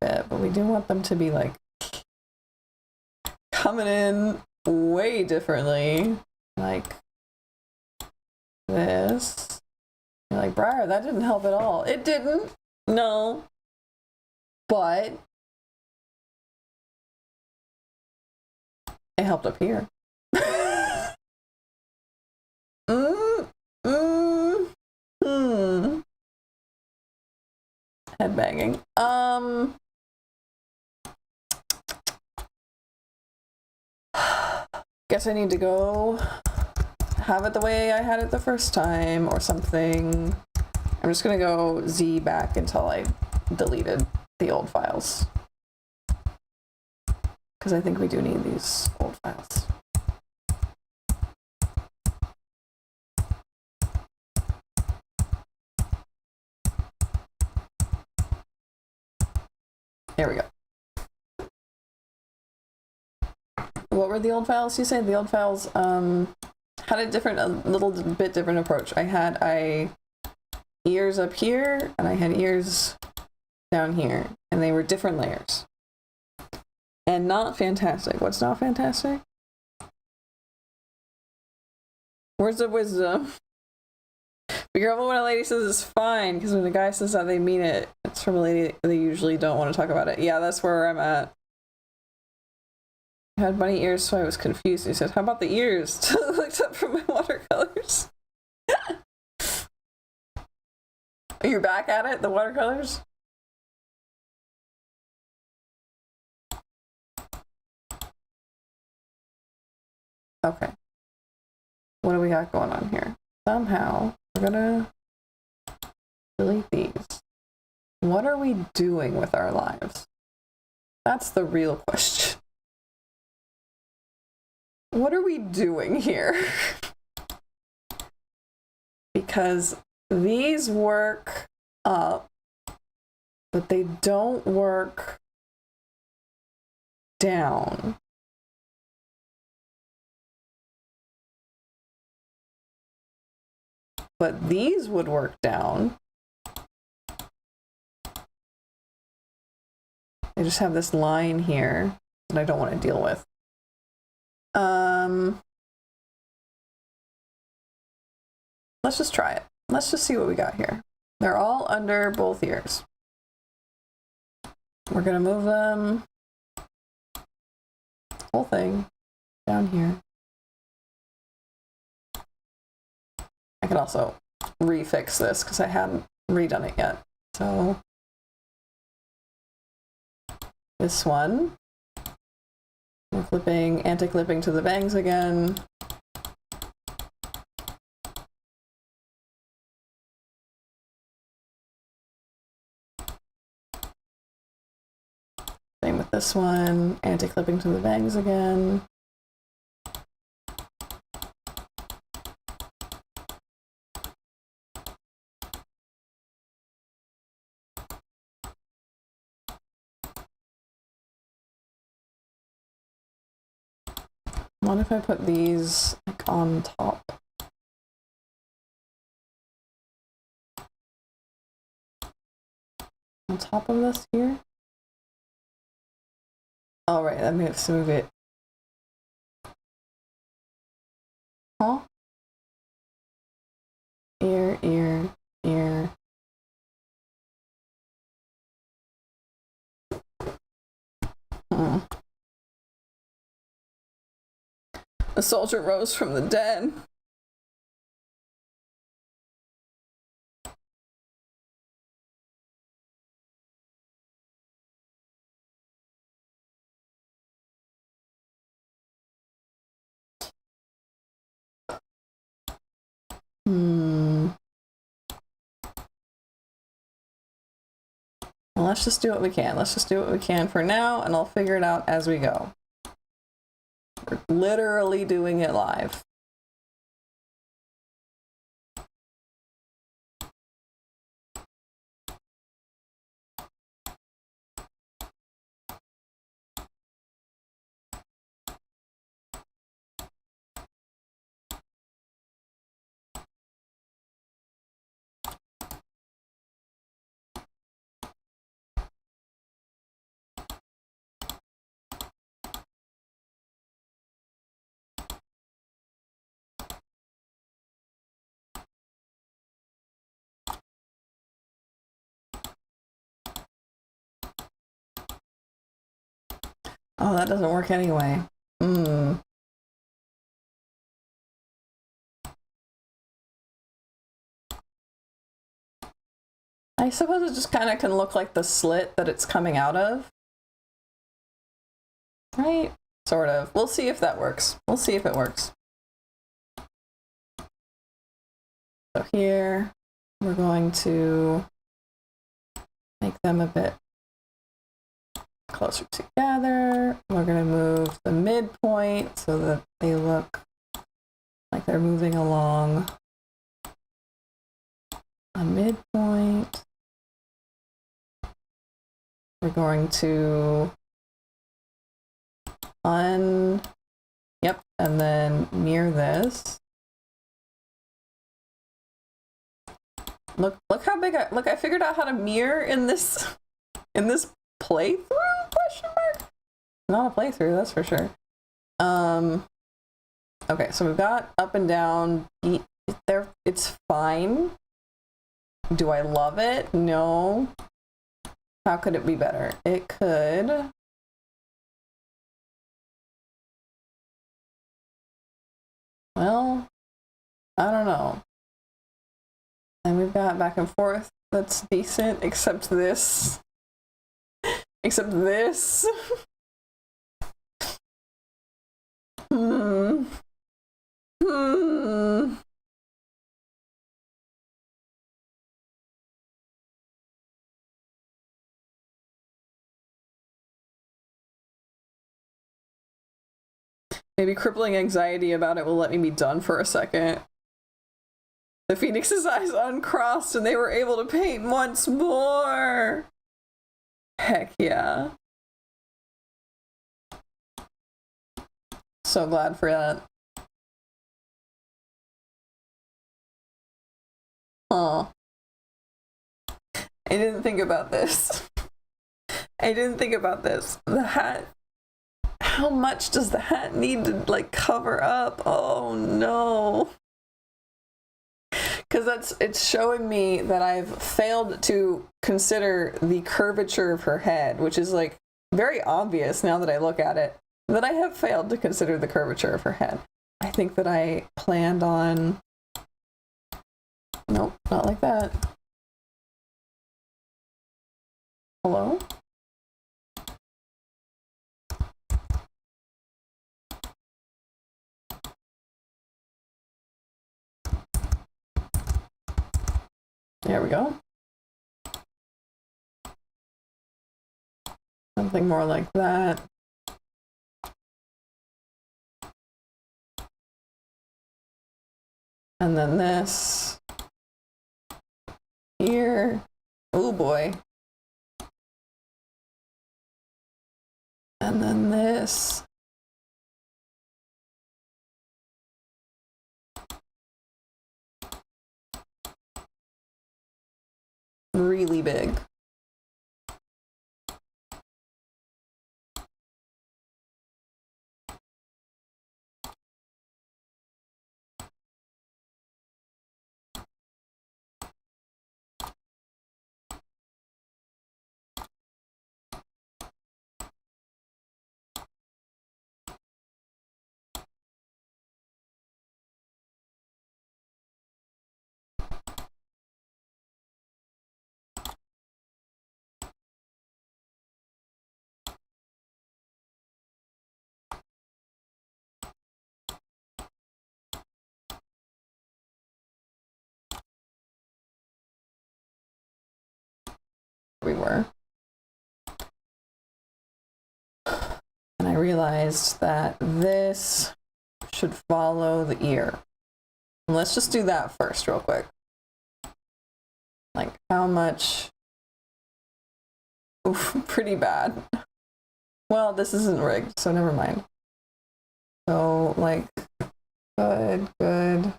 [SPEAKER 1] bit, but we do want them to be like coming in way differently, like this. You're like, Briar, that didn't help at all. It didn't. No. But it helped up here. Headbanging. Guess I need to go have it the way I had it the first time or something. I'm just gonna go Z back until I deleted the old files. Because I think we do need these old files. There we go. What were the old files you said? The old files had a little bit different approach. I had ears up here and I had ears down here, and they were different layers. And not fantastic. What's not fantastic? Words of wisdom. Be careful when a lady says it's fine, because when a guy says that, they mean it. It's from a lady, they usually don't want to talk about it. Yeah, that's where I'm at. I had bunny ears, so I was confused. He said, how about the ears? I looked up from my watercolors. Are you back at it, the watercolors? Okay. What do we got going on here? Somehow, we're gonna delete these. What are we doing with our lives? That's the real question. What are we doing here? Because these work up, but they don't work down. But these would work down. I just have this line here that I don't want to deal with. Let's just try it. Let's just see what we got here. They're all under both ears. We're gonna move them, whole thing, down here. I can also refix this because I hadn't redone it yet. So this one, we're clipping, anti-clipping to the bangs again. Same with this one, anti-clipping to the bangs again. What if I put these like on top? On top of this here? All right, let me have to move it. Huh? Ear, ear, ear. A soldier rose from the dead. Well, let's just do what we can. Let's just do what we can for now, and I'll figure it out as we go. We're literally doing it live. Oh, that doesn't work anyway. I suppose it just kind of can look like the slit that it's coming out of. Right? Sort of. We'll see if that works. We'll see if it works. So here, we're going to make them a bit closer together. We're going to move the midpoint so that they look like they're moving along a midpoint. We're going to yep, and then mirror this. Look how big I figured out how to mirror in this playthrough, question mark? Not a playthrough, that's for sure. Okay, so we've got up and down. There, it's fine. Do I love it? No. How could it be better? It could. Well, I don't know. And we've got back and forth. That's decent, except this. Except this. Maybe crippling anxiety about it will let me be done for a second. The Phoenix's eyes uncrossed and they were able to paint once more. Heck yeah. So glad for that. Aw. I didn't think about this. I didn't think about this. The hat. How much does the hat need to like cover up? Oh no. Because it's showing me that I've failed to consider the curvature of her head, which is like very obvious now that I look at it, that I have failed to consider the curvature of her head. I think that I planned on, nope, not like that. Hello? There we go. Something more like that. And then this here. Oh boy. And then this. Really big. We were. And I realized that this should follow the ear. And let's just do that first real quick. Like how much? Oof, pretty bad. Well, this isn't rigged, so never mind. So like, good, good.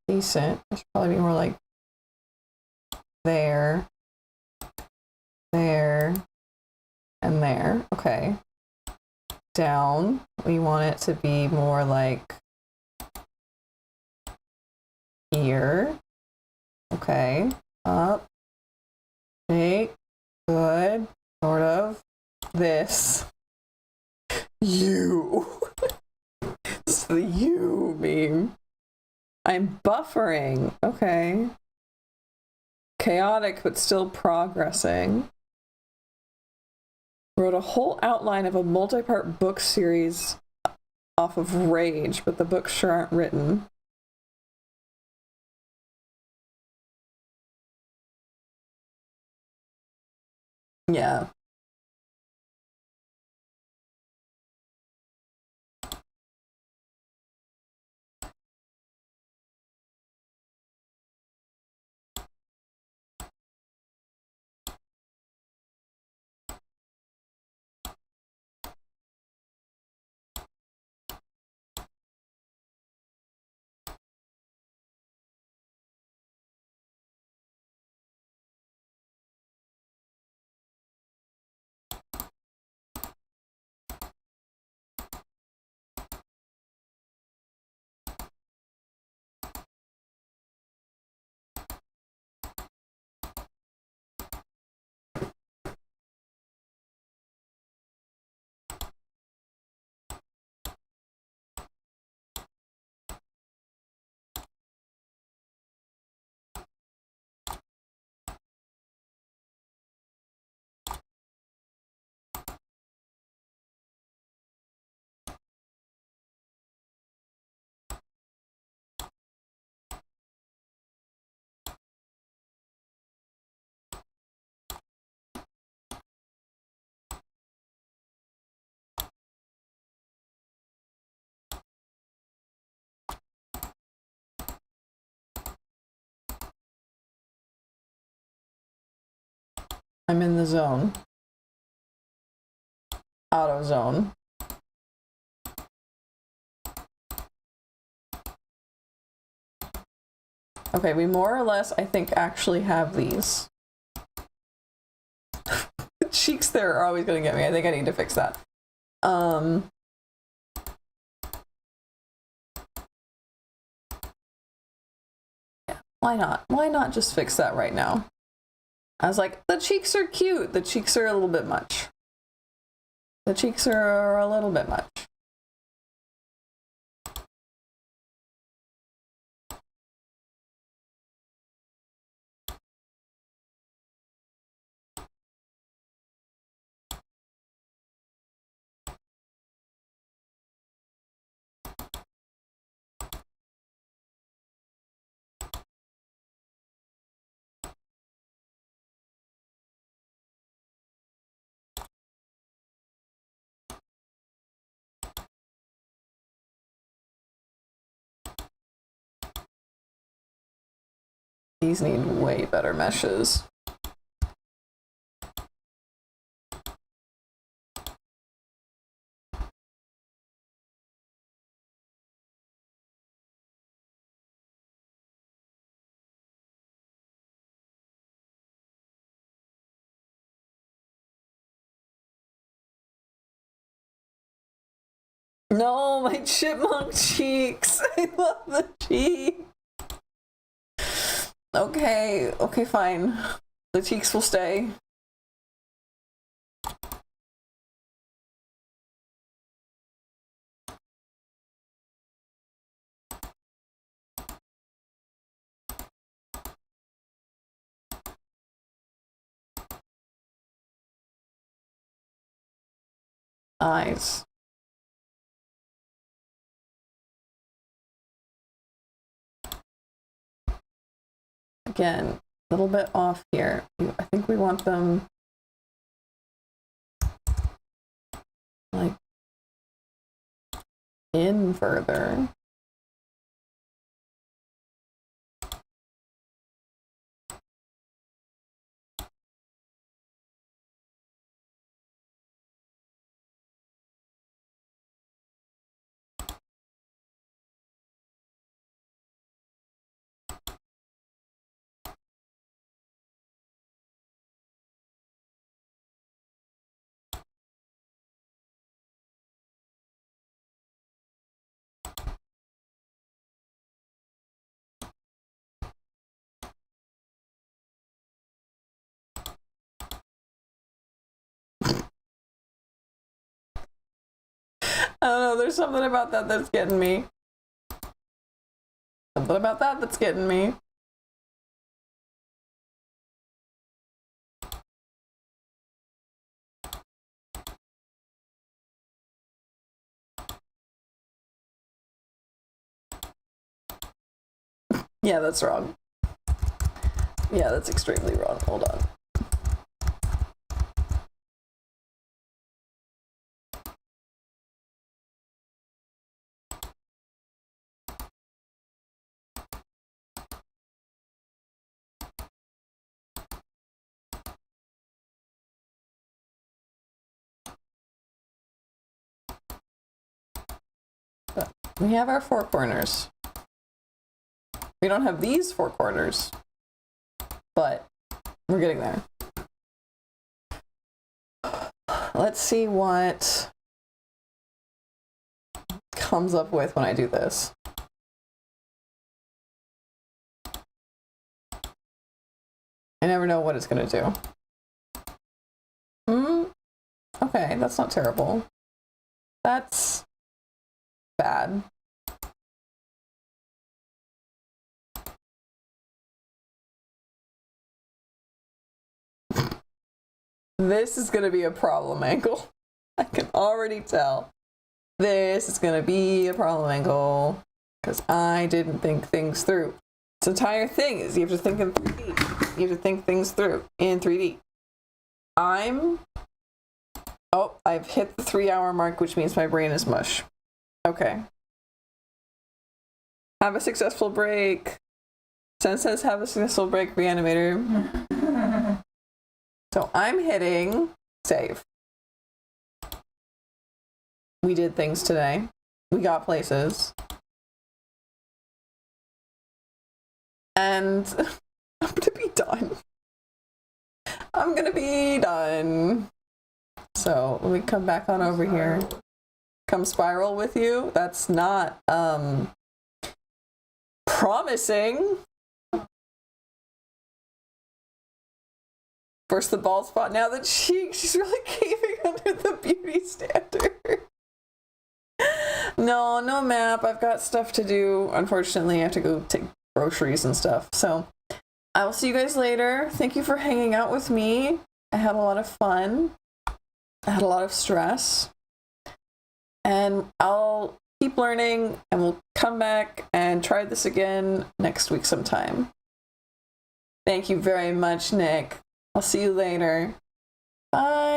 [SPEAKER 1] Decent. It should probably be more like there, there, and there. Okay. Down, we want it to be more like here. Okay. Up. Shake. Good. Sort of. This. You. It's the you meme. I'm buffering. Okay. Chaotic, but still progressing. Wrote a whole outline of a multi-part book series off of Rage, but the books sure aren't written. Yeah. I'm in the zone. Auto zone. Okay, we more or less, I think, actually have these. The cheeks there are always gonna get me. I think I need to fix that. Yeah, why not? Why not just fix that right now? I was like, the cheeks are cute. The cheeks are a little bit much. The cheeks are a little bit much. these need way better meshes. No, my chipmunk cheeks. I love the cheek. Okay, okay, fine. The cheeks will stay. Eyes. Again, a little bit off here. I think we want them like in further. I don't know, there's something about that that's getting me. Something about that that's getting me. Yeah, that's wrong. Yeah, that's extremely wrong. Hold on. We have our four corners. We don't have these four corners, but we're getting there. Let's see what comes up with when I do this. I never know what it's gonna do. Okay, that's not terrible. That's bad. This is gonna be a problem angle. I can already tell. This is gonna be a problem angle because I didn't think things through. This entire thing is you have to think in 3D. You have to think things through in 3D. Oh, I've hit the 3-hour mark, which means my brain is mush. Okay. Have a successful break. Sen says have a successful break, Reanimator. So I'm hitting save. We did things today. We got places. And I'm gonna be done. I'm gonna be done. So let me come back on over here. Come spiral with you. That's not promising. First the bald spot, now the cheek. She's really caving under the beauty standard. No map. I've got stuff to do. Unfortunately, I have to go take groceries and stuff. So I will see you guys later. Thank you for hanging out with me. I had a lot of fun. I had a lot of stress. And I'll keep learning and we'll come back and try this again next week sometime. Thank you very much, Nick. I'll see you later. Bye.